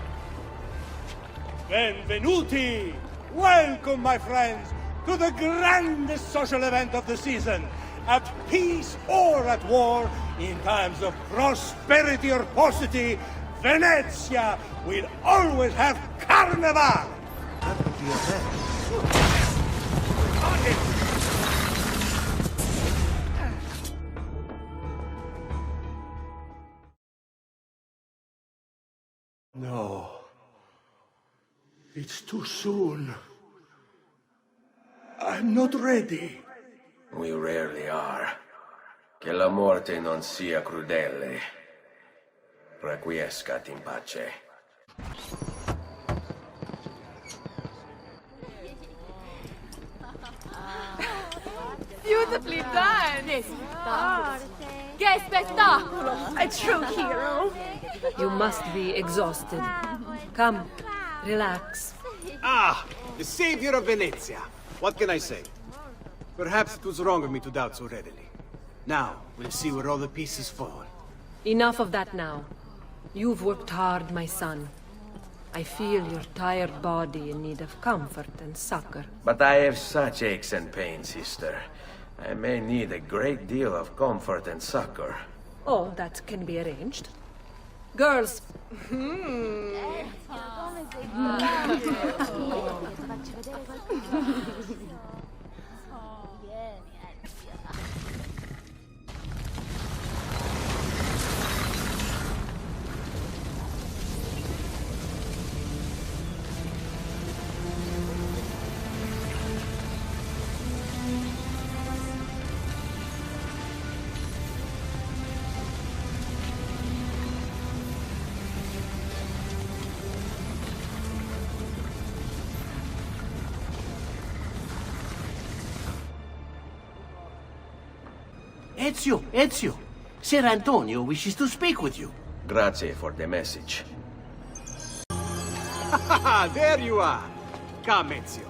Benvenuti! Welcome, my friends, to the grandest social event of the season. At peace or at war, in times of prosperity or paucity, Venezia will always have Carnival! That would be a bet. On him! No. It's too soon. I'm not ready. We rarely are. Che la morte non sia crudele. Requiescat in pace. Beautifully done! Che spettacolo! A true hero! You must be exhausted. Come, relax. Ah, the savior of Venezia. What can I say? Perhaps it was wrong of me to doubt so readily. Now, we'll see where all the pieces fall. Enough of that now. You've worked hard, my son. I feel your tired body in need of comfort and succor. But I have such aches and pains, sister. I may need a great deal of comfort and succor. Oh, that can be arranged. Girls! Ezio! Ser Antonio wishes to speak with you. Grazie for the message. There you are! Come, Ezio.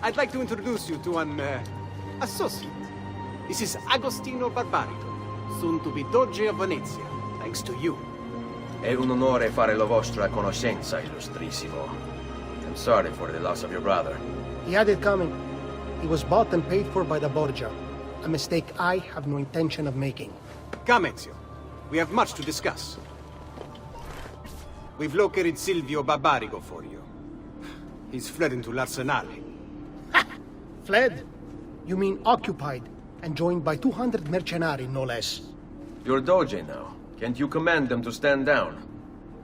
I'd like to introduce you to an, associate. This is Agostino Barbarigo, soon to be Doge of Venezia, thanks to you. È un onore fare la vostra conoscenza, illustrissimo. I'm sorry for the loss of your brother. He had it coming. He was bought and paid for by the Borgia. A mistake I have no intention of making. Come, Ezio. We have much to discuss. We've located Silvio Barbarigo for you. He's fled into l'Arsenale. Fled? You mean occupied, and joined by 200 mercenari, no less. You're Doge now. Can't you command them to stand down?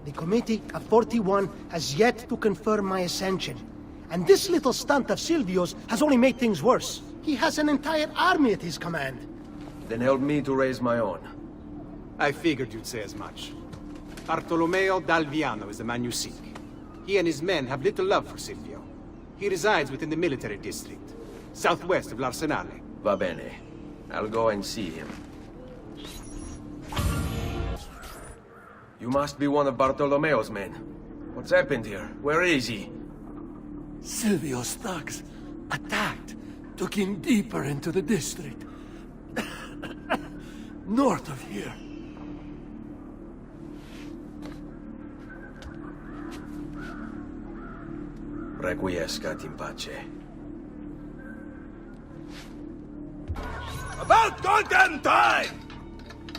The Committee of 41 has yet to confirm my ascension. And this little stunt of Silvio's has only made things worse. He has an entire army at his command. Then help me to raise my own. I figured you'd say as much. Bartolomeo d'Alviano is the man you seek. He and his men have little love for Silvio. He resides within the military district, southwest of l'Arsenale. Va bene. I'll go and see him. You must be one of Bartolomeo's men. What's happened here? Where is he? Silvio's thugs attacked, took him deeper into the district. North of here. Requiescat in pace. About goddamn time!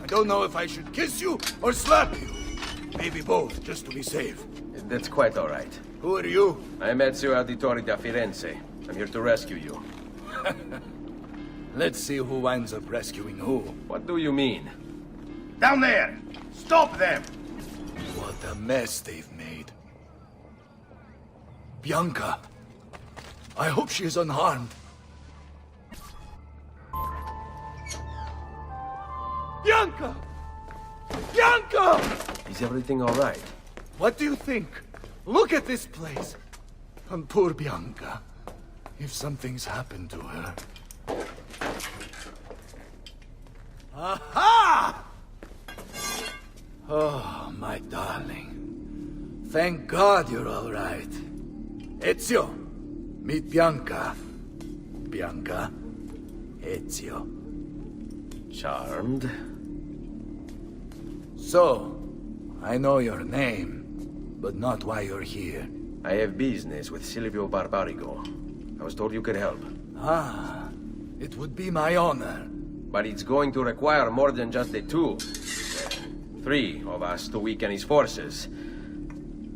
I don't know if I should kiss you or slap you. Maybe both, just to be safe. That's quite all right. Who are you? I'm Ezio Auditore da Firenze. I'm here to rescue you. Let's see who winds up rescuing who. What do you mean? Down there! Stop them! What a mess they've made. Bianca. I hope she is unharmed. Bianca! Bianca! Is everything all right? What do you think? Look at this place. And poor Bianca. If something's happened to her... Aha! Oh, my darling. Thank God you're all right. Ezio, meet Bianca. Bianca, Ezio. Charmed. So, I know your name, but not why you're here. I have business with Silvio Barbarigo. I was told you could help. Ah, it would be my honor. But it's going to require more than just the two. 3 of us to weaken his forces.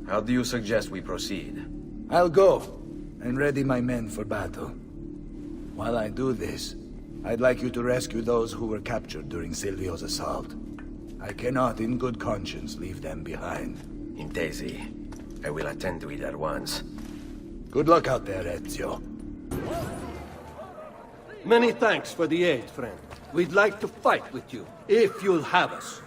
How do you suggest we proceed? I'll go and ready my men for battle. While I do this, I'd like you to rescue those who were captured during Silvio's assault. I cannot, in good conscience, leave them behind. Intesi. I will attend to it at once. Good luck out there, Ezio. Many thanks for the aid, friend. We'd like to fight with you, if you'll have us.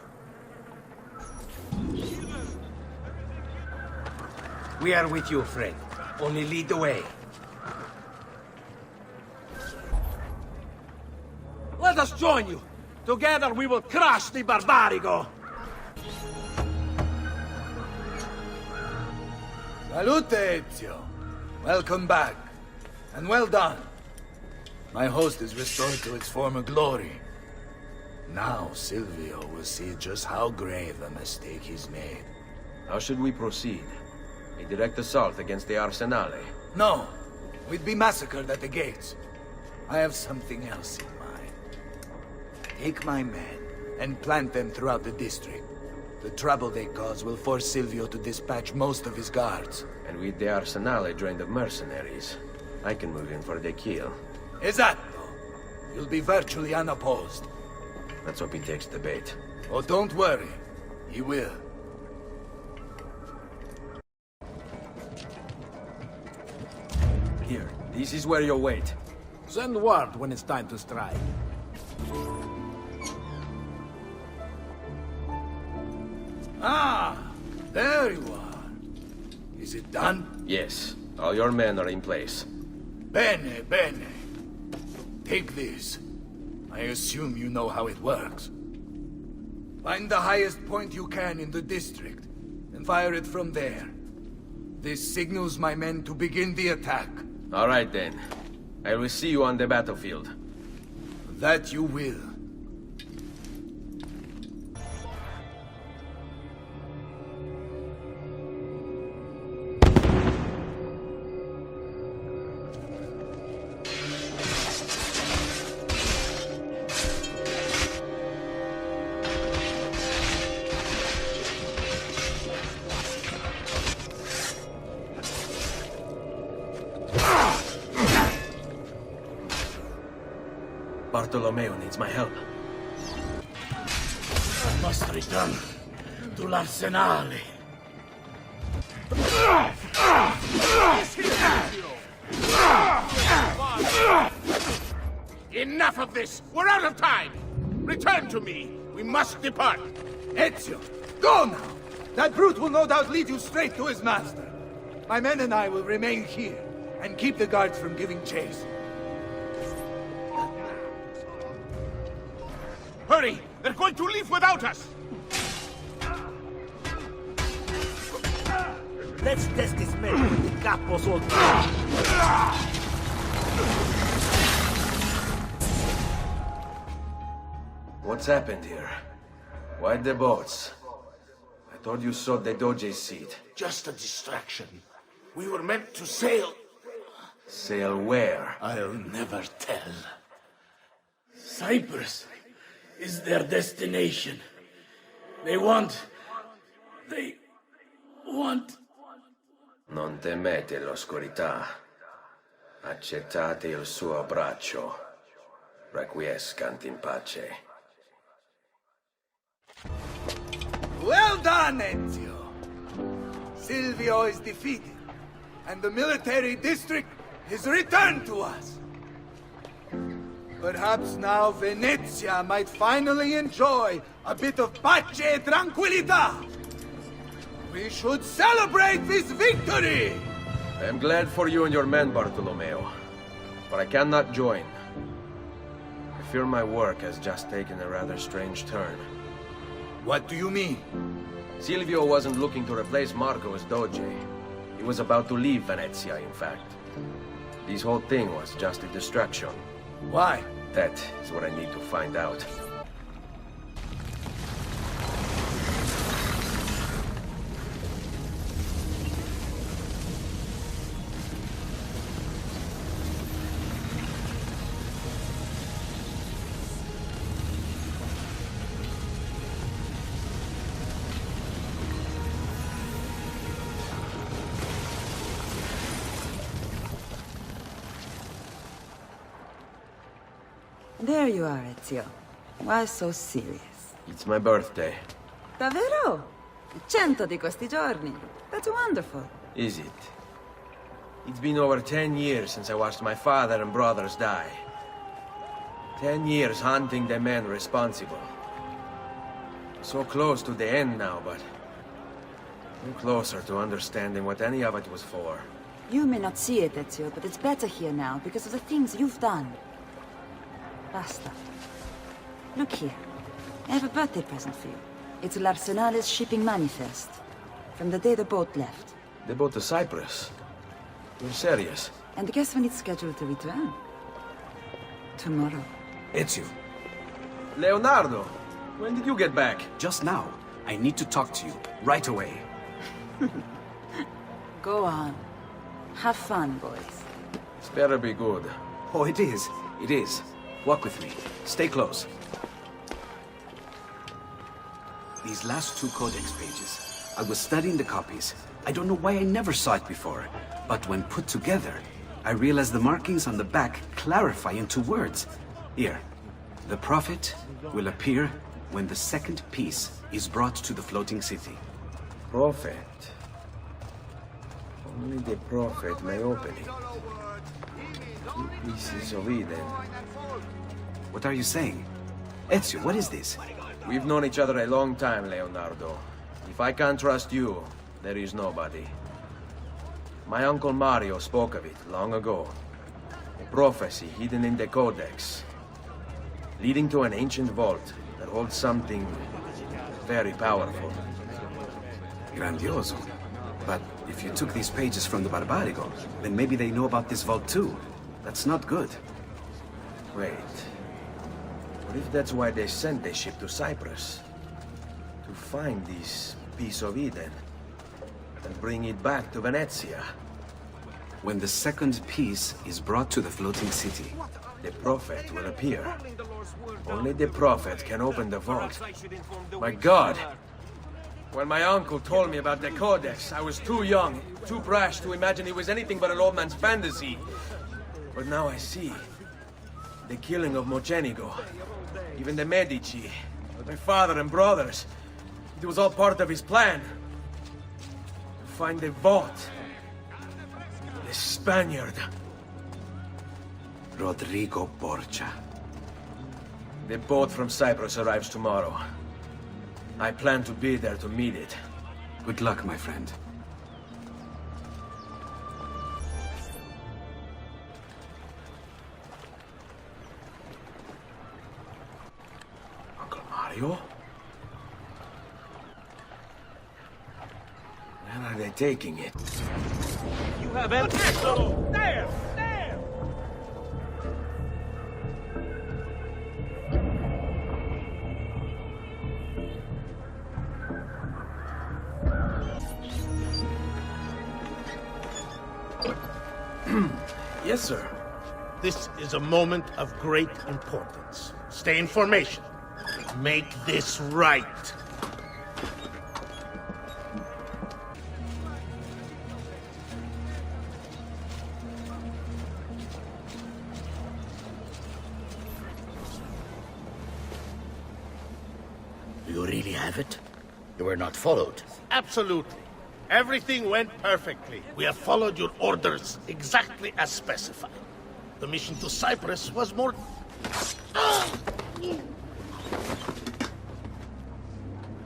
We are with you, friend. Only lead the way. Let us join you. Together we will crush the Barbarigo. Salute, Ezio. Welcome back. And well done. My host is restored to its former glory. Now Silvio will see just how grave a mistake he's made. How should we proceed? A direct assault against the Arsenale? No. We'd be massacred at the gates. I have something else in mind. Take my men and plant them throughout the district. The trouble they cause will force Silvio to dispatch most of his guards. And with the Arsenale drained of mercenaries, I can move in for the kill. Esatto. You'll be virtually unopposed. Let's hope he takes the bait. Oh, don't worry. He will. Here, this is where you'll wait. Send word when it's time to strike. Ah, there you are. Is it done? Yes, all your men are in place. Bene, bene. Take this. I assume you know how it works. Find the highest point you can in the district, and fire it from there. This signals my men to begin the attack. All right then. I will see you on the battlefield. That you will. Bartolomeo needs my help. I must return to l'Arsenale. Enough of this! We're out of time! Return to me! We must depart! Ezio, go now! That brute will no doubt lead you straight to his master. My men and I will remain here, and keep the guards from giving chase. Hurry! They're going to leave without us! Let's test this man with the capo sotto. What's happened here? Why the boats? I thought you saw the Doge's seat. Just a distraction. We were meant to sail. Sail where? I'll never tell. Cyprus. is their destination. They want... Non temete l'oscurità. Accettate il suo abbraccio. Requiescant in pace. Well done, Ezio! Silvio is defeated, and the military district is returned to us. Perhaps now Venezia might finally enjoy a bit of pace e tranquilità. We should celebrate this victory! I am glad for you and your men, Bartolomeo. But I cannot join. I fear my work has just taken a rather strange turn. What do you mean? Silvio wasn't looking to replace Marco as Doge. He was about to leave Venezia, in fact. This whole thing was just a distraction. Why? That is what I need to find out. There you are, Ezio. Why so serious? It's my birthday. Davvero? 100 di questi giorni. That's wonderful. Is it? It's been over 10 years since I watched my father and brothers die. 10 years hunting the men responsible. So close to the end now, but no closer to understanding what any of it was for. You may not see it, Ezio, but it's better here now because of the things you've done. Basta. Look here. I have a birthday present for you. It's l'Arsenale's shipping manifest. From the day the boat left. The boat to Cyprus? You're serious? And guess when it's scheduled to return? Tomorrow. Ezio. Leonardo! When did you get back? Just now. I need to talk to you. Right away. Go on. Have fun, boys. It's better be good. Oh, it is. It is. Walk with me. Stay close. These last 2 codex pages. I was studying the copies. I don't know why I never saw it before. But when put together, I realized the markings on the back clarify into words. Here. The prophet will appear when the second piece is brought to the floating city. Prophet? Only the prophet may open it. 2 pieces of Eden. What are you saying? Ezio, what is this? We've known each other a long time, Leonardo. If I can't trust you, there is nobody. My uncle Mario spoke of it long ago. A prophecy hidden in the Codex, leading to an ancient vault that holds something very powerful. Grandioso. But if you took these pages from the Barbarigo, then maybe they know about this vault too. That's not good. Wait. What if that's why they sent the ship to Cyprus? To find this piece of Eden and bring it back to Venezia? When the second piece is brought to the floating city, the prophet will appear. Only the prophet can open the vault. My God! When my uncle told me about the Codex, I was too young, too brash to imagine it was anything but an old man's fantasy. But now I see. The killing of Mocenigo, even the Medici, my father and brothers. It was all part of his plan. To find the vault. The Spaniard. Rodrigo Borgia. The boat from Cyprus arrives tomorrow. I plan to be there to meet it. Good luck, my friend. Uncle Mario? Where are they taking it? You have entered. There! There! Yes, sir. This is a moment of great importance. Stay in formation. must make this right. You really have it? You were not followed? Absolutely. Everything went perfectly. We have followed your orders exactly as specified. The mission to Cyprus was more...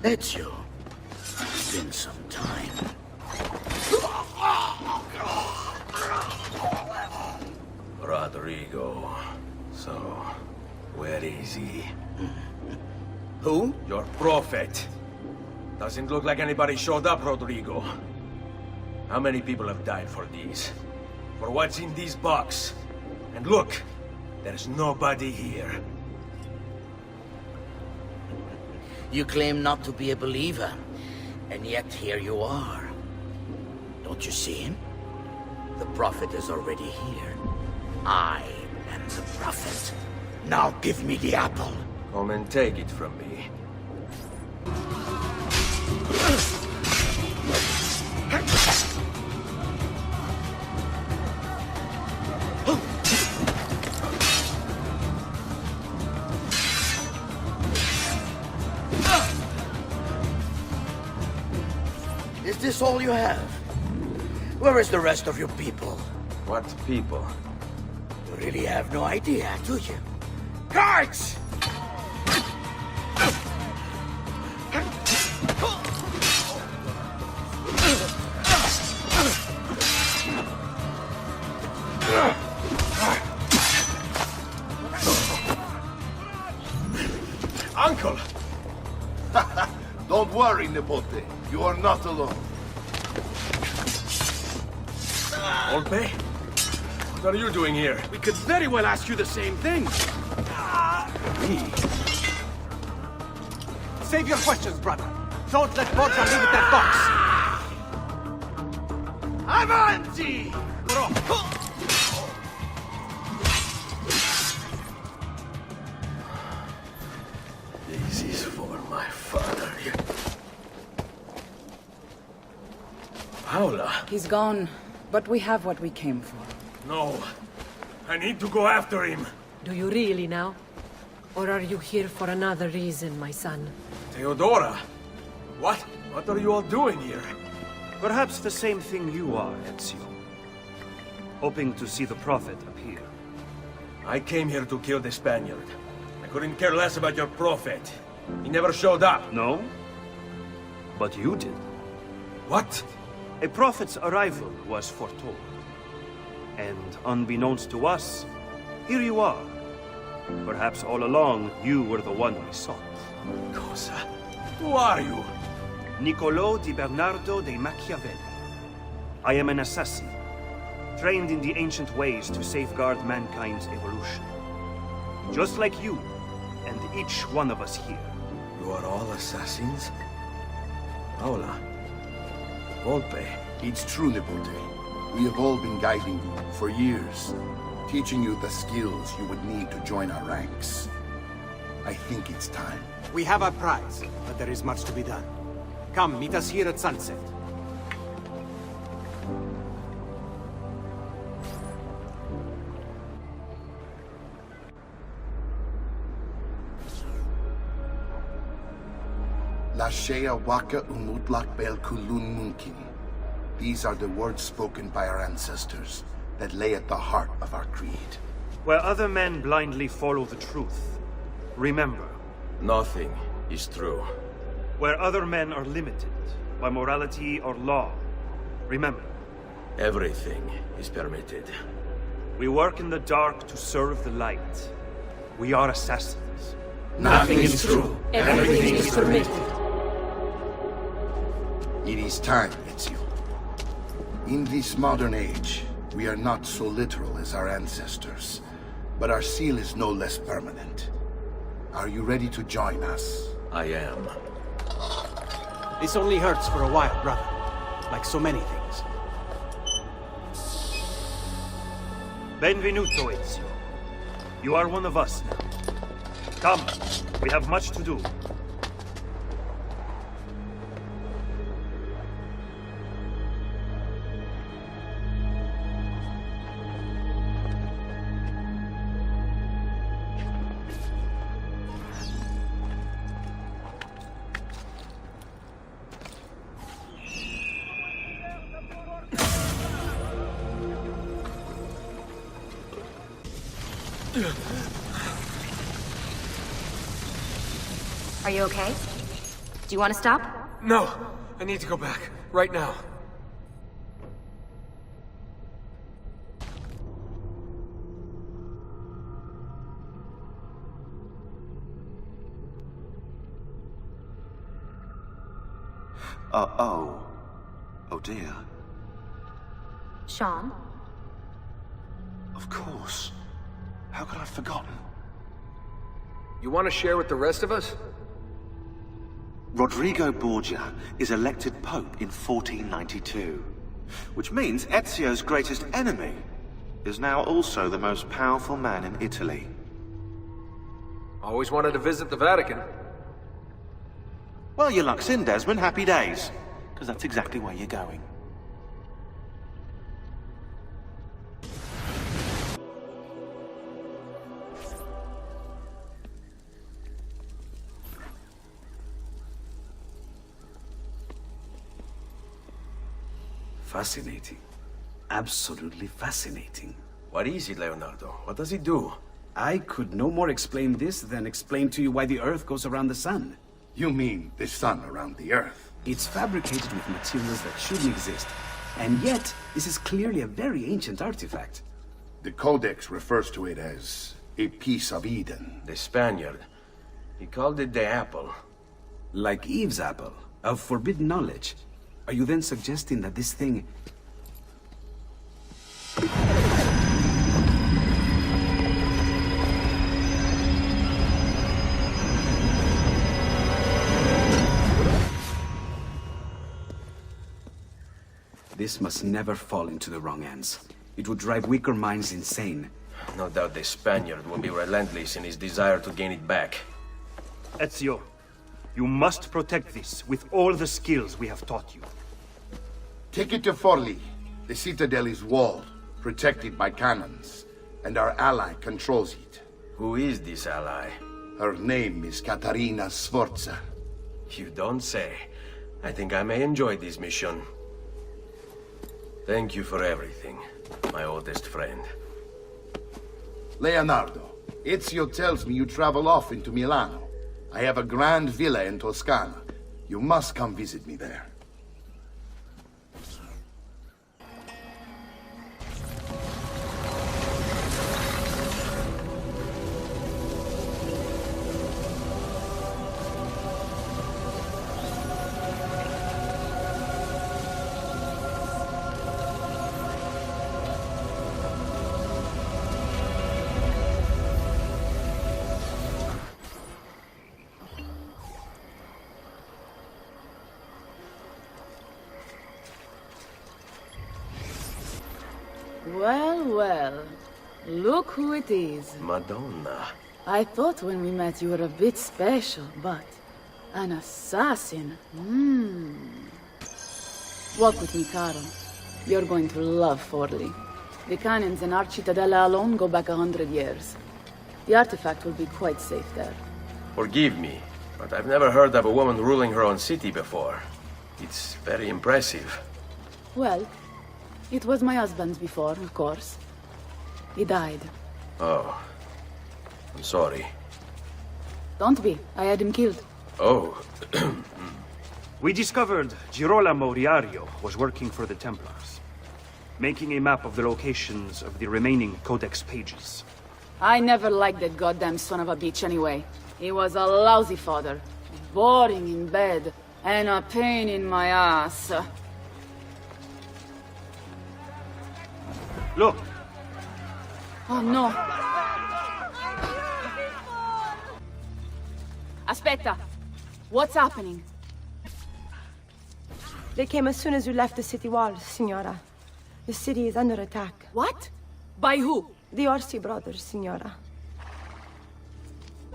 Ezio, it's been some time. Rodrigo. So, where is he? Who? Your prophet. Doesn't look like anybody showed up, Rodrigo. How many people have died for these? For what's in this box? And look, there's nobody here. You claim not to be a believer, and yet here you are. Don't you see him? The prophet is already here. I am the prophet. Now give me the apple. Come and take it from me. Is this all you have? Where is the rest of your people? What people? You really have no idea, do you? Guards! Uncle! Don't worry, Nipote. You are not alone. Volpe? What are you doing here? We could very well ask you the same thing. Me? Save your questions, brother. Don't let Borgia leave with that box. Avanti! This is for my father. Paola. He's gone, but we have what we came for. No. I need to go after him. Do you really now? Or are you here for another reason, my son? Theodora? What? What are you all doing here? Perhaps the same thing you are, Ezio. Hoping to see the prophet appear. I came here to kill the Spaniard. I couldn't care less about your prophet. He never showed up. No? But you did. What? A prophet's arrival was foretold. And unbeknownst to us, here you are. Perhaps all along, you were the one we sought. Cosa? Who are you? Niccolò di Bernardo de Machiavelli. I am an assassin, trained in the ancient ways to safeguard mankind's evolution. Just like you, and each one of us here. You are all assassins? Paola. Volpe. It's true, Nipote. We have all been guiding you for years, teaching you the skills you would need to join our ranks. I think it's time. We have our prize, but there is much to be done. Come, meet us here at sunset. Lashea waka umutlak bel kulun munkin. These are the words spoken by our ancestors that lay at the heart of our creed. Where other men blindly follow the truth, remember, nothing is true. Where other men are limited by morality or law, remember, everything is permitted. We work in the dark to serve the light. We are assassins. Nothing is true. Everything is permitted. It is time, Ezio. In this modern age, we are not so literal as our ancestors, but our seal is no less permanent. Are you ready to join us? I am. This only hurts for a while, brother. Like so many things. Benvenuto, Ezio. You are one of us now. Come, we have much to do. Are you okay? Do you want to stop? No, I need to go back. Right now. Oh dear. Sean? Of course. How could I have forgotten? You want to share with the rest of us? Rodrigo Borgia is elected Pope in 1492, which means Ezio's greatest enemy is now also the most powerful man in Italy. Always wanted to visit the Vatican. Well, your luck's in, Desmond. Happy days. Because that's exactly where you're going. Fascinating. Absolutely fascinating. What is it, Leonardo? What does it do? I could no more explain this than explain to you why the Earth goes around the Sun. You mean the sun around the Earth? It's fabricated with materials that shouldn't exist. And yet, this is clearly a very ancient artifact. The Codex refers to it as a piece of Eden. The Spaniard. He called it the apple. Like Eve's apple, of forbidden knowledge. Are you then suggesting that this thing... This must never fall into the wrong hands. It would drive weaker minds insane. No doubt the Spaniard will be relentless in his desire to gain it back. Ezio, you must protect this with all the skills we have taught you. Take it to Forli. The citadel is walled, protected by cannons, and our ally controls it. Who is this ally? Her name is Caterina Sforza. You don't say. I think I may enjoy this mission. Thank you for everything, my oldest friend. Leonardo, Ezio tells me you travel off into Milano. I have a grand villa in Toscana. You must come visit me there. Well, well. Look who it is. Madonna. I thought when we met you were a bit special, but... an assassin? Walk with me, Caro. You're going to love Forli. The cannons in our Cittadella alone go back 100 years. The artifact will be quite safe there. Forgive me, but I've never heard of a woman ruling her own city before. It's very impressive. Well, it was my husband's before, of course. He died. Oh. I'm sorry. Don't be. I had him killed. Oh. We discovered Girolamo Riario was working for the Templars, making a map of the locations of the remaining Codex pages. I never liked that goddamn son of a bitch anyway. He was a lousy father, boring in bed, and a pain in my ass. Look! Oh no! Aspetta! What's happening? They came as soon as you left the city walls, Signora. The city is under attack. What? By who? The Orsi brothers, Signora.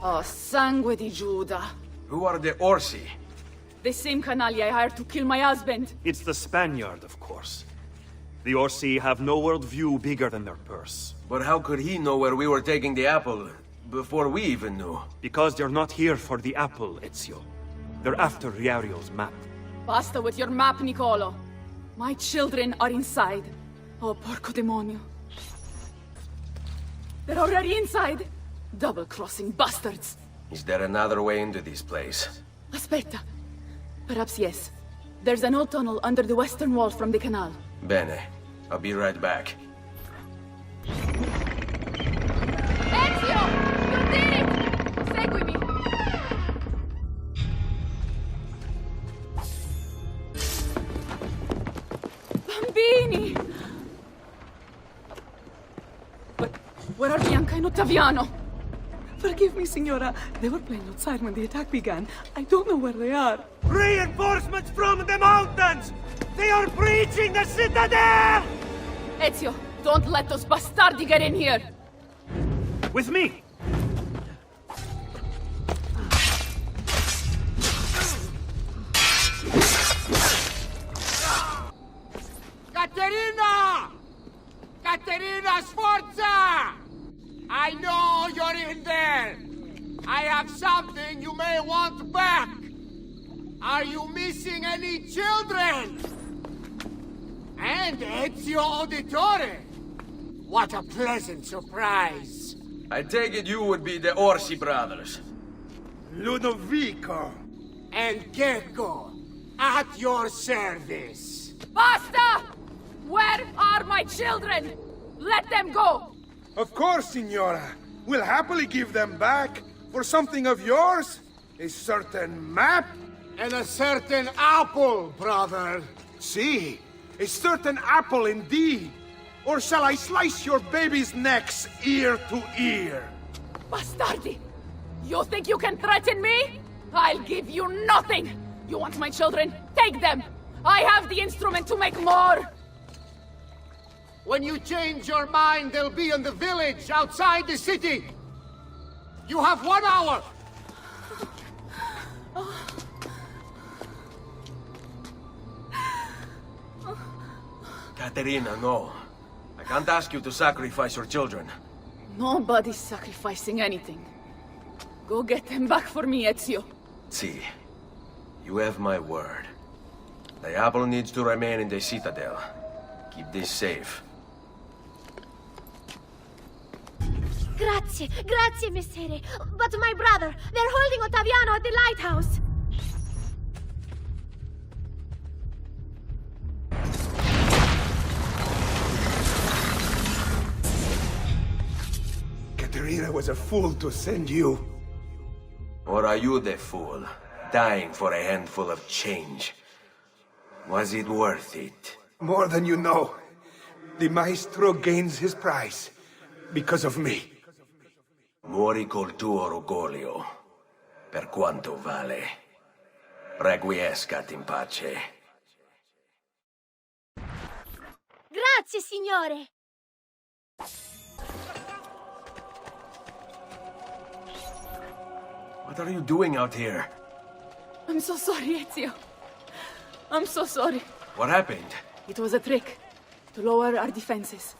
Oh, sangue di Giuda. Who are the Orsi? The same canaglia I hired to kill my husband. It's the Spaniard, of course. The Orsi have no worldview bigger than their purse. But how could he know where we were taking the apple before we even knew? Because they're not here for the apple, Ezio. They're after Riario's map. Basta with your map, Nicolo. My children are inside. Oh, porco demonio. They're already inside. Double-crossing bastards. Is there another way into this place? Aspetta. Perhaps yes. There's an old tunnel under the western wall from the canal. Bene. I'll be right back. Ezio! You did it! Seguimi! Bambini! Where are Bianca and Ottaviano? Forgive me, Signora. They were playing outside when the attack began. I don't know where they are. Reinforcements from the mountains! They are breaching the citadel! Ezio, don't let those bastardi get in here! With me! Caterina! Caterina Sforza! I know you're in there! I have something you may want back! Are you missing any children? And Ezio Auditore! What a pleasant surprise! I take it you would be the Orsi brothers. Ludovico and Gecko, at your service. Basta! Where are my children? Let them go! Of course, Signora. We'll happily give them back for something of yours. A certain map and a certain apple, brother. See, a certain apple indeed. Or shall I slice your baby's necks ear to ear? Bastardi! You think you can threaten me? I'll give you nothing! You want my children? Take them! I have the instrument to make more! When you change your mind, they'll be in the village outside the city. You have 1 hour. Caterina, no. I can't ask you to sacrifice your children. Nobody's sacrificing anything. Go get them back for me, Ezio. See, you have my word. The apple needs to remain in the citadel. Keep this safe. Grazie, grazie, messere. But my brother, they're holding Ottaviano at the lighthouse. Caterina was a fool to send you. Or are you the fool, dying for a handful of change? Was it worth it? More than you know. The maestro gains his prize because of me. Muori col tuo orgoglio, per quanto vale. Requiescat in pace. Grazie, signore. What are you doing out here? I'm so sorry, Ezio. I'm so sorry. What happened? It was a trick, to lower our defenses.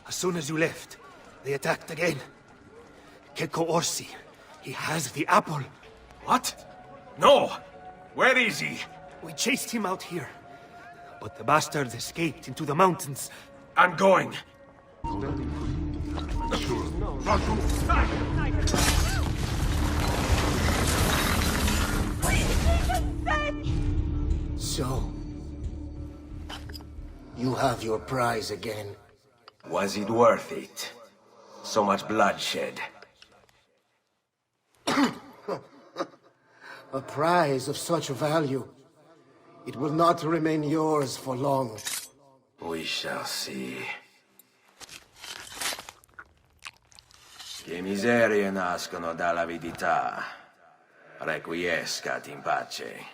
As soon as you left, they attacked again. Gecko Orsi, he has the apple. What? No! Where is he? We chased him out here, but the bastards escaped into the mountains. I'm going. So, you have your prize again. Was it worth it? So much bloodshed. A prize of such value. It will not remain yours for long. We shall see. Che miserie nascono dall'avidità. Requiescat in pace.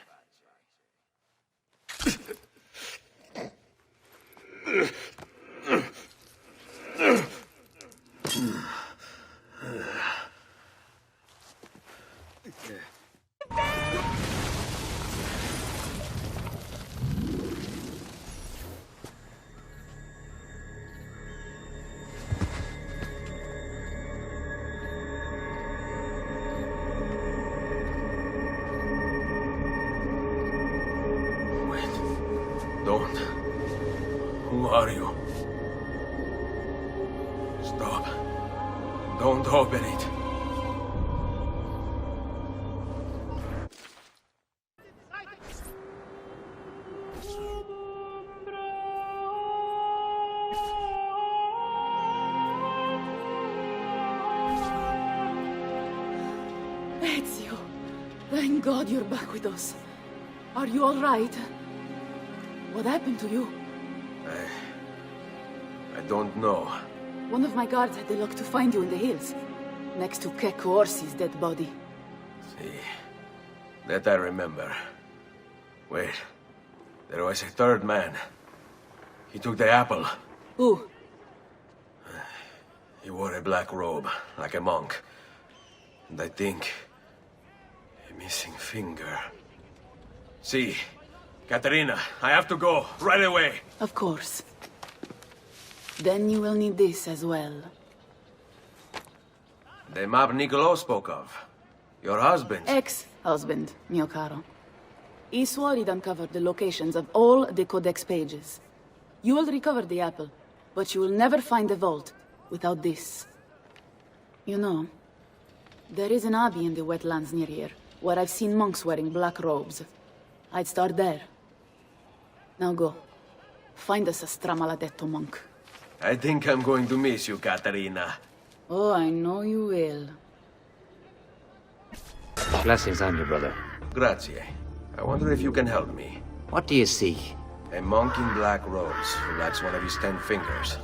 Don't. Who are you? Stop. Don't open it. Ezio, thank God you're back with us. Are you all right? What happened to you? I don't know. One of my guards had the luck to find you in the hills, next to Kek Orsi's dead body. See, that I remember. Wait, there was a third man. He took the apple. Who? He wore a black robe, like a monk. And I think... a missing finger. See, Katerina, I have to go, right away. Of course. Then you will need this as well. The map Niccolo spoke of. Your husband. Ex-husband, mio caro. He swore he'd uncover the locations of all the Codex pages. You will recover the apple, but you will never find the vault without this. You know, there is an abbey in the wetlands near here, where I've seen monks wearing black robes. I'd start there. Now go. Find us a stramaladetto monk. I think I'm going to miss you, Katerina. Oh, I know you will. Blessings on you, brother. Grazie. I wonder if you can help me. What do you seek? A monk in black robes who lacks one of his 10 fingers.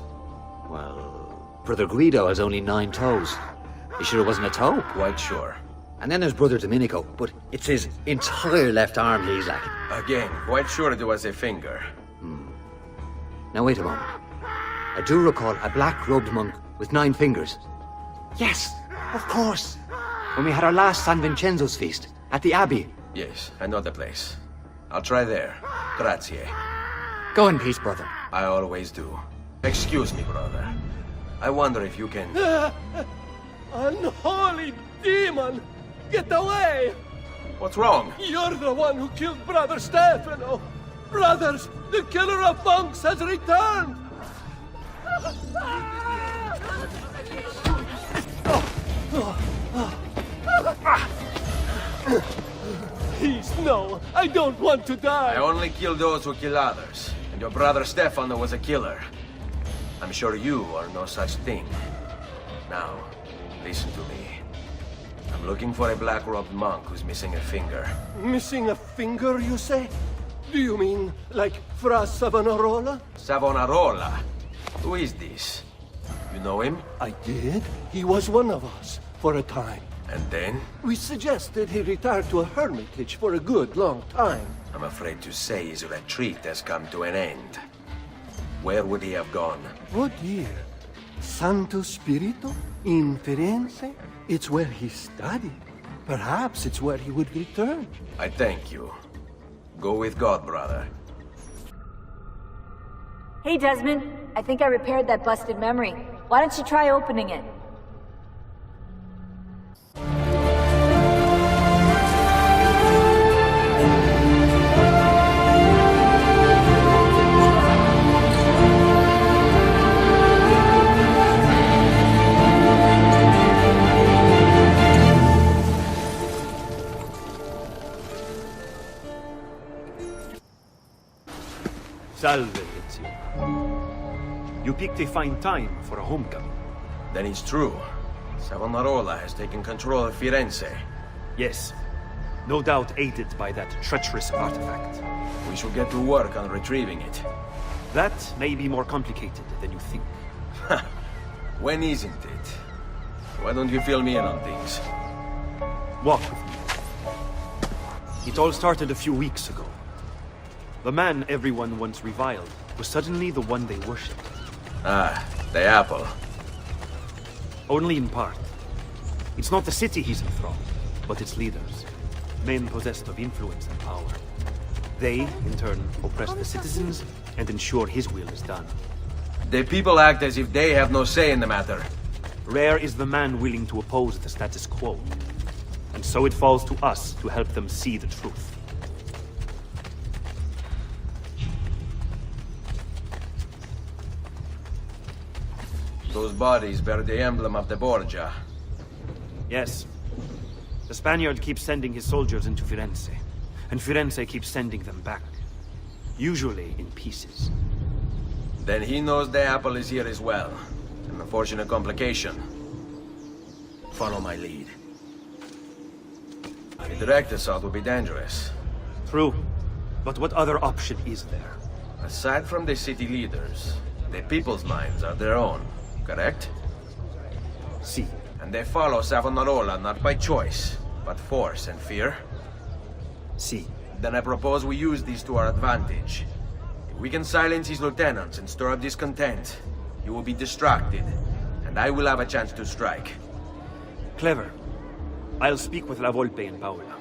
Well, Brother Guido has only 9 toes. You sure it wasn't a toe? Quite sure. And then there's Brother Domenico, but it's his entire left arm he's lacking. Again, quite sure it was a finger. Now wait a moment. I do recall a black-robed monk with 9 fingers. Yes, of course. When we had our last San Vincenzo's feast at the Abbey. Yes, I know the place. I'll try there. Grazie. Go in peace, brother. I always do. Excuse me, brother. I wonder if you can... Unholy demon! Get away! What's wrong? You're the one who killed Brother Stefano! Brothers, the killer of monks has returned! Please, no. I don't want to die. I only kill those who kill others. And your brother Stefano was a killer. I'm sure you are no such thing. Now, listen to me. I'm looking for a black-robed monk who's missing a finger. Missing a finger, you say? Do you mean like Fra Savonarola? Savonarola? Who is this? You know him? I did. He was one of us, for a time. And then? We suggested he retire to a hermitage for a good long time. I'm afraid to say his retreat has come to an end. Where would he have gone? Oh dear. Santo Spirito? In Firenze? It's where he studied. Perhaps it's where he would return. I thank you. Go with God, brother. Hey, Desmond. I think I repaired that busted memory. Why don't you try opening it? Salve, Ezio. You picked a fine time for a homecoming. Then it's true. Savonarola has taken control of Firenze. Yes. No doubt aided by that treacherous artifact. We should get to work on retrieving it. That may be more complicated than you think. When isn't it? Why don't you fill me in on things? Walk with me. It all started a few weeks ago. The man everyone once reviled was suddenly the one they worshipped. Ah, the apple. Only in part. It's not the city he's enthralled, but its leaders. Men possessed of influence and power. They, in turn, oppress the citizens and ensure his will is done. The people act as if they have no say in the matter. Rare is the man willing to oppose the status quo. And so it falls to us to help them see the truth. Those bodies bear the emblem of the Borgia. Yes. The Spaniard keeps sending his soldiers into Firenze, and Firenze keeps sending them back. Usually in pieces. Then he knows the apple is here as well. An unfortunate complication. Follow my lead. A direct assault would be dangerous. True. But what other option is there? Aside from the city leaders, the people's minds are their own, correct? Si. And they follow Savonarola not by choice, but force and fear? Si. Then I propose we use these to our advantage. If we can silence his lieutenants and stir up discontent, he will be distracted, and I will have a chance to strike. Clever. I'll speak with La Volpe and Paola.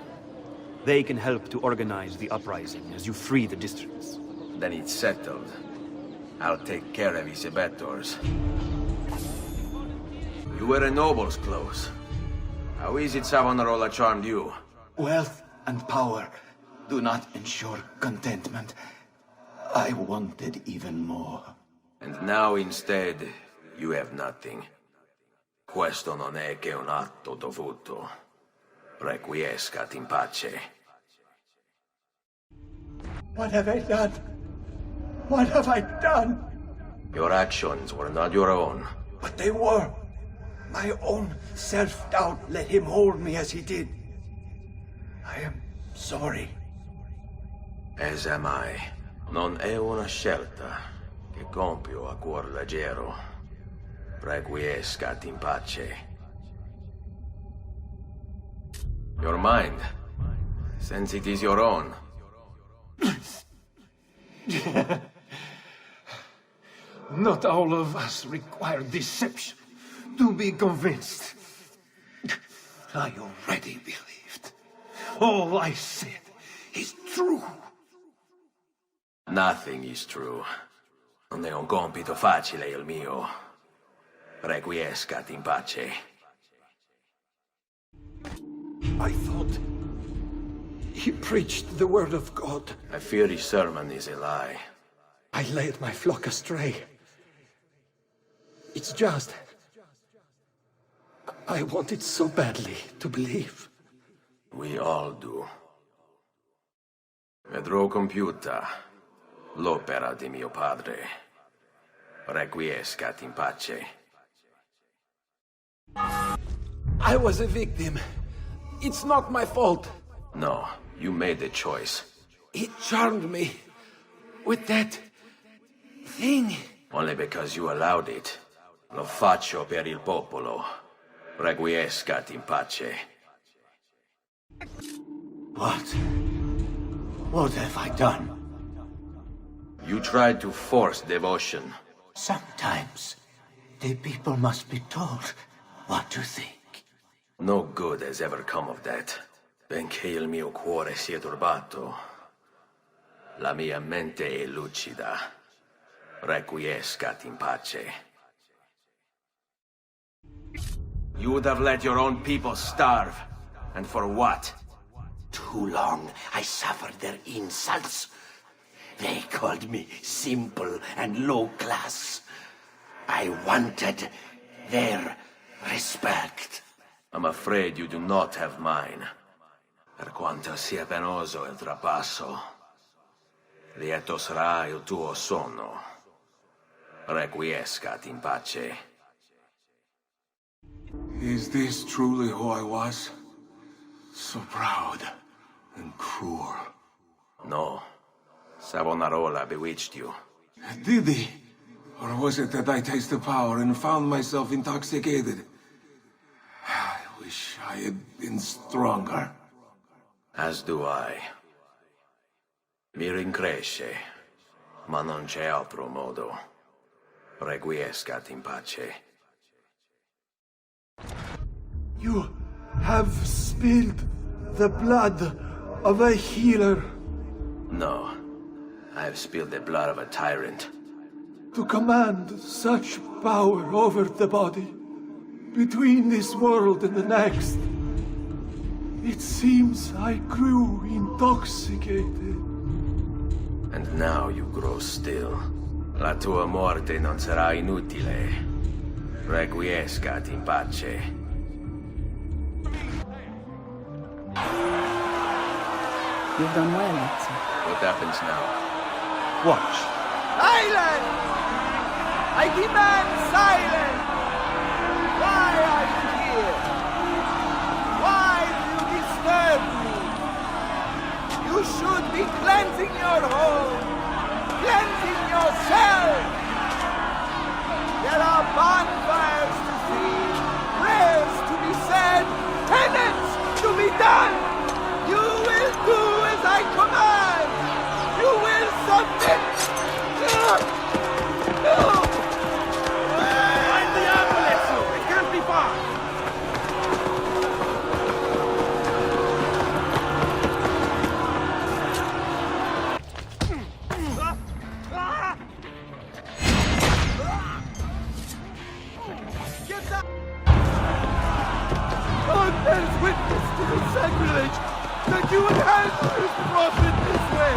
They can help to organize the uprising as you free the districts. Then it's settled. I'll take care of his abettors. You wear a noble's clothes. How is it Savonarola charmed you? Wealth and power do not ensure contentment. I wanted even more. And now instead, you have nothing. Questo non è che un atto dovuto. Requiescat in pace. What have I done? What have I done? Your actions were not your own. But they were. My own self-doubt let him hold me as he did. I am sorry. As am I. Non è una scelta che compio a cuor leggero. Requiescat in pace. Your mind, since it is your own. Not all of us require deception to be convinced. I already believed. All I said is true. Nothing is true. Non è un compito facile il mio. Requiescat in pace. I thought he preached the word of God. I fear his sermon is a lie. I led my flock astray. It's just... I wanted so badly to believe. We all do. Vedrò compiuta l'opera di mio padre. Requiescat in pace. I was a victim. It's not my fault. No, you made the choice. He charmed me with that thing. Only because you allowed it. Lo faccio per il popolo. Requiescat in pace. What? What have I done? You tried to force devotion. Sometimes the people must be told what to think. No good has ever come of that. Benché il mio cuore sia turbato, la mia mente è lucida. Requiescat in pace. You would have let your own people starve. And for what? Too long I suffered their insults. They called me simple and low class. I wanted their respect. I'm afraid you do not have mine. Per quanto sia penoso il trapasso, lieto sarà il tuo sonno. Requiescat in pace. Is this truly who I was? So proud and cruel. No. Savonarola bewitched you. Did he? Or was it that I tasted power and found myself intoxicated? I wish I had been stronger. As do I. Mi rincresce, ma non c'è altro modo. Requiescat in pace. You have spilled the blood of a healer. No. I have spilled the blood of a tyrant. To command such power over the body, between this world and the next. It seems I grew intoxicated. And now you grow still. La tua morte non sarà inutile. Requiescat in pace. You've done well, Ezio. What happens now? Watch. Silence! I demand silence! Why are you here? Why do you disturb me? You should be cleansing your home, cleansing yourself. There are bonfires to see, prayers to be said, penance to be done. You will do as I command. You will submit. No! Find the apple, Ezio. It can't be far. Get up! God bears witness to the sacrilege that you would handle this prophet this way.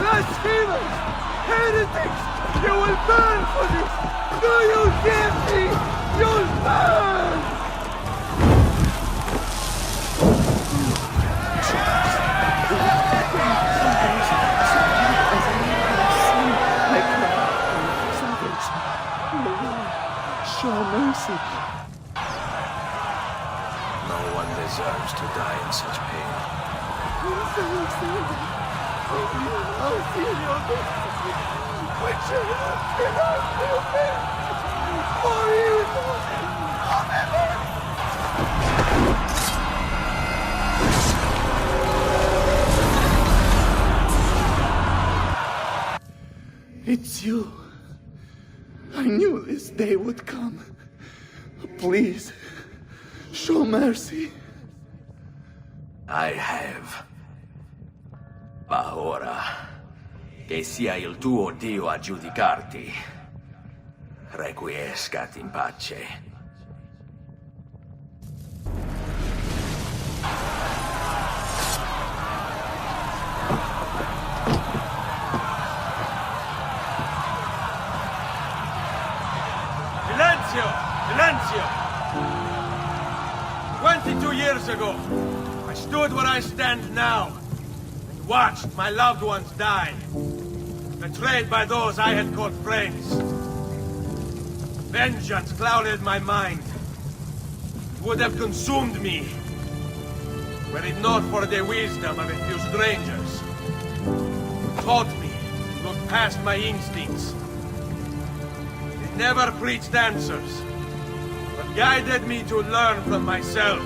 Blasphemers! Heretics! You will burn for this! Do you hear me? You'll burn! Show mercy. No one deserves to die in such pain. It's you. I knew this day would come. Please, show mercy. I have. Ma ora, che sia il tuo Dio a giudicarti. Requiescat in pace. Silenzio! 22 years ago, I stood where I stand now and watched my loved ones die, betrayed by those I had called friends. Vengeance clouded my mind. It would have consumed me, were it not for the wisdom of a few strangers who taught me to look past my instincts. They never preached answers, but guided me to learn from myself.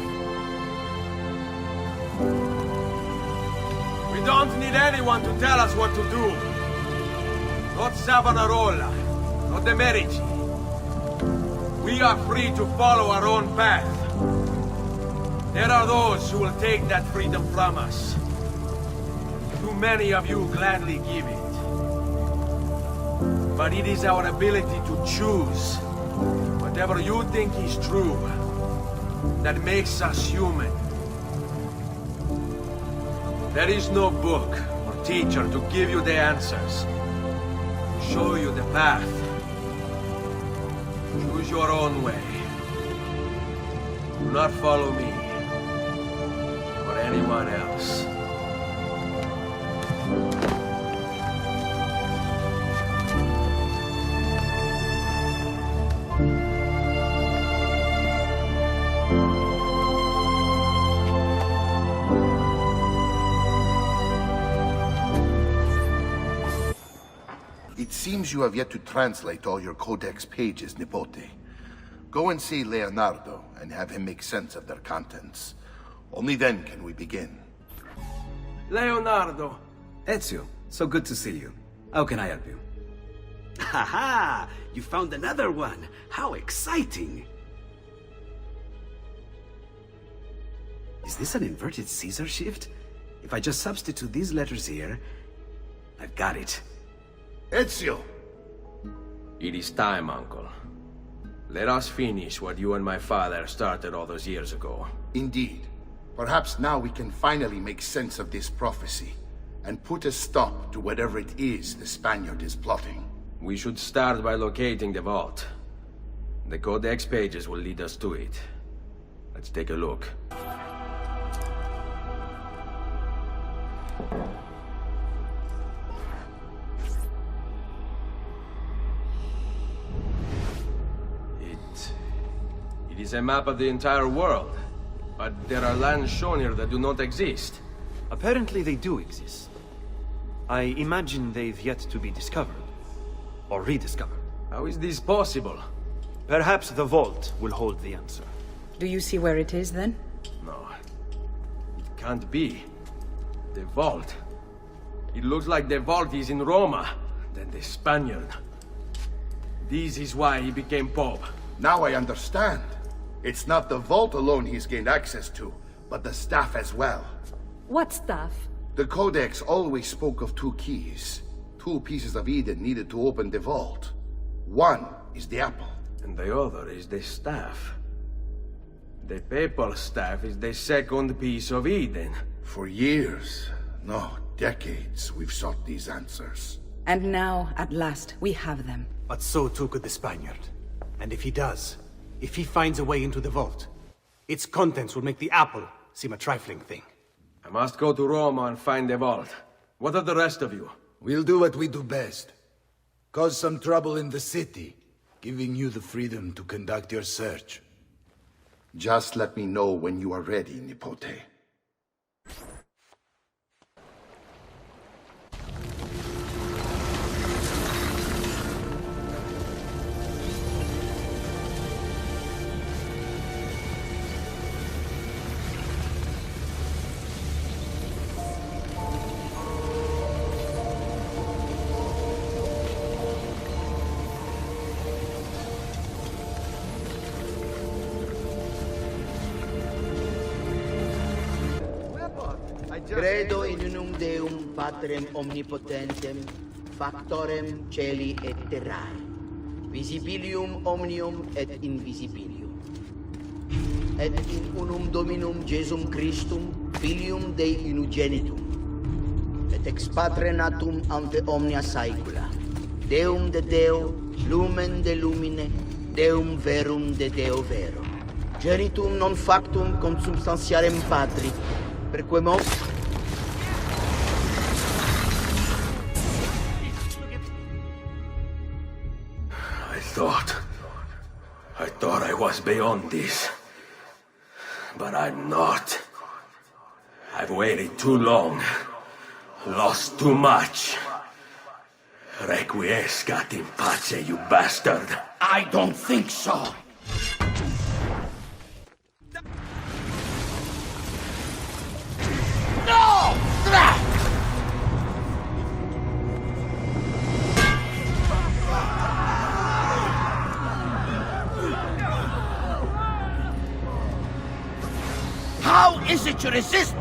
We don't need anyone to tell us what to do. Not Savonarola, not the Medici. We are free to follow our own path. There are those who will take that freedom from us. Too many of you gladly give it. But it is our ability to choose whatever you think is true that makes us human. There is no book or teacher to give you the answers, to show you the path. Choose your own way. Do not follow me or anyone else. It seems you have yet to translate all your codex pages, Nipote. Go and see Leonardo and have him make sense of their contents. Only then can we begin. Leonardo! Ezio, so good to see you. How can I help you? Ha! You found another one! How exciting! Is this an inverted Caesar shift? If I just substitute these letters here, I've got it. Ezio! It is time, Uncle. Let us finish what you and my father started all those years ago. Indeed. Perhaps now we can finally make sense of this prophecy and put a stop to whatever it is the Spaniard is plotting. We should start by locating the vault. The codex pages will lead us to it. Let's take a look. It is a map of the entire world, but there are lands shown here that do not exist. Apparently they do exist. I imagine they've yet to be discovered. Or rediscovered. How is this possible? Perhaps the vault will hold the answer. Do you see where it is, then? No. It can't be. The vault. It looks like the vault is in Roma. Then the Spaniard. This is why he became Pope. Now I understand. It's not the vault alone he's gained access to, but the staff as well. What staff? The Codex always spoke of 2 keys. 2 pieces of Eden needed to open the vault. One is the apple. And the other is the staff. The papal staff is the second piece of Eden. For years, no, decades, we've sought these answers. And now, at last, we have them. But so too could the Spaniard. And if he does, if he finds a way into the vault, its contents will make the apple seem a trifling thing. I must go to Roma and find the vault. What of the rest of you? We'll do what we do best. Cause some trouble in the city, giving you the freedom to conduct your search. Just let me know when you are ready, Nipote. Credo in unum Deum, Patrem omnipotentem, factorem celi et terrae, visibilium omnium et invisibilium. Et in unum Dominum Jesum Christum, Filium Dei unigenitum, et ex Patre natum ante omnia saecula, Deum de Deo, lumen de lumine, Deum verum de Deo vero. Genitum non factum consubstantialem Patri, perque I thought I was beyond this. But I'm not. I've waited too long. Lost too much. Requiescat in pace, you bastard. I don't think so. No! How is it you resist?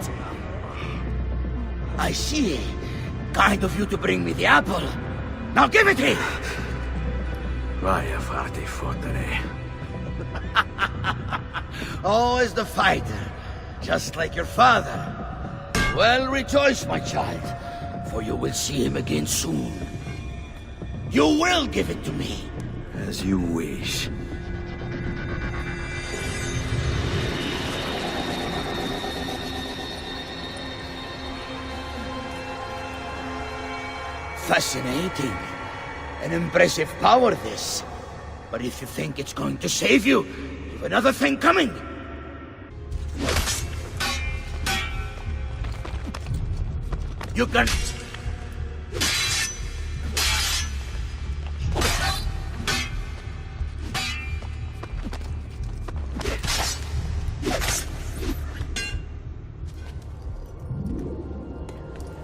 I see. Kind of you to bring me the apple. Now give it here! Vaya farti fottere. Oh, as the fighter. Just like your father. Well, rejoice, my child, for you will see him again soon. You will give it to me. As you wish. Fascinating. An impressive power, this. But if you think it's going to save you, you've another thing coming. You can...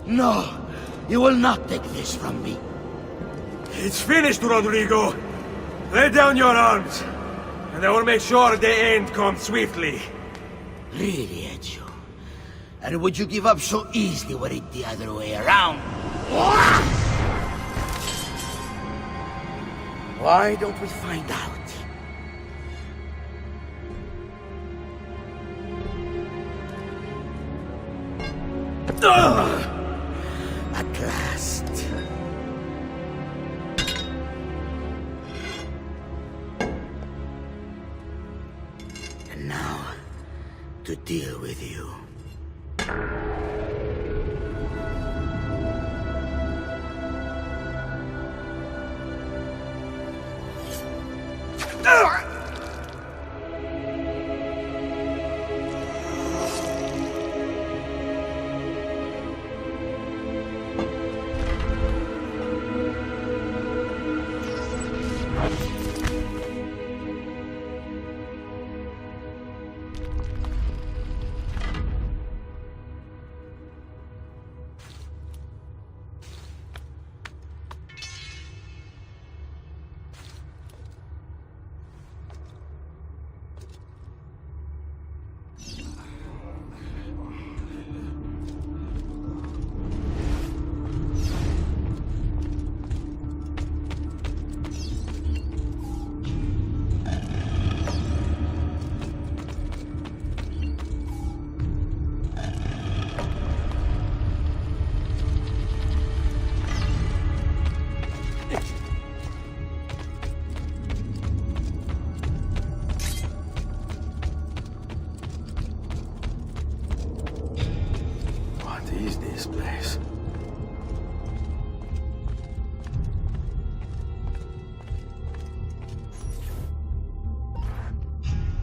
No, you will not take this from me. It's finished, Rodrigo. Lay down your arms, and I will make sure the end comes swiftly. Really, Ezio? And would you give up so easily were it the other way around? Why don't we find out? At last. to deal with you.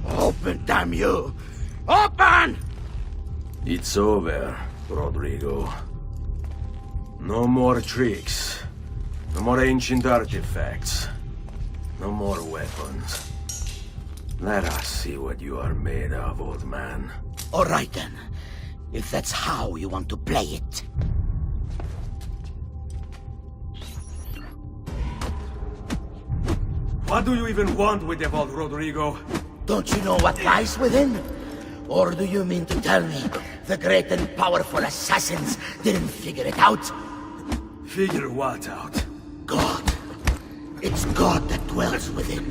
Open, damn you! Open! It's over, Rodrigo. No more tricks. No more ancient artifacts. No more weapons. Let us see what you are made of, old man. All right then, if that's how you want to play it. What do you even want with the vault, Rodrigo? Don't you know what lies within? Or do you mean to tell me the great and powerful assassins didn't figure it out? Figure what out? God. It's God that dwells within.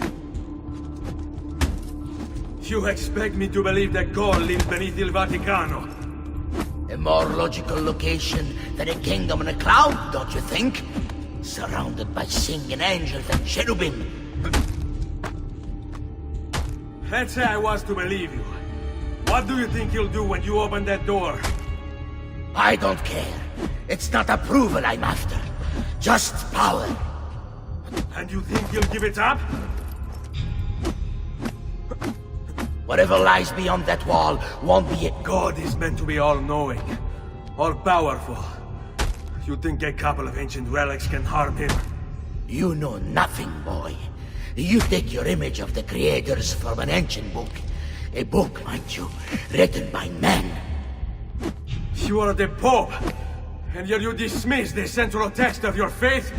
You expect me to believe that God lives beneath Il Vaticano? A more logical location than a kingdom in a cloud, don't you think? Surrounded by singing angels and cherubim. Let's say I was to believe you. What do you think he'll do when you open that door? I don't care. It's not approval I'm after. Just power. And you think he'll give it up? Whatever lies beyond that wall won't be it. God is meant to be all-knowing, all-powerful. You think a couple of ancient relics can harm him? You know nothing, boy. You take your image of the creators from an ancient book. A book, mind you, written by men. You are the Pope, and yet you dismiss the central text of your faith?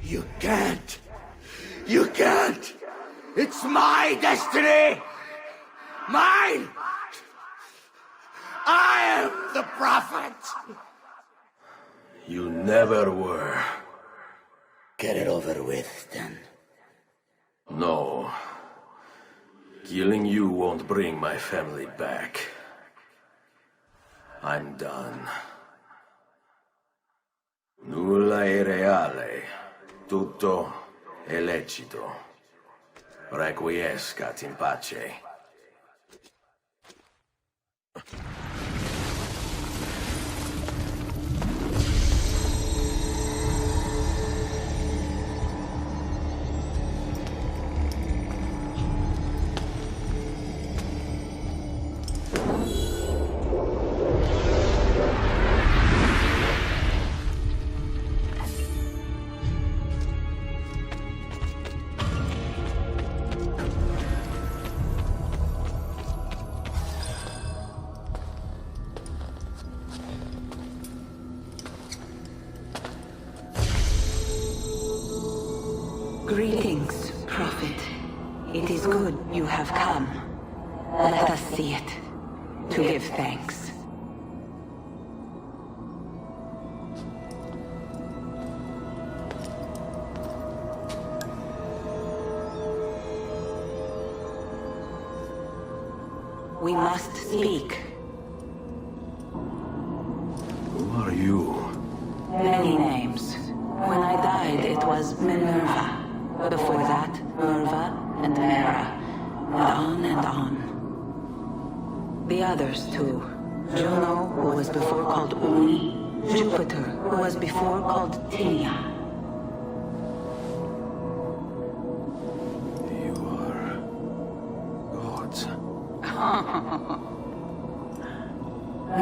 You can't. You can't. It's my destiny. Mine. I am the prophet. You never were. Get it over with, then. No. Killing you won't bring my family back. I'm done. Nulla è reale. Tutto è lecito. Requiescat in pace. is good you have come. Let us see it, to give thanks. We must speak. Who are you? Many names. When I died, it was Minerva. Before that, Merva and Mera. And on. The others, too. Juno, who was before called Uni. Jupiter, who was before called Tinia. You are... gods.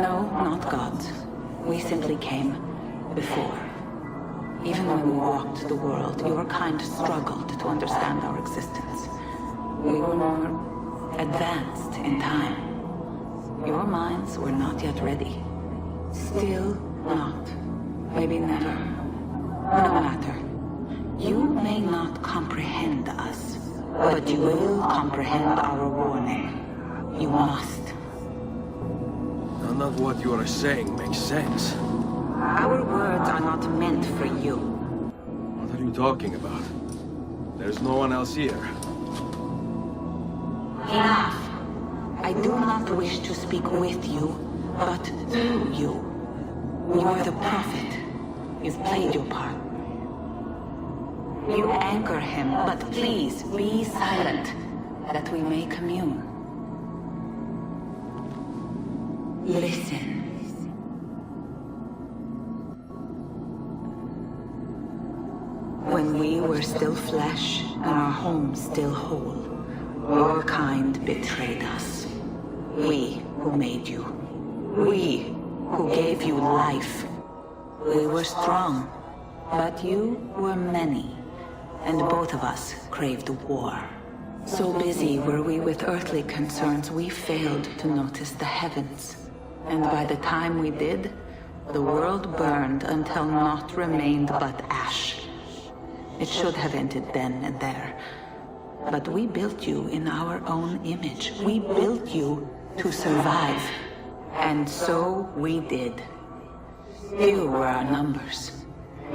No, not gods. We simply came before. Even when we walked the world, your kind struggled to understand our existence. We were more advanced in time. Your minds were not yet ready. Still not. Maybe never. No matter. You may not comprehend us, but you will comprehend our warning. You must. None of what you are saying makes sense. Our words are not meant for you. What are you talking about? There's no one else here. Enough. I do not wish to speak with you, but through you. You are the prophet. You've played your part. You anchor him, but please be silent, that we may commune. Listen. When we were still flesh and our home still whole, your kind betrayed us. We who made you. We who gave you life. We were strong, but you were many, and both of us craved war. So busy were we with earthly concerns, we failed to notice the heavens. And by the time we did, the world burned until naught remained but ash. It should have ended then and there. But we built you in our own image. We built you to survive. And so we did. Few were our numbers.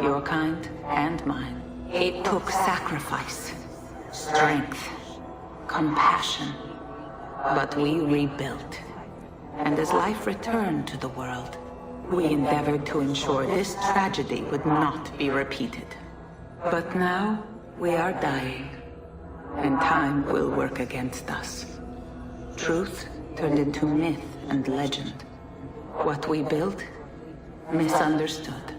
Your kind and mine. It took sacrifice, strength, compassion. But we rebuilt. And as life returned to the world, we endeavored to ensure this tragedy would not be repeated. But now, we are dying, and time will work against us. Truth turned into myth and legend. What we built, misunderstood.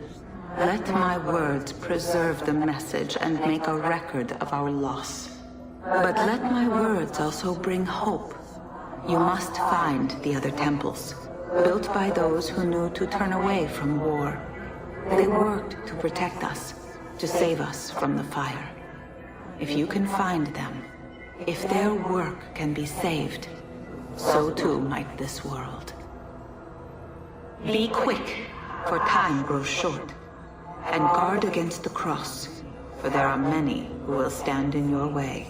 Let my words preserve the message and make a record of our loss. But let my words also bring hope. You must find the other temples, built by those who knew to turn away from war. They worked to protect us, to save us from the fire. If you can find them, if their work can be saved, so too might this world. Be quick, for time grows short, and guard against the cross, for there are many who will stand in your way.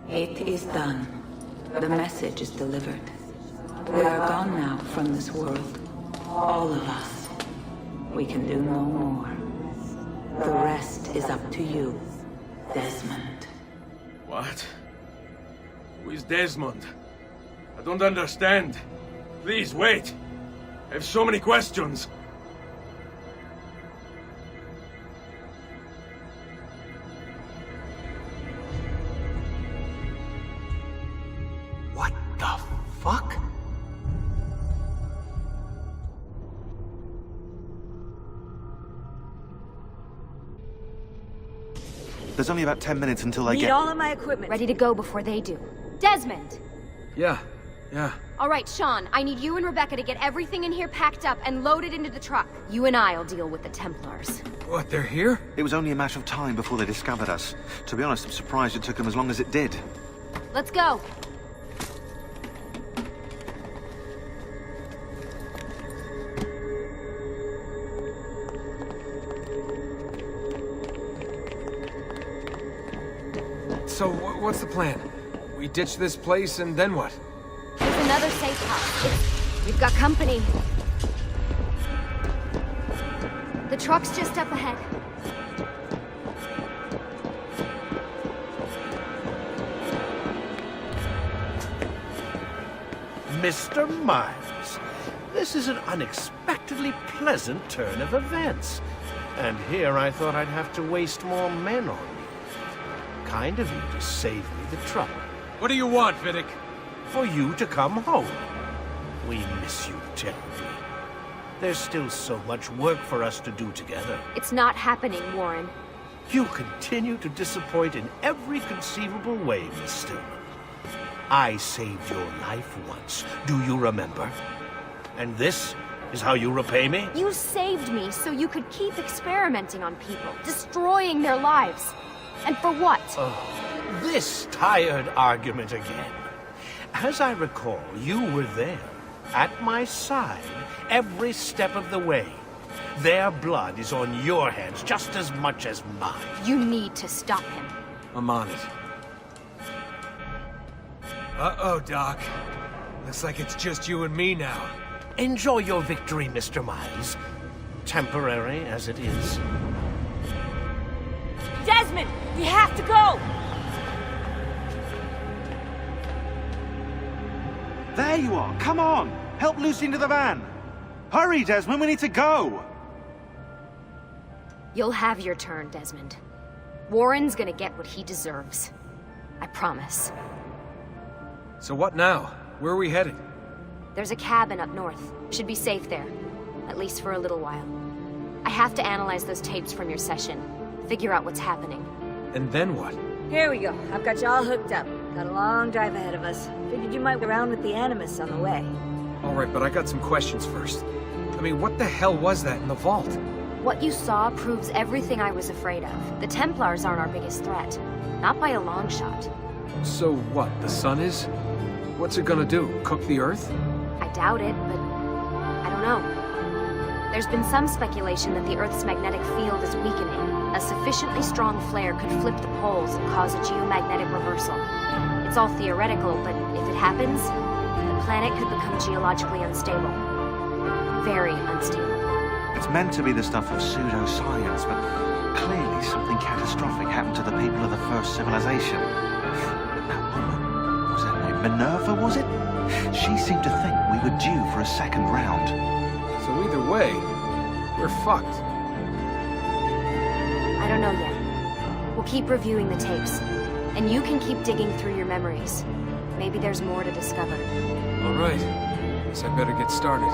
It is done. The message is delivered. We are gone now from this world. All of us. We can do no more. The rest is up to you, Desmond. What? Who is Desmond? I don't understand. Please, wait. I have so many questions. What the fuck? There's only about 10 minutes until they Need get... all of my equipment ready to go before they do. Desmond! Yeah. All right, Sean, I need you and Rebecca to get everything in here packed up and loaded into the truck. You and I'll deal with the Templars. What, they're here? It was only a matter of time before they discovered us. To be honest, I'm surprised it took them as long as it did. Let's go. So, what's the plan? We ditch this place, and then what? There's another safe house. We've got company. The truck's just up ahead. Mr. Miles, this is an unexpectedly pleasant turn of events. And here I thought I'd have to waste more men on you. Kind of you to save me the trouble. What do you want, Vidic? For you to come home. We miss you terribly. There's still so much work for us to do together. It's not happening, Warren. You continue to disappoint in every conceivable way, Miss Stillman. I saved your life once, do you remember? And this is how you repay me? You saved me so you could keep experimenting on people, destroying their lives. And for what? This tired argument again. As I recall, you were there, at my side, every step of the way. Their blood is on your hands just as much as mine. You need to stop him. I'm on it. Uh-oh, Doc. Looks like it's just you and me now. Enjoy your victory, Mr. Miles. Temporary as it is. Desmond, we have to go! There you are, come on! Help Lucy into the van! Hurry, Desmond, we need to go! You'll have your turn, Desmond. Warren's gonna get what he deserves. I promise. So what now? Where are we headed? There's a cabin up north. Should be safe there. At least for a little while. I have to analyze those tapes from your session. Figure out what's happening. And then what? Here we go. I've got you all hooked up. Got a long drive ahead of us. Figured you might be around with the Animus on the way. Alright, but I got some questions first. I mean, what the hell was that in the vault? What you saw proves everything I was afraid of. The Templars aren't our biggest threat. Not by a long shot. So what, the sun is? What's it gonna do? Cook the Earth? I doubt it, but I don't know. There's been some speculation that the Earth's magnetic field is weakening. A sufficiently strong flare could flip the poles and cause a geomagnetic reversal. It's all theoretical, but if it happens, the planet could become geologically unstable. Very unstable. It's meant to be the stuff of pseudoscience, but clearly something catastrophic happened to the people of the first civilization. That woman, was her name Minerva, was it? She seemed to think we were due for a second round. So either way, we're fucked. I don't know yet. We'll keep reviewing the tapes. And you can keep digging through your memories. Maybe there's more to discover. Alright. Guess I better get started.